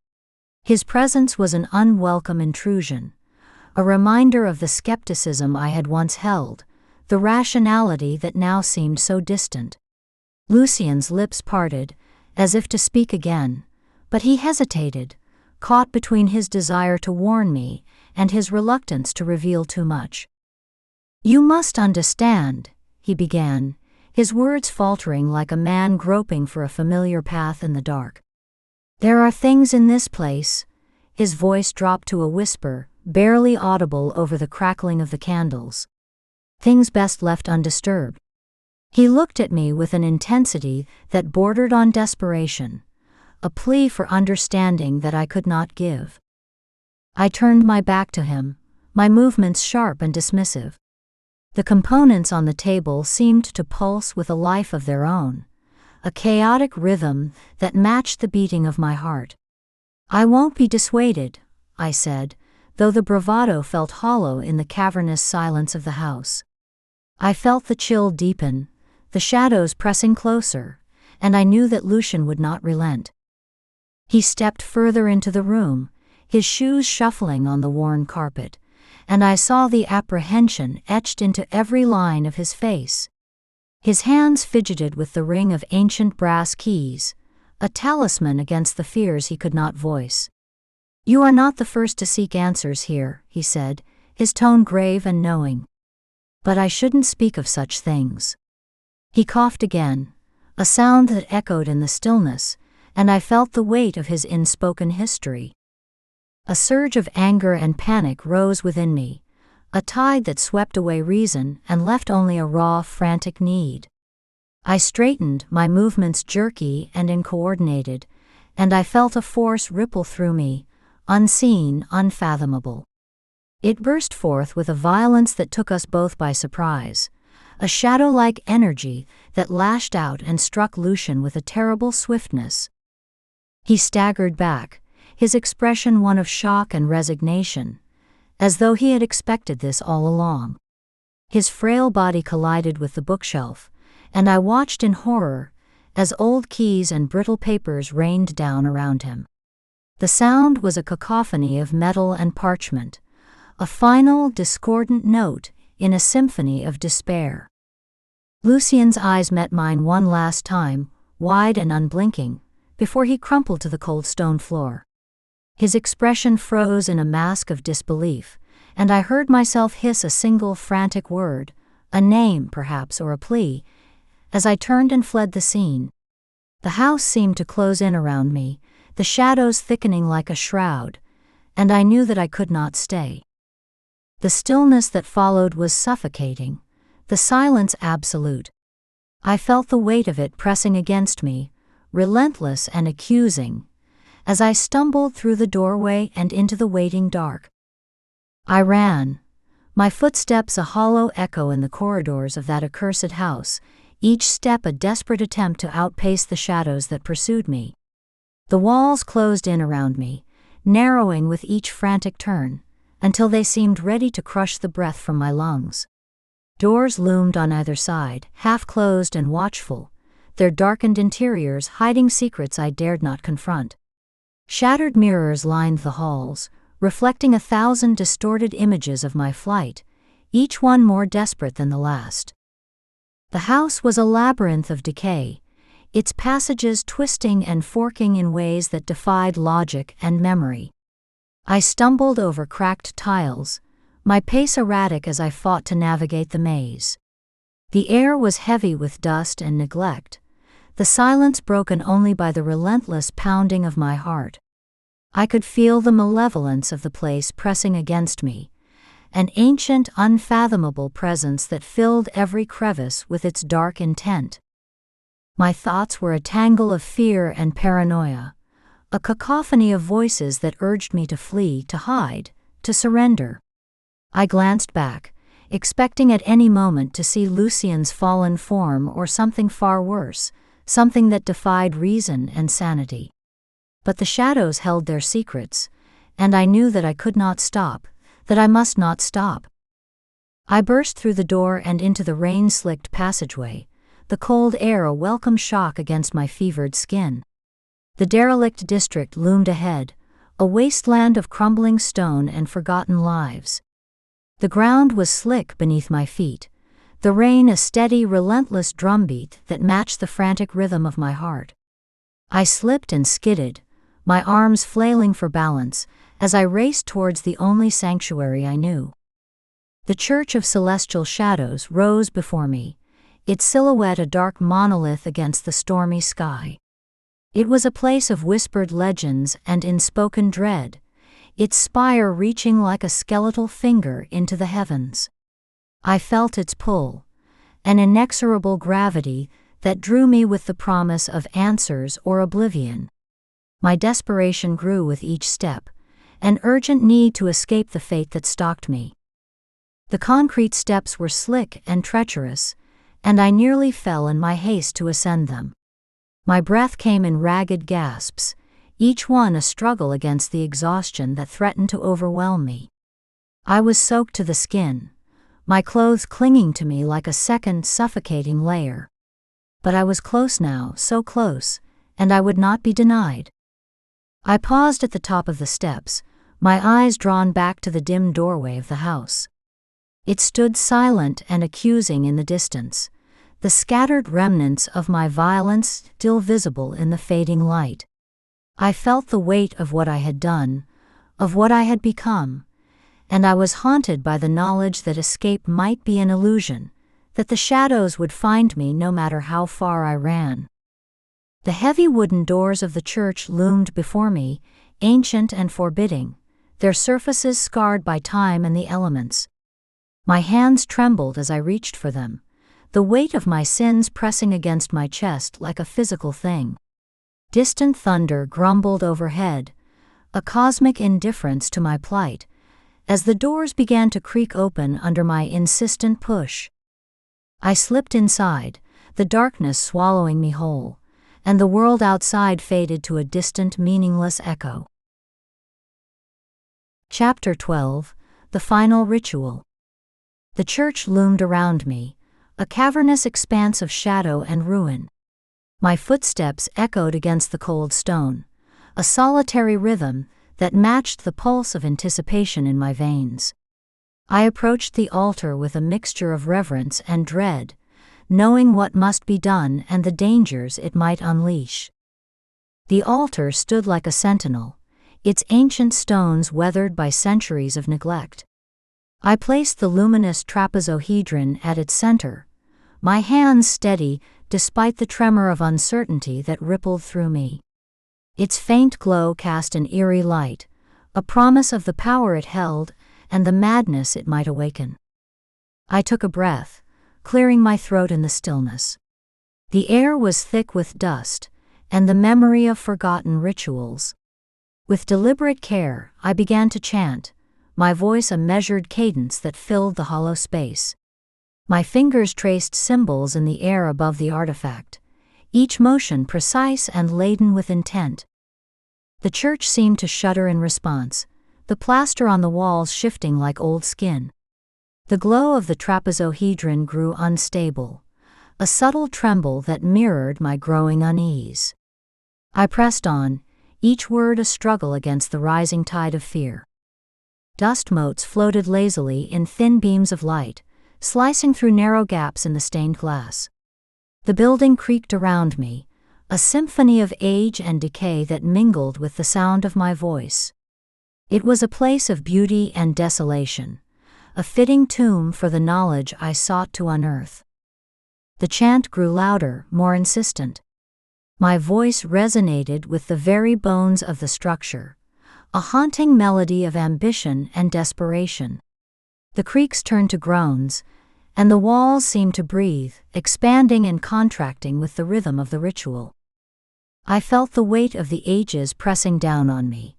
His presence was an unwelcome intrusion, a reminder of the skepticism I had once held, the rationality that now seemed so distant. Lucian's lips parted, as if to speak again, but he hesitated, caught between his desire to warn me and his reluctance to reveal too much. "You must understand," he began, his words faltering like a man groping for a familiar path in the dark. "There are things in this place," his voice dropped to a whisper, barely audible over the crackling of the candles. "Things best left undisturbed." He looked at me with an intensity that bordered on desperation, a plea for understanding that I could not give. I turned my back to him, my movements sharp and dismissive. The components on the table seemed to pulse with a life of their own, a chaotic rhythm that matched the beating of my heart. "I won't be dissuaded," I said, though the bravado felt hollow in the cavernous silence of the house. I felt the chill deepen, the shadows pressing closer, and I knew that Lucian would not relent. He stepped further into the room, his shoes shuffling on the worn carpet, and I saw the apprehension etched into every line of his face. His hands fidgeted with the ring of ancient brass keys, a talisman against the fears he could not voice. "You are not the first to seek answers here," he said, his tone grave and knowing. "But I shouldn't speak of such things." He coughed again, a sound that echoed in the stillness, and I felt the weight of his unspoken history. A surge of anger and panic rose within me, a tide that swept away reason and left only a raw, frantic need. I straightened, my movements jerky and uncoordinated, and I felt a force ripple through me, unseen, unfathomable. It burst forth with a violence that took us both by surprise, a shadow-like energy that lashed out and struck Lucian with a terrible swiftness. He staggered back, his expression one of shock and resignation, as though he had expected this all along. His frail body collided with the bookshelf, and I watched in horror as old keys and brittle papers rained down around him. The sound was a cacophony of metal and parchment, a final, discordant note in a symphony of despair. Lucian's eyes met mine one last time, wide and unblinking, before he crumpled to the cold stone floor. His expression froze in a mask of disbelief, and I heard myself hiss a single frantic word, a name perhaps or a plea, as I turned and fled the scene. The house seemed to close in around me, the shadows thickening like a shroud, and I knew that I could not stay. The stillness that followed was suffocating, the silence absolute. I felt the weight of it pressing against me, relentless and accusing, as I stumbled through the doorway and into the waiting dark. I ran, my footsteps a hollow echo in the corridors of that accursed house, each step a desperate attempt to outpace the shadows that pursued me. The walls closed in around me, narrowing with each frantic turn, until they seemed ready to crush the breath from my lungs. Doors loomed on either side, half-closed and watchful, their darkened interiors hiding secrets I dared not confront. Shattered mirrors lined the halls, reflecting 1,000 distorted images of my flight, each one more desperate than the last. The house was a labyrinth of decay, its passages twisting and forking in ways that defied logic and memory. I stumbled over cracked tiles, my pace erratic as I fought to navigate the maze. The air was heavy with dust and neglect, the silence broken only by the relentless pounding of my heart. I could feel the malevolence of the place pressing against me, an ancient, unfathomable presence that filled every crevice with its dark intent. My thoughts were a tangle of fear and paranoia, a cacophony of voices that urged me to flee, to hide, to surrender. I glanced back, expecting at any moment to see Lucian's fallen form or something far worse, something that defied reason and sanity. But the shadows held their secrets, and I knew that I could not stop, that I must not stop. I burst through the door and into the rain-slicked passageway, the cold air a welcome shock against my fevered skin. The derelict district loomed ahead, a wasteland of crumbling stone and forgotten lives. The ground was slick beneath my feet, the rain a steady, relentless drumbeat that matched the frantic rhythm of my heart. I slipped and skidded, my arms flailing for balance, as I raced towards the only sanctuary I knew. The Church of Celestial Shadows rose before me, its silhouette a dark monolith against the stormy sky. It was a place of whispered legends and unspoken dread, its spire reaching like a skeletal finger into the heavens. I felt its pull, an inexorable gravity that drew me with the promise of answers or oblivion. My desperation grew with each step, an urgent need to escape the fate that stalked me. The concrete steps were slick and treacherous, and I nearly fell in my haste to ascend them. My breath came in ragged gasps, each one a struggle against the exhaustion that threatened to overwhelm me. I was soaked to the skin, my clothes clinging to me like a second suffocating layer. But I was close now, so close, and I would not be denied. I paused at the top of the steps, my eyes drawn back to the dim doorway of the house. It stood silent and accusing in the distance, the scattered remnants of my violence still visible in the fading light. I felt the weight of what I had done, of what I had become, and I was haunted by the knowledge that escape might be an illusion, that the shadows would find me no matter how far I ran. The heavy wooden doors of the church loomed before me, ancient and forbidding, their surfaces scarred by time and the elements. My hands trembled as I reached for them, the weight of my sins pressing against my chest like a physical thing. Distant thunder grumbled overhead, a cosmic indifference to my plight, as the doors began to creak open under my insistent push. I slipped inside, the darkness swallowing me whole, and the world outside faded to a distant, meaningless echo. Chapter 12: The Final Ritual. The church loomed around me, a cavernous expanse of shadow and ruin. My footsteps echoed against the cold stone, a solitary rhythm that matched the pulse of anticipation in my veins. I approached the altar with a mixture of reverence and dread, knowing what must be done and the dangers it might unleash. The altar stood like a sentinel, its ancient stones weathered by centuries of neglect. I placed the luminous trapezohedron at its center, my hands steady despite the tremor of uncertainty that rippled through me. Its faint glow cast an eerie light, a promise of the power it held and the madness it might awaken. I took a breath, clearing my throat in the stillness. The air was thick with dust and the memory of forgotten rituals. With deliberate care, I began to chant, my voice a measured cadence that filled the hollow space. My fingers traced symbols in the air above the artifact, each motion precise and laden with intent. The church seemed to shudder in response, the plaster on the walls shifting like old skin. The glow of the trapezohedron grew unstable, a subtle tremble that mirrored my growing unease. I pressed on, each word a struggle against the rising tide of fear. Dust motes floated lazily in thin beams of light, slicing through narrow gaps in the stained glass. The building creaked around me, a symphony of age and decay that mingled with the sound of my voice. It was a place of beauty and desolation, a fitting tomb for the knowledge I sought to unearth. The chant grew louder, more insistent. My voice resonated with the very bones of the structure, a haunting melody of ambition and desperation. The creaks turned to groans, and the walls seemed to breathe, expanding and contracting with the rhythm of the ritual. I felt the weight of the ages pressing down on me,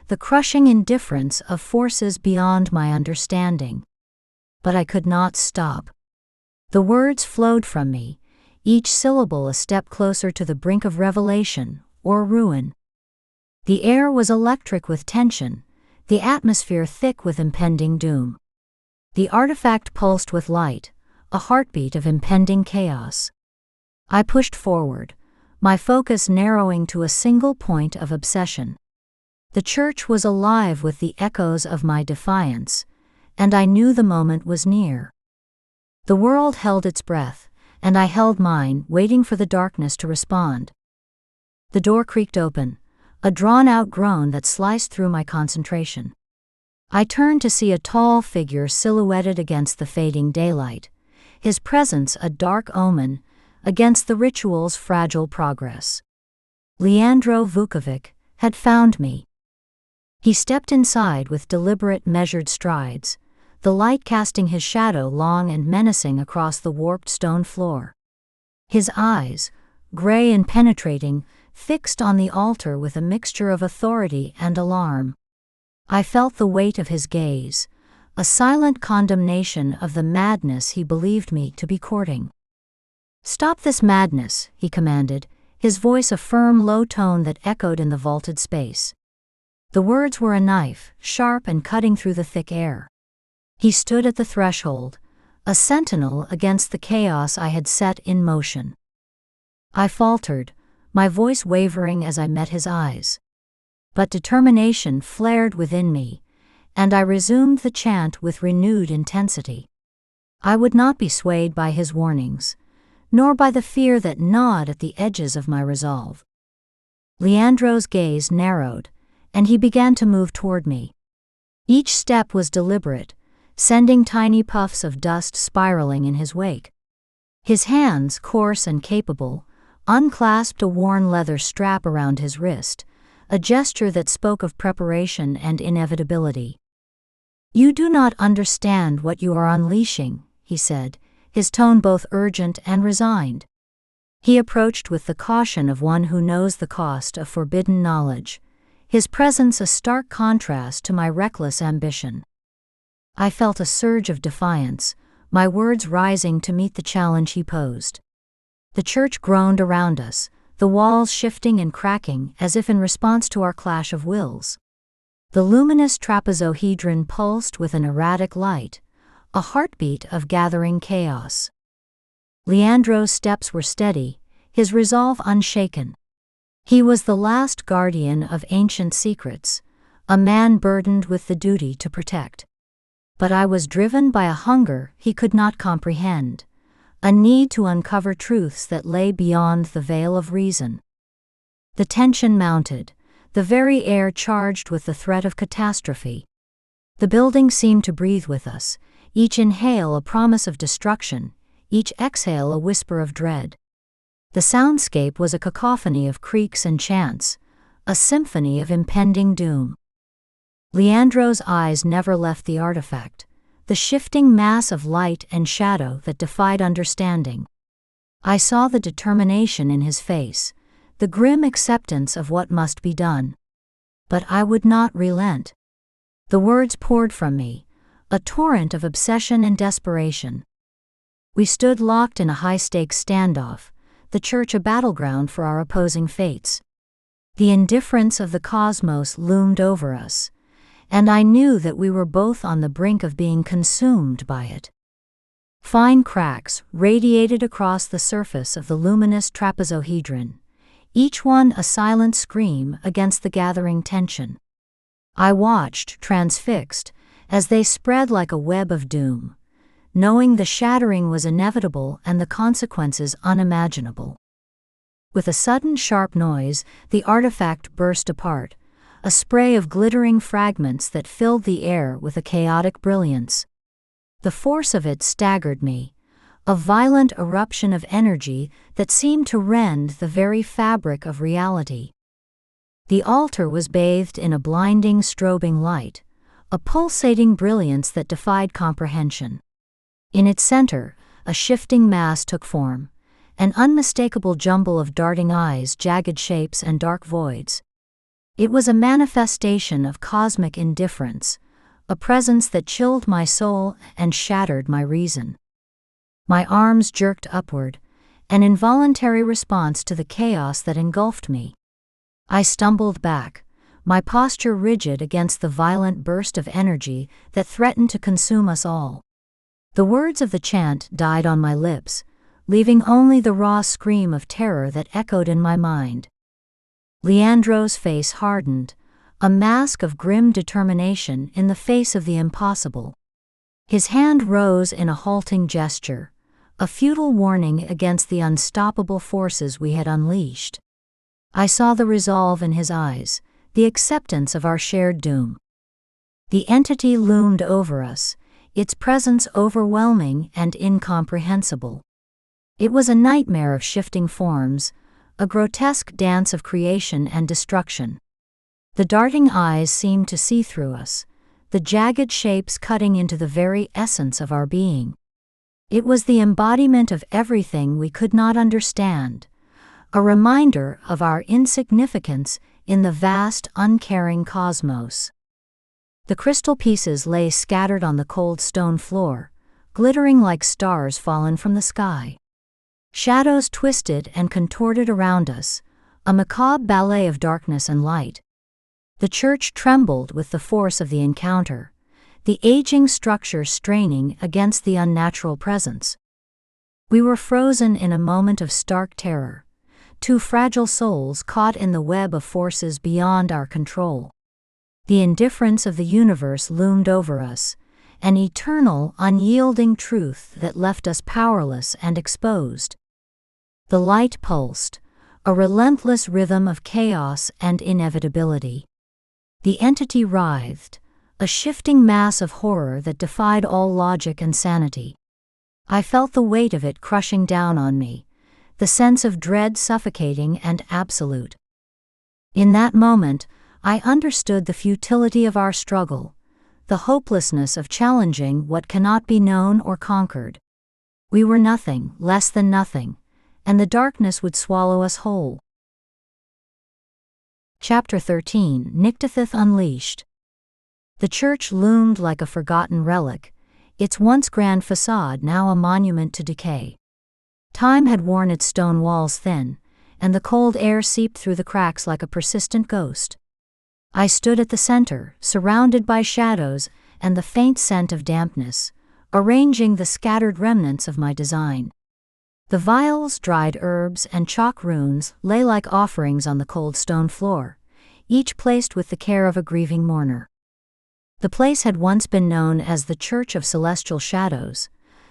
the crushing indifference of forces beyond my understanding. But I could not stop. The words flowed from me, each syllable a step closer to the brink of revelation or ruin. The air was electric with tension, the atmosphere thick with impending doom. The artifact pulsed with light, a heartbeat of impending chaos. I pushed forward, my focus narrowing to a single point of obsession. The church was alive with the echoes of my defiance, and I knew the moment was near. The world held its breath, and I held mine, waiting for the darkness to respond. The door creaked open, a drawn-out groan that sliced through my concentration. I turned to see a tall figure silhouetted against the fading daylight, his presence a dark omen against the ritual's fragile progress. Leandro Vuković had found me. He stepped inside with deliberate, measured strides, the light casting his shadow long and menacing across the warped stone floor. His eyes, gray and penetrating, fixed on the altar with a mixture of authority and alarm. I felt the weight of his gaze, a silent condemnation of the madness he believed me to be courting. "Stop this madness," he commanded, his voice a firm, low tone that echoed in the vaulted space. The words were a knife, sharp and cutting through the thick air. He stood at the threshold, a sentinel against the chaos I had set in motion. I faltered, my voice wavering as I met his eyes. But determination flared within me, and I resumed the chant with renewed intensity. I would not be swayed by his warnings, nor by the fear that gnawed at the edges of my resolve. Leandro's gaze narrowed, and he began to move toward me. Each step was deliberate, sending tiny puffs of dust spiraling in his wake. His hands, coarse and capable, unclasped a worn leather strap around his wrist, a gesture that spoke of preparation and inevitability. "You do not understand what you are unleashing," he said, his tone both urgent and resigned. He approached with the caution of one who knows the cost of forbidden knowledge, his presence a stark contrast to my reckless ambition. I felt a surge of defiance, my words rising to meet the challenge he posed. The church groaned around us, the walls shifting and cracking as if in response to our clash of wills. The luminous trapezohedron pulsed with an erratic light, a heartbeat of gathering chaos. Leandro's steps were steady, his resolve unshaken. He was the last guardian of ancient secrets, a man burdened with the duty to protect. But I was driven by a hunger he could not comprehend, a need to uncover truths that lay beyond the veil of reason. The tension mounted, the very air charged with the threat of catastrophe. The building seemed to breathe with us, each inhale a promise of destruction, each exhale a whisper of dread. The soundscape was a cacophony of creaks and chants, a symphony of impending doom. Leandro's eyes never left the artifact, the shifting mass of light and shadow that defied understanding. I saw the determination in his face, the grim acceptance of what must be done. But I would not relent. The words poured from me, a torrent of obsession and desperation. We stood locked in a high-stakes standoff, the church a battleground for our opposing fates. The indifference of the cosmos loomed over us, and I knew that we were both on the brink of being consumed by it. Fine cracks radiated across the surface of the luminous trapezohedron, each one a silent scream against the gathering tension. I watched, transfixed, as they spread like a web of doom, knowing the shattering was inevitable and the consequences unimaginable. With a sudden sharp noise, the artifact burst apart, a spray of glittering fragments that filled the air with a chaotic brilliance. The force of it staggered me, a violent eruption of energy that seemed to rend the very fabric of reality. The altar was bathed in a blinding, strobing light, a pulsating brilliance that defied comprehension. In its center, a shifting mass took form, an unmistakable jumble of darting eyes, jagged shapes, and dark voids. It was a manifestation of cosmic indifference, a presence that chilled my soul and shattered my reason. My arms jerked upward, an involuntary response to the chaos that engulfed me. I stumbled back, my posture rigid against the violent burst of energy that threatened to consume us all. The words of the chant died on my lips, leaving only the raw scream of terror that echoed in my mind. Leandro's face hardened, a mask of grim determination in the face of the impossible. His hand rose in a halting gesture, a futile warning against the unstoppable forces we had unleashed. I saw the resolve in his eyes, the acceptance of our shared doom. The entity loomed over us, its presence overwhelming and incomprehensible. It was a nightmare of shifting forms, a grotesque dance of creation and destruction. The darting eyes seemed to see through us, the jagged shapes cutting into the very essence of our being. It was the embodiment of everything we could not understand, a reminder of our insignificance in the vast, uncaring cosmos. The crystal pieces lay scattered on the cold stone floor, glittering like stars fallen from the sky. Shadows twisted and contorted around us, a macabre ballet of darkness and light. The church trembled with the force of the encounter, the aging structure straining against the unnatural presence. We were frozen in a moment of stark terror, two fragile souls caught in the web of forces beyond our control. The indifference of the universe loomed over us, an eternal, unyielding truth that left us powerless and exposed. The light pulsed, a relentless rhythm of chaos and inevitability. The entity writhed, a shifting mass of horror that defied all logic and sanity. I felt the weight of it crushing down on me, the sense of dread suffocating and absolute. In that moment, I understood the futility of our struggle, the hopelessness of challenging what cannot be known or conquered. We were nothing, less than nothing, and the darkness would swallow us whole. Chapter 13, Nyctathoth Unleashed. The church loomed like a forgotten relic, its once grand facade now a monument to decay. Time had worn its stone walls thin, and the cold air seeped through the cracks like a persistent ghost. I stood at the center, surrounded by shadows and the faint scent of dampness, arranging the scattered remnants of my design. The vials, dried herbs, and chalk runes lay like offerings on the cold stone floor, each placed with the care of a grieving mourner. The place had once been known as the Church of Celestial Shadows,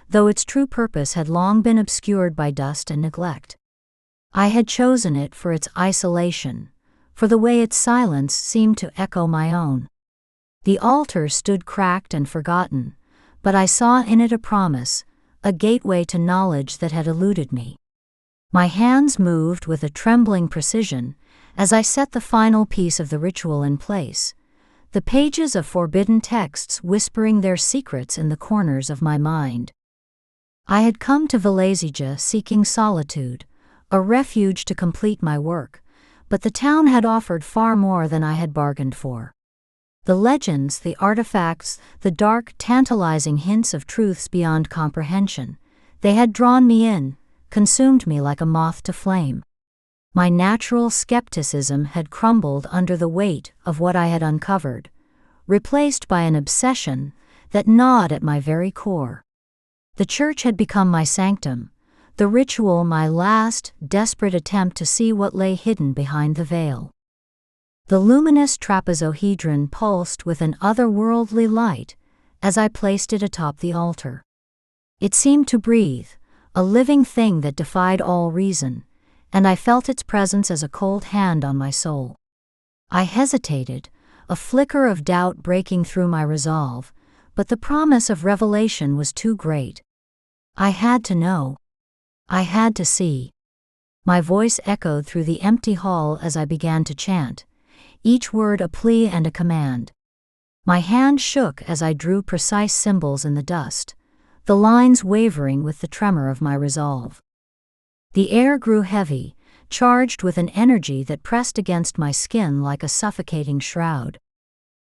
though its true purpose had long been obscured by dust and neglect. I had chosen it for its isolation, for the way its silence seemed to echo my own. The altar stood cracked and forgotten, but I saw in it a promise, a gateway to knowledge that had eluded me. My hands moved with a trembling precision as I set the final piece of the ritual in place, the pages of forbidden texts whispering their secrets in the corners of my mind. I had come to Velezija seeking solitude, a refuge to complete my work, but the town had offered far more than I had bargained for. The legends, the artifacts, the dark, tantalizing hints of truths beyond comprehension, they had drawn me in, consumed me like a moth to flame. My natural skepticism had crumbled under the weight of what I had uncovered, replaced by an obsession that gnawed at my very core. The church had become my sanctum, the ritual my last, desperate attempt to see what lay hidden behind the veil. The luminous trapezohedron pulsed with an otherworldly light as I placed it atop the altar. It seemed to breathe, a living thing that defied all reason, and I felt its presence as a cold hand on my soul. I hesitated, a flicker of doubt breaking through my resolve, but the promise of revelation was too great. I had to know. I had to see. My voice echoed through the empty hall as I began to chant, each word a plea and a command. My hand shook as I drew precise symbols in the dust, the lines wavering with the tremor of my resolve. The air grew heavy, charged with an energy that pressed against my skin like a suffocating shroud.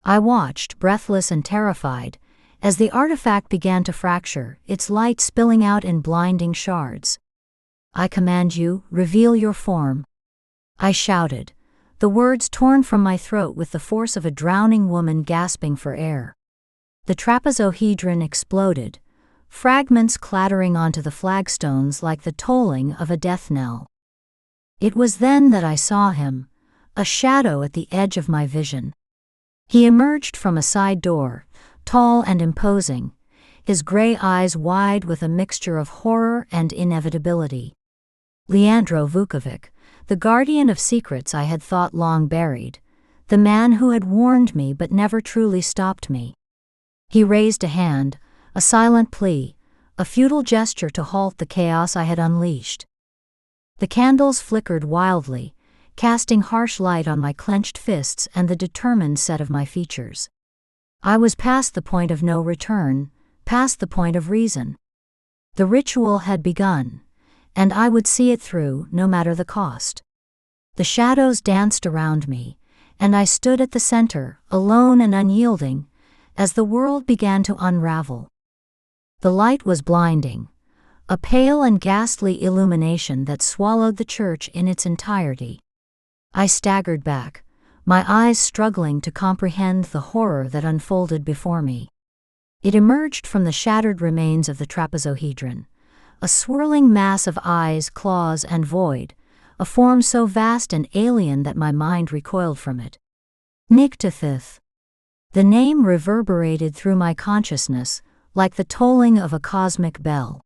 I watched, breathless and terrified, as the artifact began to fracture, its light spilling out in blinding shards. "I command you, reveal your form," I shouted, the words torn from my throat with the force of a drowning woman gasping for air. The trapezohedron exploded, fragments clattering onto the flagstones like the tolling of a death knell. It was then that I saw him, a shadow at the edge of my vision. He emerged from a side door, tall and imposing, his gray eyes wide with a mixture of horror and inevitability. Leandro Vuković, the guardian of secrets I had thought long buried, the man who had warned me but never truly stopped me. He raised a hand, a silent plea, a futile gesture to halt the chaos I had unleashed. The candles flickered wildly, casting harsh light on my clenched fists and the determined set of my features. I was past the point of no return, past the point of reason. The ritual had begun, and I would see it through, no matter the cost. The shadows danced around me, and I stood at the center, alone and unyielding, as the world began to unravel. The light was blinding, a pale and ghastly illumination that swallowed the church in its entirety. I staggered back, my eyes struggling to comprehend the horror that unfolded before me. It emerged from the shattered remains of the trapezohedron, a swirling mass of eyes, claws, and void, a form so vast and alien that my mind recoiled from it. Nyctathoth. The name reverberated through my consciousness, like the tolling of a cosmic bell.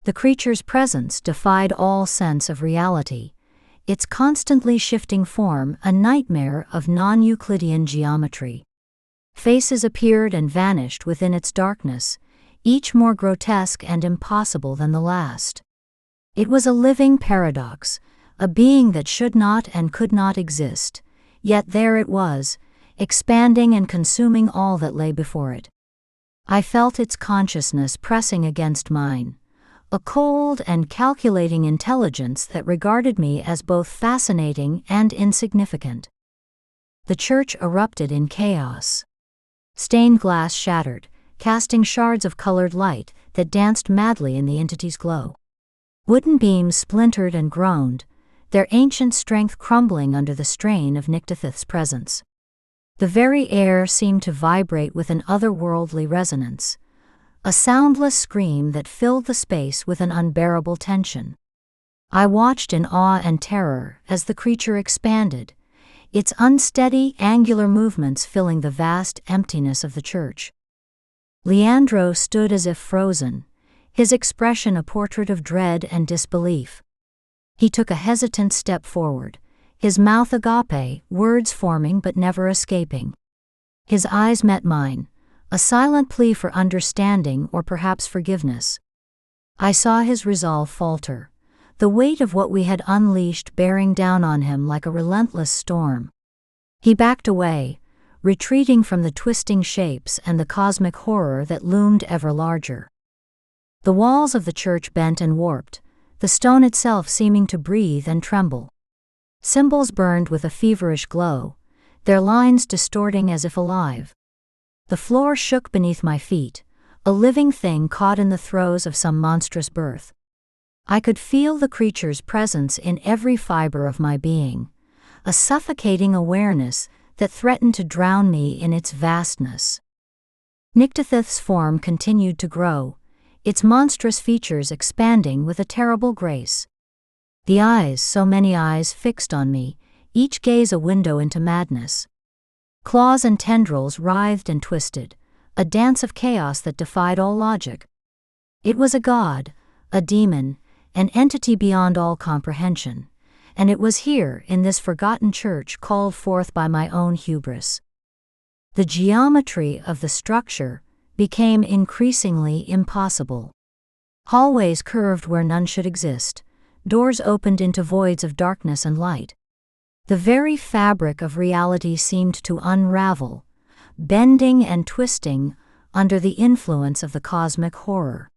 The creature's presence defied all sense of reality, its constantly shifting form a nightmare of non-Euclidean geometry. Faces appeared and vanished within its darkness, each more grotesque and impossible than the last. It was a living paradox, a being that should not and could not exist, yet there it was, expanding and consuming all that lay before it. I felt its consciousness pressing against mine, a cold and calculating intelligence that regarded me as both fascinating and insignificant. The church erupted in chaos. Stained glass shattered, casting shards of colored light that danced madly in the entity's glow. Wooden beams splintered and groaned, their ancient strength crumbling under the strain of Nyctathoth's presence. The very air seemed to vibrate with an otherworldly resonance, a soundless scream that filled the space with an unbearable tension. I watched in awe and terror as the creature expanded, its unsteady, angular movements filling the vast emptiness of the church. Leandro stood as if frozen, his expression a portrait of dread and disbelief. He took a hesitant step forward, his mouth agape, words forming but never escaping. His eyes met mine, a silent plea for understanding or perhaps forgiveness. I saw his resolve falter, the weight of what we had unleashed bearing down on him like a relentless storm. He backed away, retreating from the twisting shapes and the cosmic horror that loomed ever larger. The walls of the church bent and warped, the stone itself seeming to breathe and tremble. Symbols burned with a feverish glow, their lines distorting as if alive. The floor shook beneath my feet, a living thing caught in the throes of some monstrous birth. I could feel the creature's presence in every fiber of my being, a suffocating awareness that threatened to drown me in its vastness. Nyctathoth's form continued to grow, its monstrous features expanding with a terrible grace. The eyes, so many eyes fixed on me, each gaze a window into madness. Claws and tendrils writhed and twisted, a dance of chaos that defied all logic. It was a god, a demon, an entity beyond all comprehension, and it was here, in this forgotten church called forth by my own hubris. The geometry of the structure became increasingly impossible. Hallways curved where none should exist, doors opened into voids of darkness and light. The very fabric of reality seemed to unravel, bending and twisting under the influence of the cosmic horror.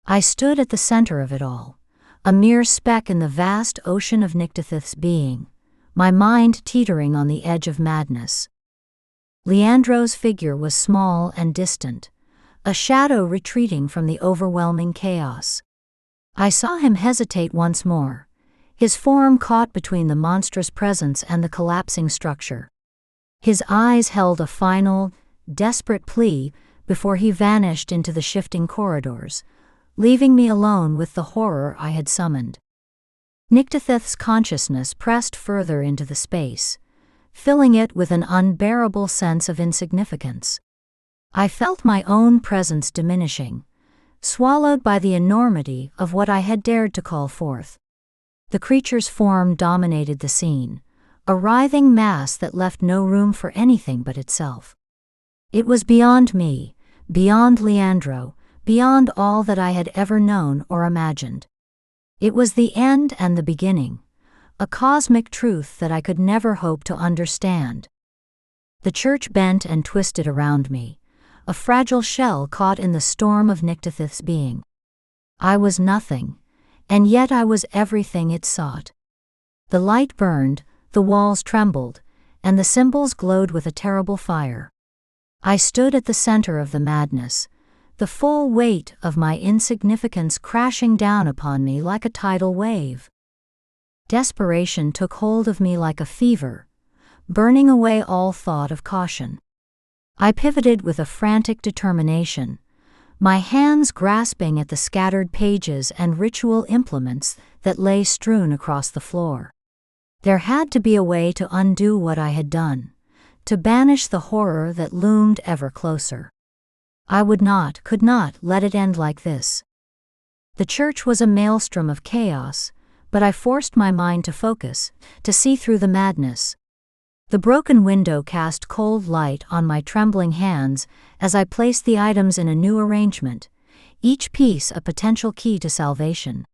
I stood at the center of it all, a mere speck in the vast ocean of Nyctathoth's being, my mind teetering on the edge of madness. Leandro's figure was small and distant, a shadow retreating from the overwhelming chaos. I saw him hesitate once more, his form caught between the monstrous presence and the collapsing structure. His eyes held a final, desperate plea before he vanished into the shifting corridors, leaving me alone with the horror I had summoned. Nyctathoth's consciousness pressed further into the space, filling it with an unbearable sense of insignificance. I felt my own presence diminishing, swallowed by the enormity of what I had dared to call forth. The creature's form dominated the scene, a writhing mass that left no room for anything but itself. It was beyond me, beyond Leandro, beyond all that I had ever known or imagined. It was the end and the beginning, a cosmic truth that I could never hope to understand. The church bent and twisted around me, a fragile shell caught in the storm of Nyctathoth's being. I was nothing, and yet I was everything it sought. The light burned, the walls trembled, and the symbols glowed with a terrible fire. I stood at the center of the madness, the full weight of my insignificance crashing down upon me like a tidal wave. Desperation took hold of me like a fever, burning away all thought of caution. I pivoted with a frantic determination, my hands grasping at the scattered pages and ritual implements that lay strewn across the floor. There had to be a way to undo what I had done, to banish the horror that loomed ever closer. I could not let it end like this. The church was a maelstrom of chaos, but I forced my mind to focus, to see through the madness. The broken window cast cold light on my trembling hands as I placed the items in a new arrangement, each piece a potential key to salvation.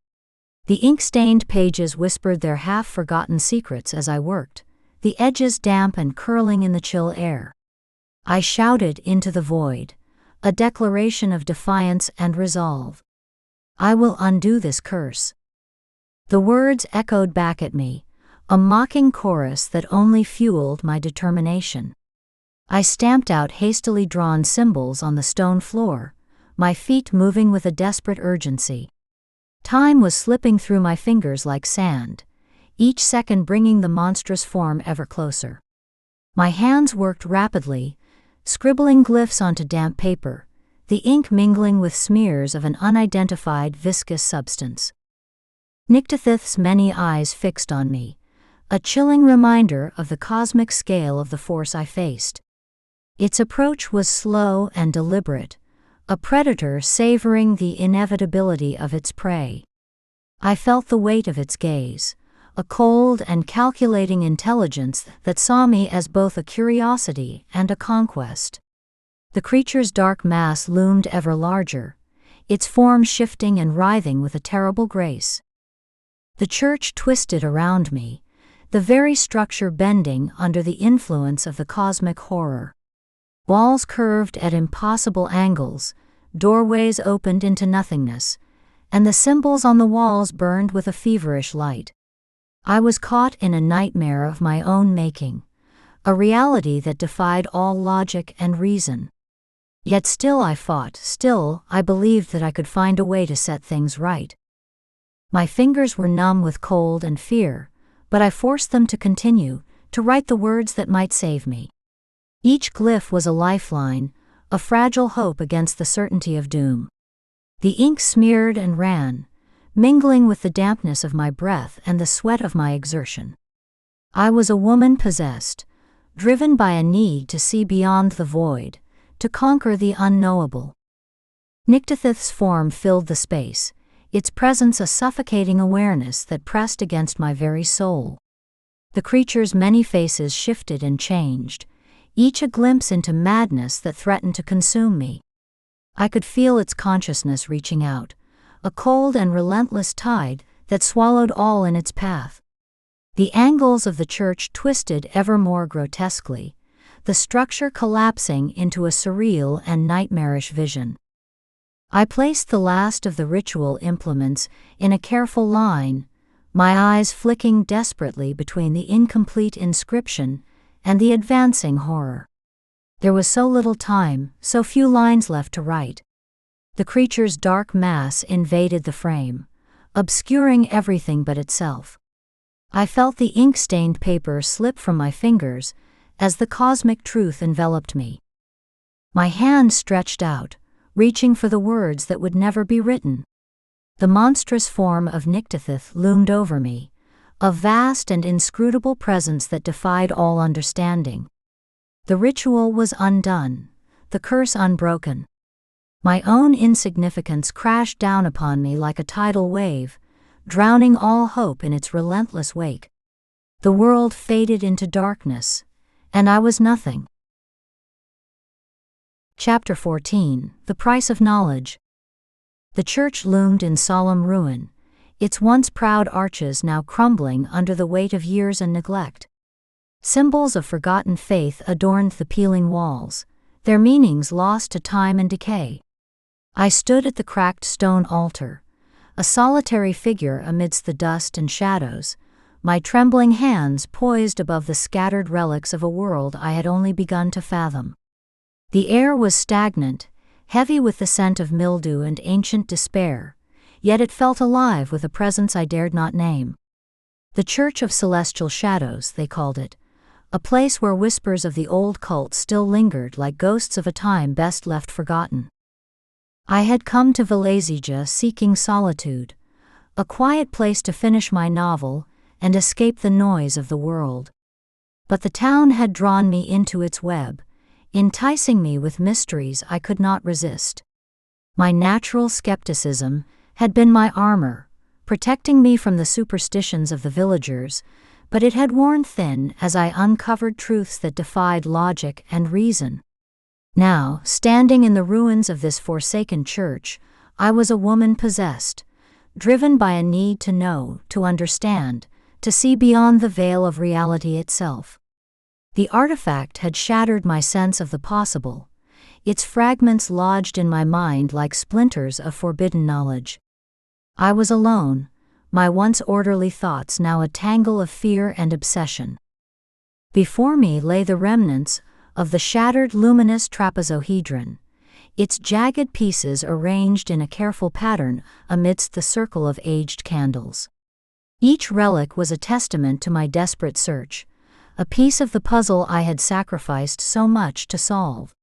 The ink-stained pages whispered their half-forgotten secrets as I worked, the edges damp and curling in the chill air. I shouted into the void, a declaration of defiance and resolve. I will undo this curse. The words echoed back at me, a mocking chorus that only fueled my determination. I stamped out hastily drawn symbols on the stone floor, my feet moving with a desperate urgency. Time was slipping through my fingers like sand, each second bringing the monstrous form ever closer. My hands worked rapidly, scribbling glyphs onto damp paper, the ink mingling with smears of an unidentified viscous substance. Nyctathoth's many eyes fixed on me, a chilling reminder of the cosmic scale of the force I faced. Its approach was slow and deliberate, a predator savoring the inevitability of its prey. I felt the weight of its gaze, a cold and calculating intelligence that saw me as both a curiosity and a conquest. The creature's dark mass loomed ever larger, its form shifting and writhing with a terrible grace. The church twisted around me, the very structure bending under the influence of the cosmic horror. Walls curved at impossible angles, doorways opened into nothingness, and the symbols on the walls burned with a feverish light. I was caught in a nightmare of my own making, a reality that defied all logic and reason. Yet still I fought, still I believed that I could find a way to set things right. My fingers were numb with cold and fear, but I forced them to continue, to write the words that might save me. Each glyph was a lifeline, a fragile hope against the certainty of doom. The ink smeared and ran, mingling with the dampness of my breath and the sweat of my exertion. I was a woman possessed, driven by a need to see beyond the void, to conquer the unknowable. Nyctathoth's form filled the space, its presence a suffocating awareness that pressed against my very soul. The creature's many faces shifted and changed, each a glimpse into madness that threatened to consume me. I could feel its consciousness reaching out, a cold and relentless tide that swallowed all in its path. The angles of the church twisted ever more grotesquely, the structure collapsing into a surreal and nightmarish vision. I placed the last of the ritual implements in a careful line, my eyes flicking desperately between the incomplete inscription and the advancing horror. There was so little time, so few lines left to write. The creature's dark mass invaded the frame, obscuring everything but itself. I felt the ink-stained paper slip from my fingers as the cosmic truth enveloped me. My hand stretched out, reaching for the words that would never be written. The monstrous form of Nyctathoth loomed over me, a vast and inscrutable presence that defied all understanding. The ritual was undone, the curse unbroken. My own insignificance crashed down upon me like a tidal wave, drowning all hope in its relentless wake. The world faded into darkness, and I was nothing. Chapter 14: The Price of Knowledge. The church loomed in solemn ruin, its once proud arches now crumbling under the weight of years and neglect. Symbols of forgotten faith adorned the peeling walls, their meanings lost to time and decay. I stood at the cracked stone altar, a solitary figure amidst the dust and shadows, my trembling hands poised above the scattered relics of a world I had only begun to fathom. The air was stagnant, heavy with the scent of mildew and ancient despair, yet it felt alive with a presence I dared not name. The Church of Celestial Shadows, they called it, a place where whispers of the old cult still lingered like ghosts of a time best left forgotten. I had come to Velezija seeking solitude, a quiet place to finish my novel and escape the noise of the world. But the town had drawn me into its web, enticing me with mysteries I could not resist. My natural skepticism had been my armor, protecting me from the superstitions of the villagers, but it had worn thin as I uncovered truths that defied logic and reason. Now, standing in the ruins of this forsaken church, I was a woman possessed, driven by a need to know, to understand, to see beyond the veil of reality itself. The artifact had shattered my sense of the possible, its fragments lodged in my mind like splinters of forbidden knowledge. I was alone, my once orderly thoughts now a tangle of fear and obsession. Before me lay the remnants of the shattered luminous trapezohedron, its jagged pieces arranged in a careful pattern amidst the circle of aged candles. Each relic was a testament to my desperate search, a piece of the puzzle I had sacrificed so much to solve.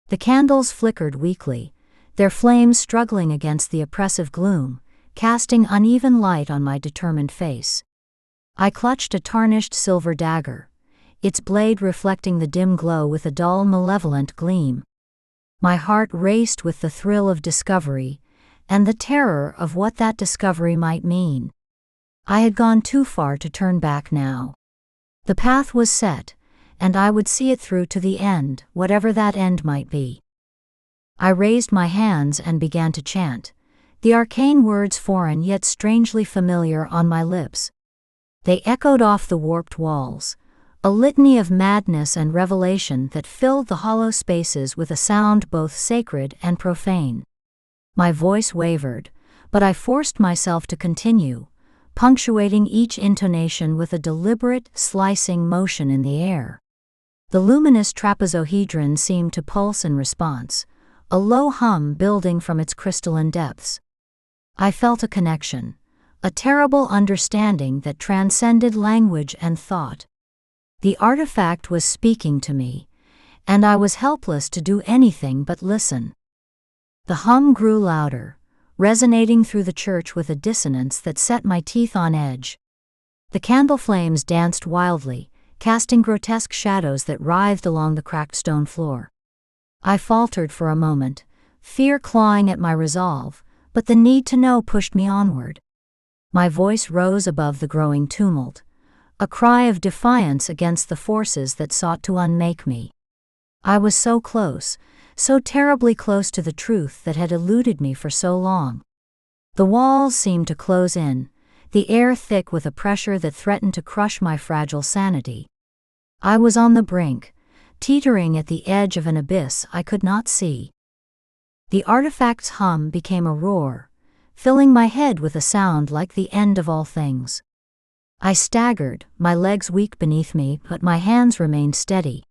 The candles flickered weakly, their flames struggling against the oppressive gloom, casting uneven light on my determined face. I clutched a tarnished silver dagger, its blade reflecting the dim glow with a dull, malevolent gleam. My heart raced with the thrill of discovery, and the terror of what that discovery might mean. I had gone too far to turn back now. The path was set, and I would see it through to the end, whatever that end might be. I raised my hands and began to chant, the arcane words foreign yet strangely familiar on my lips. They echoed off the warped walls, a litany of madness and revelation that filled the hollow spaces with a sound both sacred and profane. My voice wavered, but I forced myself to continue, punctuating each intonation with a deliberate, slicing motion in the air. The luminous trapezohedron seemed to pulse in response, a low hum building from its crystalline depths. I felt a connection, a terrible understanding that transcended language and thought. The artifact was speaking to me, and I was helpless to do anything but listen. The hum grew louder, resonating through the church with a dissonance that set my teeth on edge. The candle flames danced wildly, casting grotesque shadows that writhed along the cracked stone floor. I faltered for a moment, fear clawing at my resolve, but the need to know pushed me onward. My voice rose above the growing tumult, a cry of defiance against the forces that sought to unmake me. I was so close, so terribly close to the truth that had eluded me for so long. The walls seemed to close in, the air thick with a pressure that threatened to crush my fragile sanity. I was on the brink, teetering at the edge of an abyss I could not see. The artifact's hum became a roar, filling my head with a sound like the end of all things. I staggered, my legs weak beneath me, but my hands remained steady.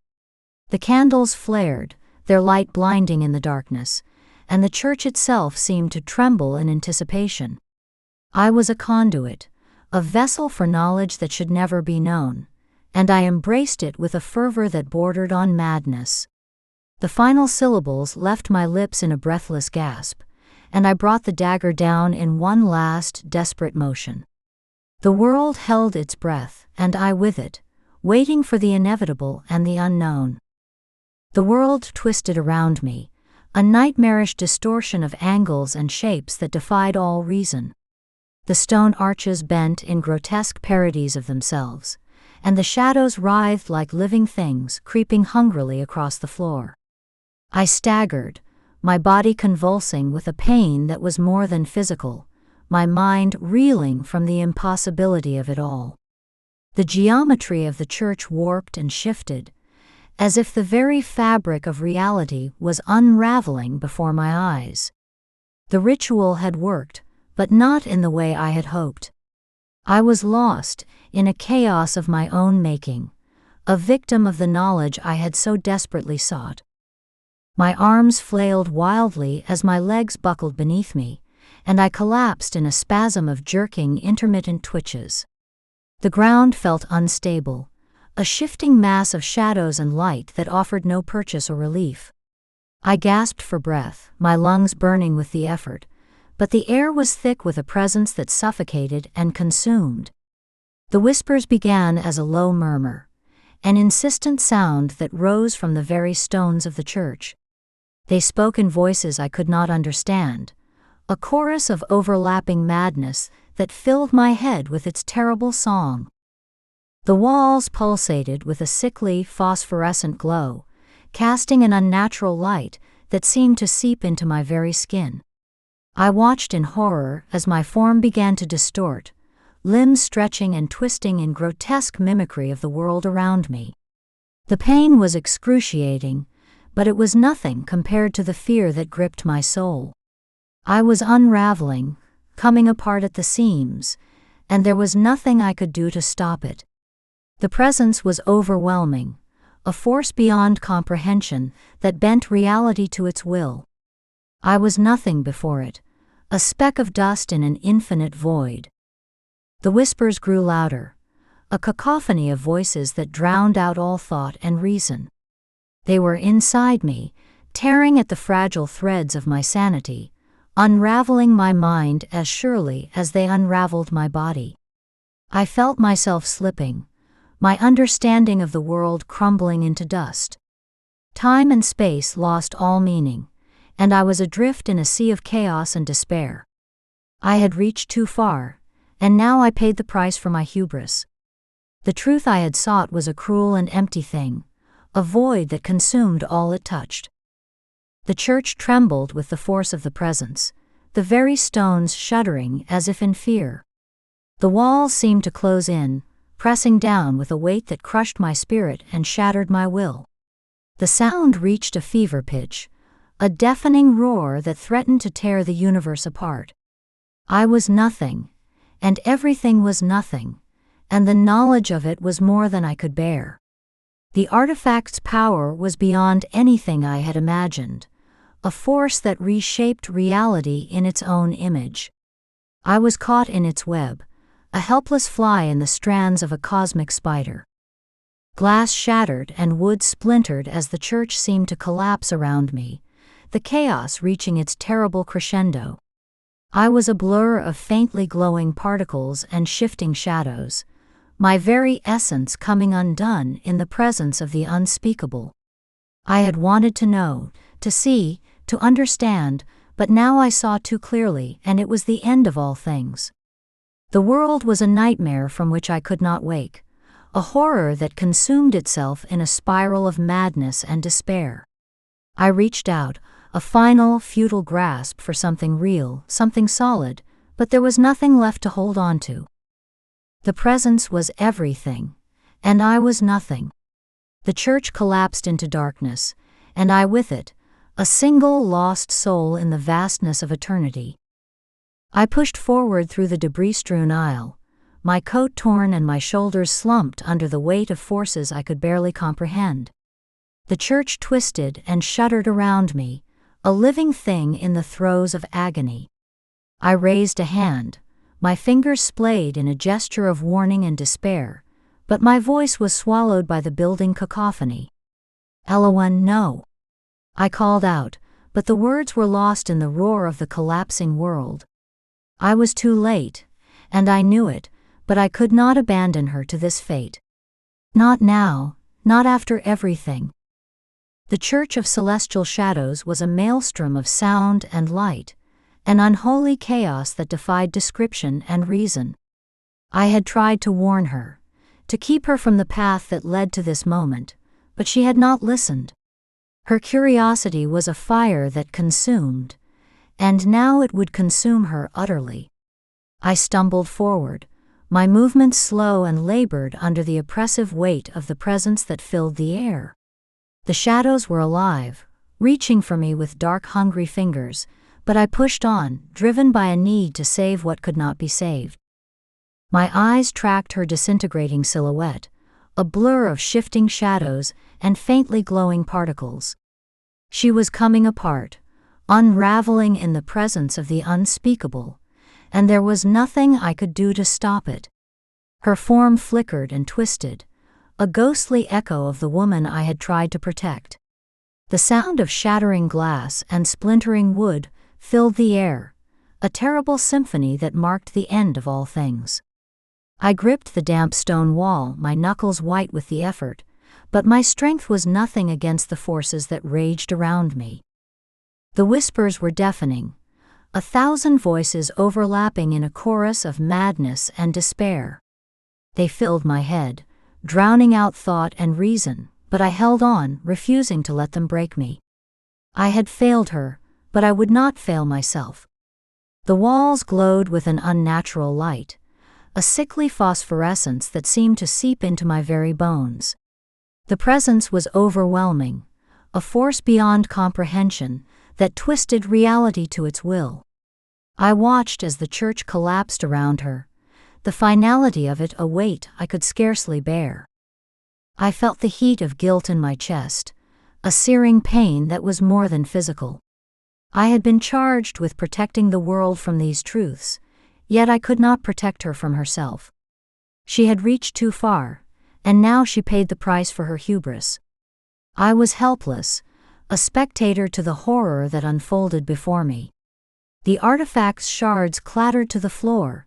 The candles flared, their light blinding in the darkness, and the church itself seemed to tremble in anticipation. I was a conduit, a vessel for knowledge that should never be known, and I embraced it with a fervor that bordered on madness. The final syllables left my lips in a breathless gasp, and I brought the dagger down in one last, desperate motion. The world held its breath, and I with it, waiting for the inevitable and the unknown. The world twisted around me, a nightmarish distortion of angles and shapes that defied all reason. The stone arches bent in grotesque parodies of themselves, and the shadows writhed like living things creeping hungrily across the floor. I staggered, my body convulsing with a pain that was more than physical, my mind reeling from the impossibility of it all. The geometry of the church warped and shifted, as if the very fabric of reality was unraveling before my eyes. The ritual had worked, but not in the way I had hoped. I was lost in a chaos of my own making, a victim of the knowledge I had so desperately sought. My arms flailed wildly as my legs buckled beneath me, and I collapsed in a spasm of jerking, intermittent twitches. The ground felt unstable, a shifting mass of shadows and light that offered no purchase or relief. I gasped for breath, my lungs burning with the effort, but the air was thick with a presence that suffocated and consumed. The whispers began as a low murmur, an insistent sound that rose from the very stones of the church. They spoke in voices I could not understand, a chorus of overlapping madness that filled my head with its terrible song. The walls pulsated with a sickly, phosphorescent glow, casting an unnatural light that seemed to seep into my very skin. I watched in horror as my form began to distort, limbs stretching and twisting in grotesque mimicry of the world around me. The pain was excruciating, but it was nothing compared to the fear that gripped my soul. I was unraveling, coming apart at the seams, and there was nothing I could do to stop it. The presence was overwhelming, a force beyond comprehension that bent reality to its will. I was nothing before it, a speck of dust in an infinite void. The whispers grew louder, a cacophony of voices that drowned out all thought and reason. They were inside me, tearing at the fragile threads of my sanity, unraveling my mind as surely as they unraveled my body. I felt myself slipping, my understanding of the world crumbling into dust. Time and space lost all meaning, and I was adrift in a sea of chaos and despair. I had reached too far, and now I paid the price for my hubris. The truth I had sought was a cruel and empty thing, a void that consumed all it touched. The church trembled with the force of the presence, the very stones shuddering as if in fear. The walls seemed to close in, pressing down with a weight that crushed my spirit and shattered my will. The sound reached a fever pitch, a deafening roar that threatened to tear the universe apart. I was nothing, and everything was nothing, and the knowledge of it was more than I could bear. The artifact's power was beyond anything I had imagined, a force that reshaped reality in its own image. I was caught in its web, a helpless fly in the strands of a cosmic spider. Glass shattered and wood splintered as the church seemed to collapse around me, the chaos reaching its terrible crescendo. I was a blur of faintly glowing particles and shifting shadows, my very essence coming undone in the presence of the unspeakable. I had wanted to know, to see, to understand, but now I saw too clearly, and it was the end of all things. The world was a nightmare from which I could not wake, a horror that consumed itself in a spiral of madness and despair. I reached out, a final, futile grasp for something real, something solid, but there was nothing left to hold on to. The presence was everything, and I was nothing. The church collapsed into darkness, and I with it, a single lost soul in the vastness of eternity. I pushed forward through the debris-strewn aisle, my coat torn and my shoulders slumped under the weight of forces I could barely comprehend. The church twisted and shuddered around me, a living thing in the throes of agony. I raised a hand, my fingers splayed in a gesture of warning and despair, but my voice was swallowed by the building cacophony. "Elowen, no." I called out, but the words were lost in the roar of the collapsing world. I was too late, and I knew it, but I could not abandon her to this fate. Not now, not after everything. The Church of Celestial Shadows was a maelstrom of sound and light, an unholy chaos that defied description and reason. I had tried to warn her, to keep her from the path that led to this moment, but she had not listened. Her curiosity was a fire that consumed, and now it would consume her utterly. I stumbled forward, my movements slow and labored under the oppressive weight of the presence that filled the air. The shadows were alive, reaching for me with dark, hungry fingers, but I pushed on, driven by a need to save what could not be saved. My eyes tracked her disintegrating silhouette, a blur of shifting shadows and faintly glowing particles. She was coming apart, unraveling in the presence of the unspeakable, and there was nothing I could do to stop it. Her form flickered and twisted, a ghostly echo of the woman I had tried to protect. The sound of shattering glass and splintering wood filled the air, a terrible symphony that marked the end of all things. I gripped the damp stone wall, my knuckles white with the effort, but my strength was nothing against the forces that raged around me. The whispers were deafening, 1,000 voices overlapping in a chorus of madness and despair. They filled my head, drowning out thought and reason, but I held on, refusing to let them break me. I had failed her, but I would not fail myself. The walls glowed with an unnatural light, a sickly phosphorescence that seemed to seep into my very bones. The presence was overwhelming, a force beyond comprehension that twisted reality to its will. I watched as the church collapsed around her, the finality of it a weight I could scarcely bear. I felt the heat of guilt in my chest, a searing pain that was more than physical. I had been charged with protecting the world from these truths, yet I could not protect her from herself. She had reached too far, and now she paid the price for her hubris. I was helpless, a spectator to the horror that unfolded before me. The artifact's shards clattered to the floor,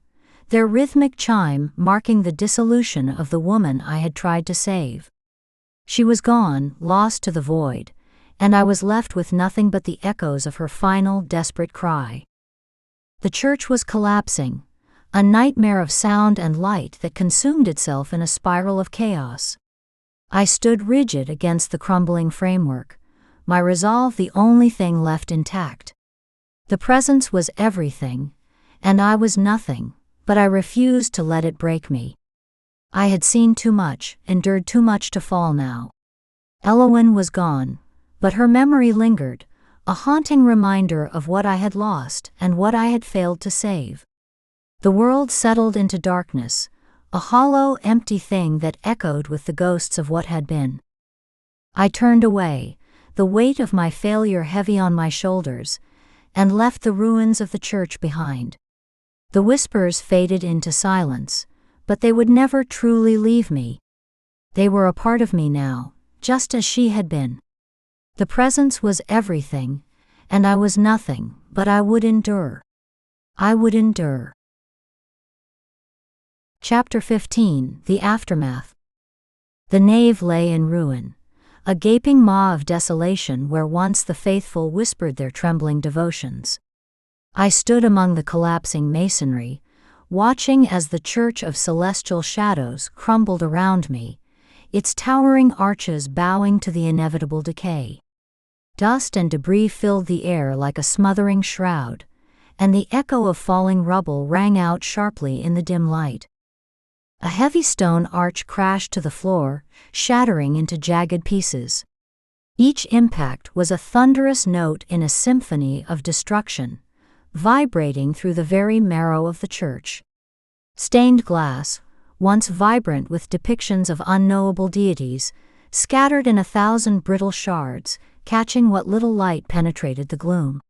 their rhythmic chime marking the dissolution of the woman I had tried to save. She was gone, lost to the void, and I was left with nothing but the echoes of her final, desperate cry. The church was collapsing, a nightmare of sound and light that consumed itself in a spiral of chaos. I stood rigid against the crumbling framework, my resolve the only thing left intact. The presence was everything, and I was nothing, but I refused to let it break me. I had seen too much, endured too much to fall now. Elowen was gone, but her memory lingered, a haunting reminder of what I had lost and what I had failed to save. The world settled into darkness, a hollow, empty thing that echoed with the ghosts of what had been. I turned away, the weight of my failure heavy on my shoulders, and left the ruins of the church behind. The whispers faded into silence, but they would never truly leave me. They were a part of me now, just as she had been. The presence was everything, and I was nothing, but I would endure. I would endure. Chapter 15: The Aftermath. The nave lay in ruin, a gaping maw of desolation where once the faithful whispered their trembling devotions. I stood among the collapsing masonry, watching as the church of celestial shadows crumbled around me, its towering arches bowing to the inevitable decay. Dust and debris filled the air like a smothering shroud, and the echo of falling rubble rang out sharply in the dim light. A heavy stone arch crashed to the floor, shattering into jagged pieces. Each impact was a thunderous note in a symphony of destruction, vibrating through the very marrow of the church. Stained glass, once vibrant with depictions of unknowable deities, scattered in 1,000 brittle shards, catching what little light penetrated the gloom.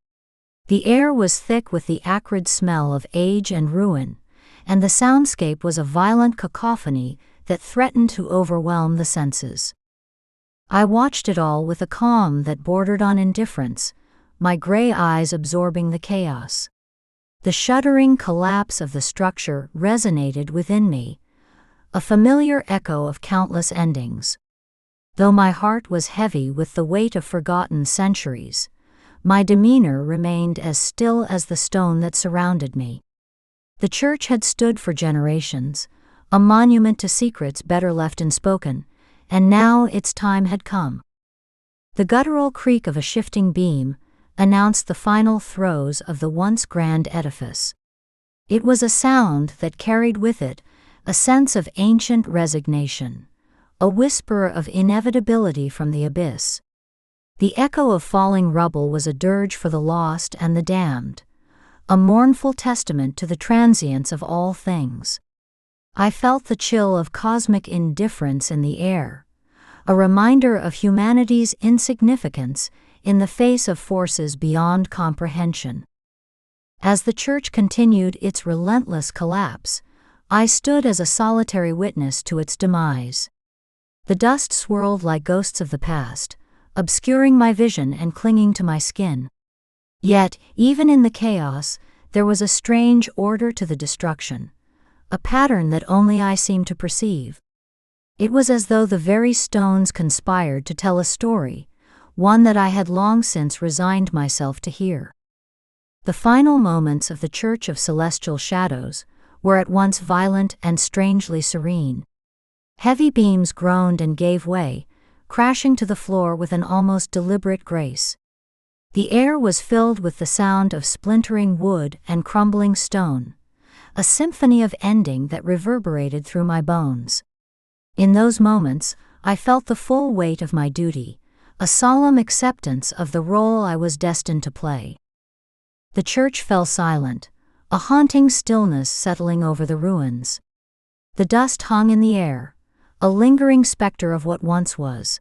The air was thick with the acrid smell of age and ruin, and the soundscape was a violent cacophony that threatened to overwhelm the senses. I watched it all with a calm that bordered on indifference, my gray eyes absorbing the chaos. The shuddering collapse of the structure resonated within me, a familiar echo of countless endings. Though my heart was heavy with the weight of forgotten centuries, my demeanor remained as still as the stone that surrounded me. The church had stood for generations, a monument to secrets better left unspoken, and now its time had come. The guttural creak of a shifting beam announced the final throes of the once grand edifice. It was a sound that carried with it a sense of ancient resignation, a whisper of inevitability from the abyss. The echo of falling rubble was a dirge for the lost and the damned, a mournful testament to the transience of all things. I felt the chill of cosmic indifference in the air, a reminder of humanity's insignificance in the face of forces beyond comprehension. As the church continued its relentless collapse, I stood as a solitary witness to its demise. The dust swirled like ghosts of the past, obscuring my vision and clinging to my skin. Yet, even in the chaos, there was a strange order to the destruction, a pattern that only I seemed to perceive. It was as though the very stones conspired to tell a story, one that I had long since resigned myself to hear. The final moments of the Church of Celestial Shadows were at once violent and strangely serene. Heavy beams groaned and gave way, crashing to the floor with an almost deliberate grace. The air was filled with the sound of splintering wood and crumbling stone, a symphony of ending that reverberated through my bones. In those moments, I felt the full weight of my duty, a solemn acceptance of the role I was destined to play. The church fell silent, a haunting stillness settling over the ruins. The dust hung in the air, a lingering specter of what once was.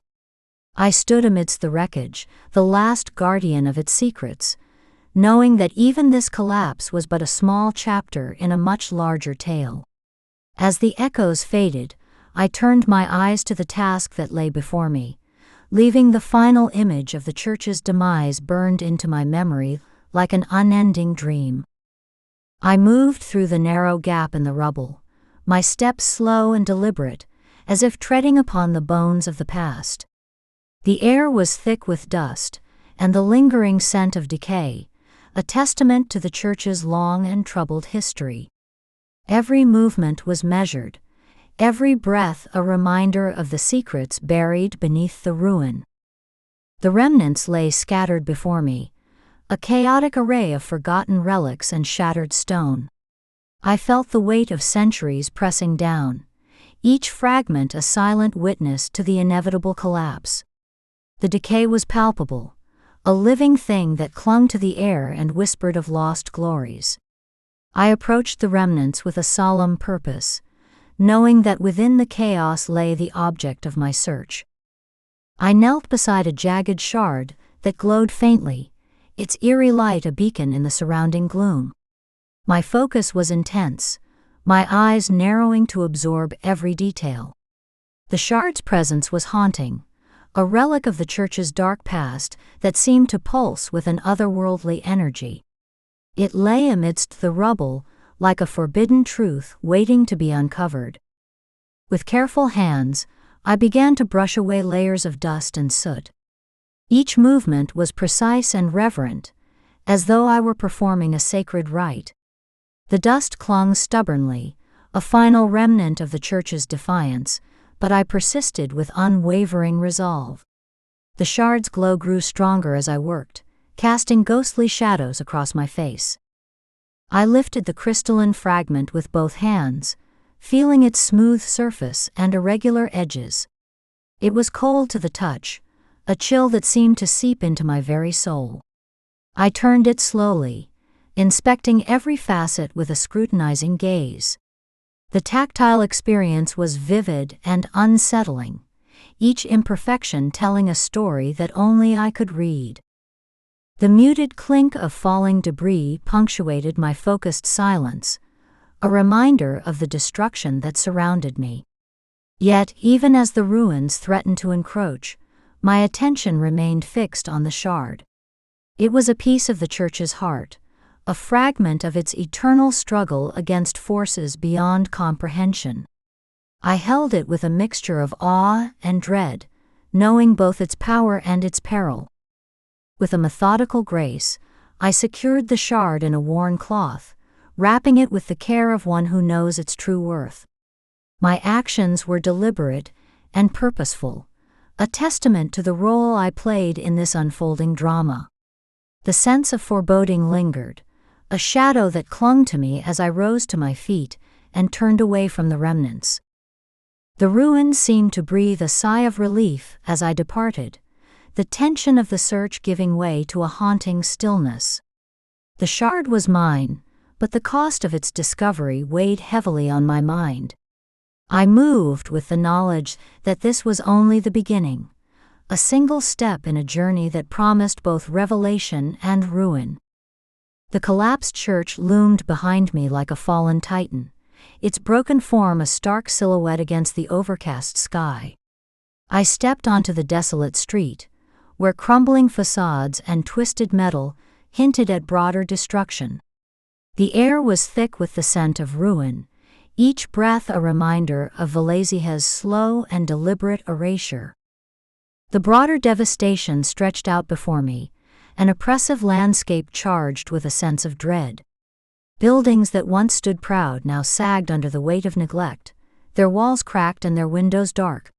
I stood amidst the wreckage, the last guardian of its secrets, knowing that even this collapse was but a small chapter in a much larger tale. As the echoes faded, I turned my eyes to the task that lay before me, leaving the final image of the church's demise burned into my memory like an unending dream. I moved through the narrow gap in the rubble, my steps slow and deliberate, as if treading upon the bones of the past. The air was thick with dust, and the lingering scent of decay, a testament to the church's long and troubled history. Every movement was measured, every breath a reminder of the secrets buried beneath the ruin. The remnants lay scattered before me, a chaotic array of forgotten relics and shattered stone. I felt the weight of centuries pressing down, each fragment a silent witness to the inevitable collapse. The decay was palpable, a living thing that clung to the air and whispered of lost glories. I approached the remnants with a solemn purpose, knowing that within the chaos lay the object of my search. I knelt beside a jagged shard that glowed faintly, its eerie light a beacon in the surrounding gloom. My focus was intense, my eyes narrowing to absorb every detail. The shard's presence was haunting, a relic of the church's dark past that seemed to pulse with an otherworldly energy. It lay amidst the rubble, like a forbidden truth waiting to be uncovered. With careful hands, I began to brush away layers of dust and soot. Each movement was precise and reverent, as though I were performing a sacred rite. The dust clung stubbornly, a final remnant of the church's defiance, but I persisted with unwavering resolve. The shard's glow grew stronger as I worked, casting ghostly shadows across my face. I lifted the crystalline fragment with both hands, feeling its smooth surface and irregular edges. It was cold to the touch, a chill that seemed to seep into my very soul. I turned it slowly, inspecting every facet with a scrutinizing gaze. The tactile experience was vivid and unsettling, each imperfection telling a story that only I could read. The muted clink of falling debris punctuated my focused silence, a reminder of the destruction that surrounded me. Yet, even as the ruins threatened to encroach, my attention remained fixed on the shard. It was a piece of the church's heart, a fragment of its eternal struggle against forces beyond comprehension. I held it with a mixture of awe and dread, knowing both its power and its peril. With a methodical grace, I secured the shard in a worn cloth, wrapping it with the care of one who knows its true worth. My actions were deliberate and purposeful, a testament to the role I played in this unfolding drama. The sense of foreboding lingered, a shadow that clung to me as I rose to my feet and turned away from the remnants. The ruins seemed to breathe a sigh of relief as I departed, the tension of the search giving way to a haunting stillness. The shard was mine, but the cost of its discovery weighed heavily on my mind. I moved with the knowledge that this was only the beginning, a single step in a journey that promised both revelation and ruin. The collapsed church loomed behind me like a fallen titan, its broken form a stark silhouette against the overcast sky. I stepped onto the desolate street, where crumbling facades and twisted metal hinted at broader destruction. The air was thick with the scent of ruin, each breath a reminder of Velezija's slow and deliberate erasure. The broader devastation stretched out before me, an oppressive landscape charged with a sense of dread. Buildings that once stood proud now sagged under the weight of neglect, their walls cracked and their windows dark.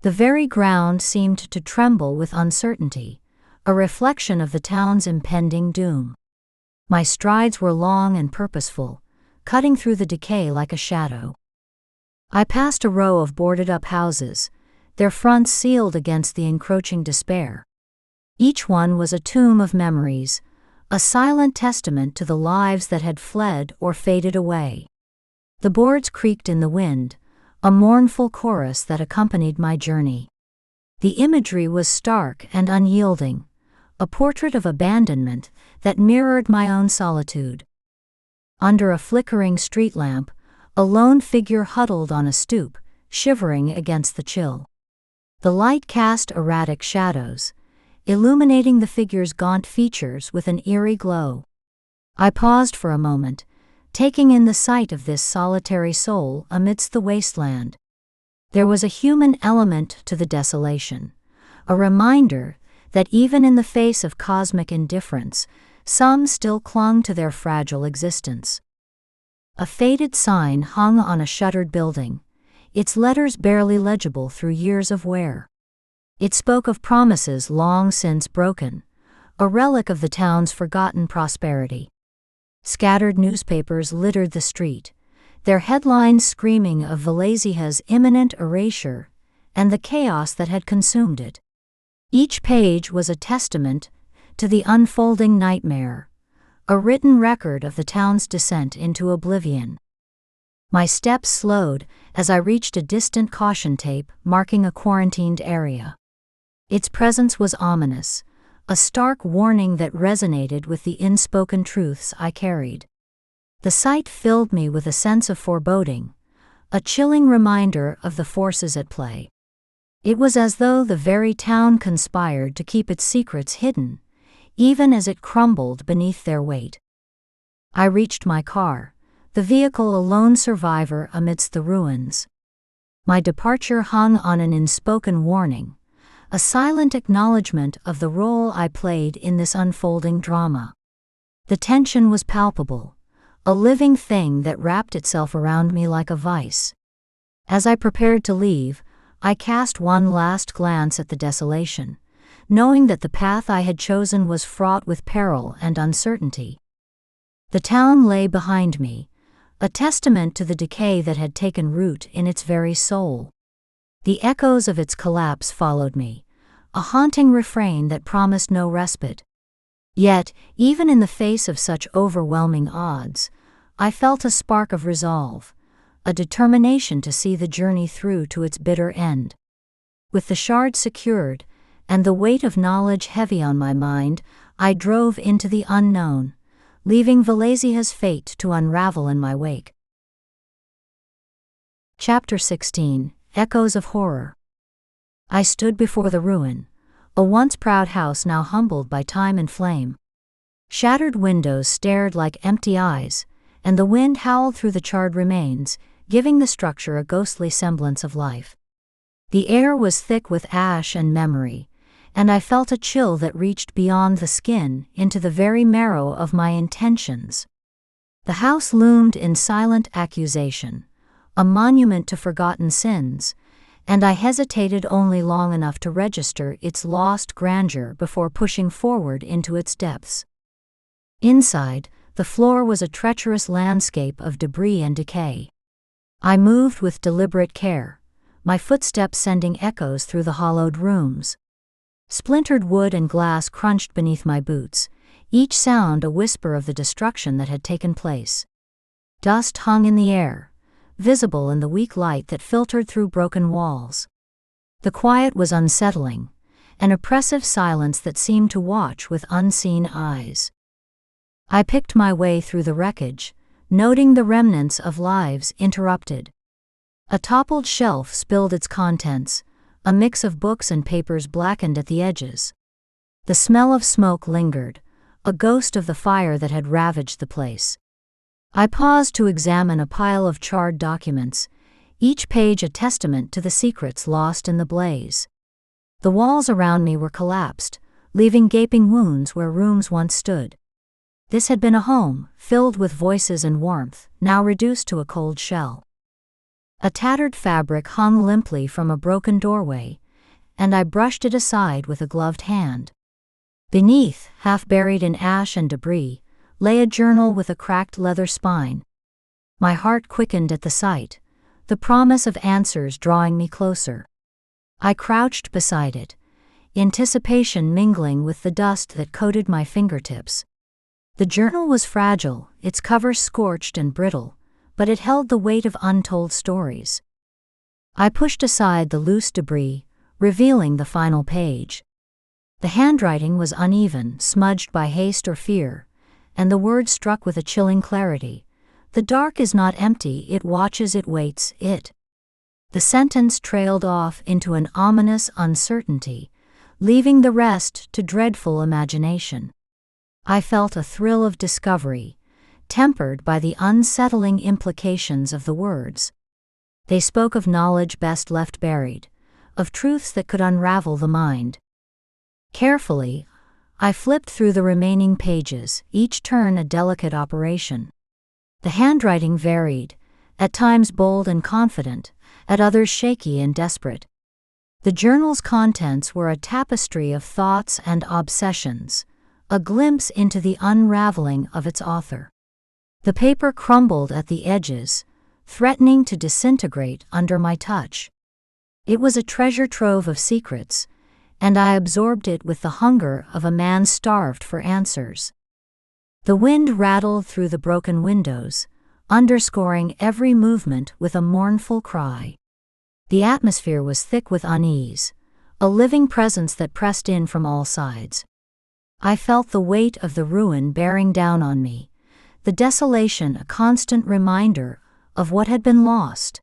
The very ground seemed to tremble with uncertainty, a reflection of the town's impending doom. My strides were long and purposeful, cutting through the decay like a shadow. I passed a row of boarded-up houses, their fronts sealed against the encroaching despair. Each one was a tomb of memories, a silent testament to the lives that had fled or faded away. The boards creaked in the wind, a mournful chorus that accompanied my journey. The imagery was stark and unyielding, a portrait of abandonment that mirrored my own solitude. Under a flickering street lamp, a lone figure huddled on a stoop, shivering against the chill. The light cast erratic shadows, illuminating the figure's gaunt features with an eerie glow. I paused for a moment, taking in the sight of this solitary soul amidst the wasteland. There was a human element to the desolation, a reminder that even in the face of cosmic indifference, some still clung to their fragile existence. A faded sign hung on a shuttered building, its letters barely legible through years of wear. It spoke of promises long since broken, a relic of the town's forgotten prosperity. Scattered newspapers littered the street, their headlines screaming of Velezija's imminent erasure and the chaos that had consumed it. Each page was a testament to the unfolding nightmare, a written record of the town's descent into oblivion. My steps slowed as I reached a distant caution tape marking a quarantined area. Its presence was ominous, a stark warning that resonated with the unspoken truths I carried. The sight filled me with a sense of foreboding, a chilling reminder of the forces at play. It was as though the very town conspired to keep its secrets hidden, even as it crumbled beneath their weight. I reached my car, the vehicle a lone survivor amidst the ruins. My departure hung on an unspoken warning, a silent acknowledgement of the role I played in this unfolding drama. The tension was palpable, a living thing that wrapped itself around me like a vice. As I prepared to leave, I cast one last glance at the desolation, knowing that the path I had chosen was fraught with peril and uncertainty. The town lay behind me, a testament to the decay that had taken root in its very soul. The echoes of its collapse followed me, a haunting refrain that promised no respite. Yet, even in the face of such overwhelming odds, I felt a spark of resolve, a determination to see the journey through to its bitter end. With the shard secured, and the weight of knowledge heavy on my mind, I drove into the unknown, leaving Velezija's fate to unravel in my wake. Chapter 16: Echoes of Horror. I stood before the ruin, a once proud house now humbled by time and flame. Shattered windows stared like empty eyes, and the wind howled through the charred remains, giving the structure a ghostly semblance of life. The air was thick with ash and memory, and I felt a chill that reached beyond the skin into the very marrow of my intentions. The house loomed in silent accusation, a monument to forgotten sins, and I hesitated only long enough to register its lost grandeur before pushing forward into its depths. Inside, the floor was a treacherous landscape of debris and decay. I moved with deliberate care, my footsteps sending echoes through the hollowed rooms. Splintered wood and glass crunched beneath my boots, each sound a whisper of the destruction that had taken place. Dust hung in the air, visible in the weak light that filtered through broken walls. The quiet was unsettling, an oppressive silence that seemed to watch with unseen eyes. I picked my way through the wreckage, noting the remnants of lives interrupted. A toppled shelf spilled its contents, a mix of books and papers blackened at the edges. The smell of smoke lingered, a ghost of the fire that had ravaged the place. I paused to examine a pile of charred documents, each page a testament to the secrets lost in the blaze. The walls around me were collapsed, leaving gaping wounds where rooms once stood. This had been a home, filled with voices and warmth, now reduced to a cold shell. A tattered fabric hung limply from a broken doorway, and I brushed it aside with a gloved hand. Beneath, half buried in ash and debris, lay a journal with a cracked leather spine. My heart quickened at the sight, the promise of answers drawing me closer. I crouched beside it, anticipation mingling with the dust that coated my fingertips. The journal was fragile, its cover scorched and brittle, but it held the weight of untold stories. I pushed aside the loose debris, revealing the final page. The handwriting was uneven, smudged by haste or fear, and the words struck with a chilling clarity. The dark is not empty, it watches, it waits, it. The sentence trailed off into an ominous uncertainty, leaving the rest to dreadful imagination. I felt a thrill of discovery, tempered by the unsettling implications of the words. They spoke of knowledge best left buried, of truths that could unravel the mind. Carefully, I flipped through the remaining pages, each turn a delicate operation. The handwriting varied, at times bold and confident, at others shaky and desperate. The journal's contents were a tapestry of thoughts and obsessions, a glimpse into the unraveling of its author. The paper crumbled at the edges, threatening to disintegrate under my touch. It was a treasure trove of secrets, and I absorbed it with the hunger of a man starved for answers. The wind rattled through the broken windows, underscoring every movement with a mournful cry. The atmosphere was thick with unease, a living presence that pressed in from all sides. I felt the weight of the ruin bearing down on me, the desolation a constant reminder of what had been lost.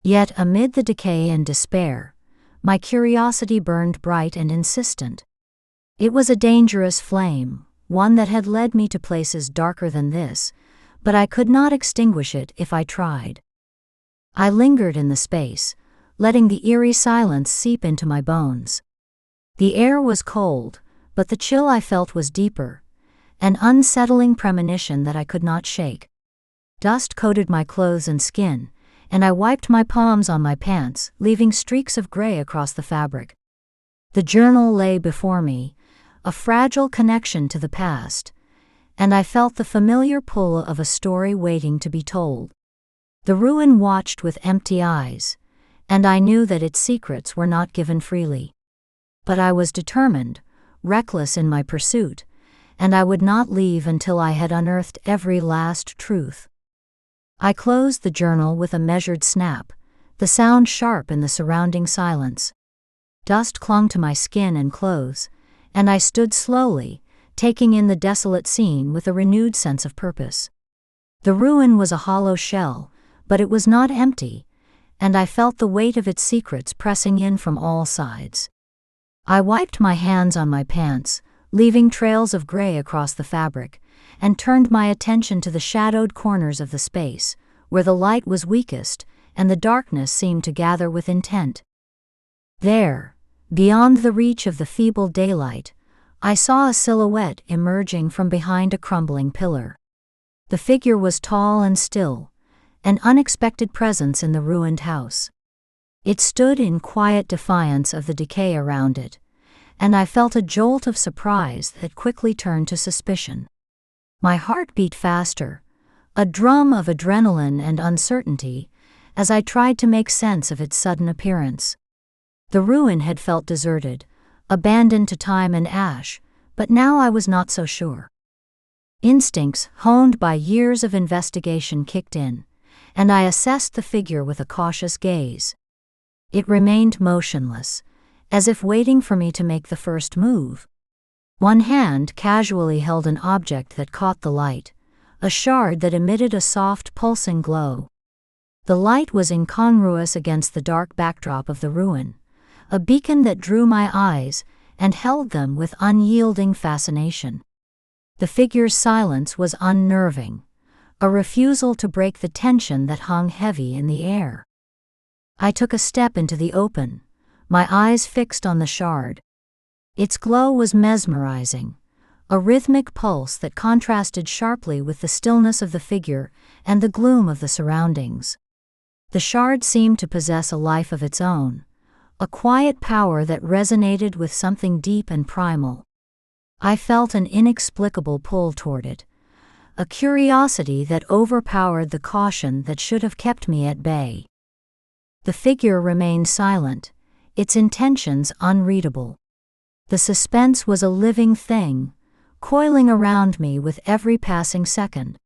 Yet amid the decay and despair, my curiosity burned bright and insistent. It was a dangerous flame, one that had led me to places darker than this, but I could not extinguish it if I tried. I lingered in the space, letting the eerie silence seep into my bones. The air was cold, but the chill I felt was deeper, an unsettling premonition that I could not shake. Dust coated my clothes and skin, and I wiped my palms on my pants, leaving streaks of gray across the fabric. The journal lay before me, a fragile connection to the past, and I felt the familiar pull of a story waiting to be told. The ruin watched with empty eyes, and I knew that its secrets were not given freely. But I was determined, reckless in my pursuit, and I would not leave until I had unearthed every last truth. I closed the journal with a measured snap, the sound sharp in the surrounding silence. Dust clung to my skin and clothes, and I stood slowly, taking in the desolate scene with a renewed sense of purpose. The ruin was a hollow shell, but it was not empty, and I felt the weight of its secrets pressing in from all sides. I wiped my hands on my pants, leaving trails of gray across the fabric, and turned my attention to the shadowed corners of the space, where the light was weakest and the darkness seemed to gather with intent. There, beyond the reach of the feeble daylight, I saw a silhouette emerging from behind a crumbling pillar. The figure was tall and still, an unexpected presence in the ruined house. It stood in quiet defiance of the decay around it, and I felt a jolt of surprise that quickly turned to suspicion. My heart beat faster, a drum of adrenaline and uncertainty, as I tried to make sense of its sudden appearance. The ruin had felt deserted, abandoned to time and ash, but now I was not so sure. Instincts, honed by years of investigation, kicked in, and I assessed the figure with a cautious gaze. It remained motionless, as if waiting for me to make the first move. One hand casually held an object that caught the light, a shard that emitted a soft pulsing glow. The light was incongruous against the dark backdrop of the ruin, a beacon that drew my eyes and held them with unyielding fascination. The figure's silence was unnerving, a refusal to break the tension that hung heavy in the air. I took a step into the open, my eyes fixed on the shard. Its glow was mesmerizing, a rhythmic pulse that contrasted sharply with the stillness of the figure and the gloom of the surroundings. The shard seemed to possess a life of its own, a quiet power that resonated with something deep and primal. I felt an inexplicable pull toward it, a curiosity that overpowered the caution that should have kept me at bay. The figure remained silent, its intentions unreadable. The suspense was a living thing, coiling around me with every passing second.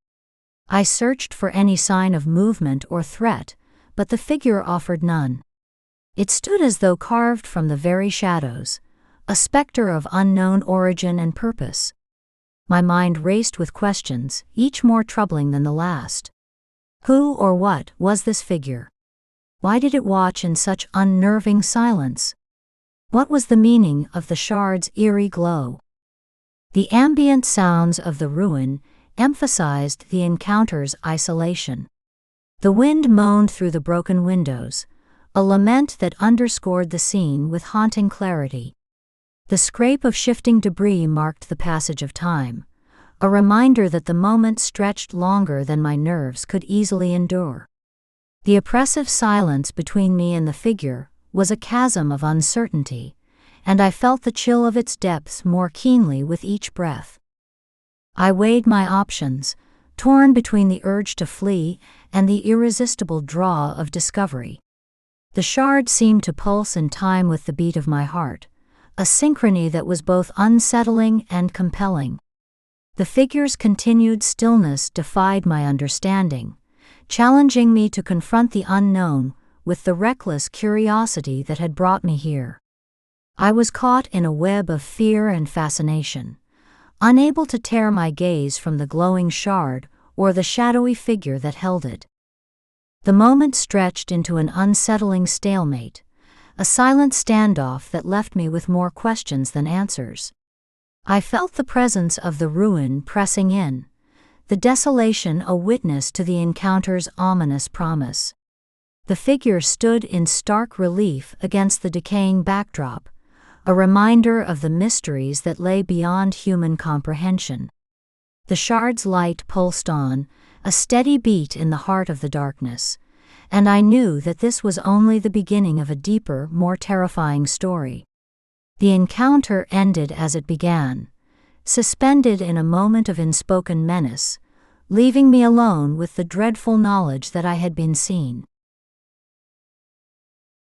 I searched for any sign of movement or threat, but the figure offered none. It stood as though carved from the very shadows, a specter of unknown origin and purpose. My mind raced with questions, each more troubling than the last. Who or what was this figure? Why did it watch in such unnerving silence? What was the meaning of the shard's eerie glow? The ambient sounds of the ruin emphasized the encounter's isolation. The wind moaned through the broken windows, a lament that underscored the scene with haunting clarity. The scrape of shifting debris marked the passage of time, a reminder that the moment stretched longer than my nerves could easily endure. The oppressive silence between me and the figure was a chasm of uncertainty, and I felt the chill of its depths more keenly with each breath. I weighed my options, torn between the urge to flee and the irresistible draw of discovery. The shard seemed to pulse in time with the beat of my heart, a synchrony that was both unsettling and compelling. The figure's continued stillness defied my understanding, challenging me to confront the unknown with the reckless curiosity that had brought me here. I was caught in a web of fear and fascination, unable to tear my gaze from the glowing shard or the shadowy figure that held it. The moment stretched into an unsettling stalemate, a silent standoff that left me with more questions than answers. I felt the presence of the ruin pressing in, the desolation a witness to the encounter's ominous promise. The figure stood in stark relief against the decaying backdrop, a reminder of the mysteries that lay beyond human comprehension. The shard's light pulsed on, a steady beat in the heart of the darkness, and I knew that this was only the beginning of a deeper, more terrifying story. The encounter ended as it began, suspended in a moment of unspoken menace, leaving me alone with the dreadful knowledge that I had been seen.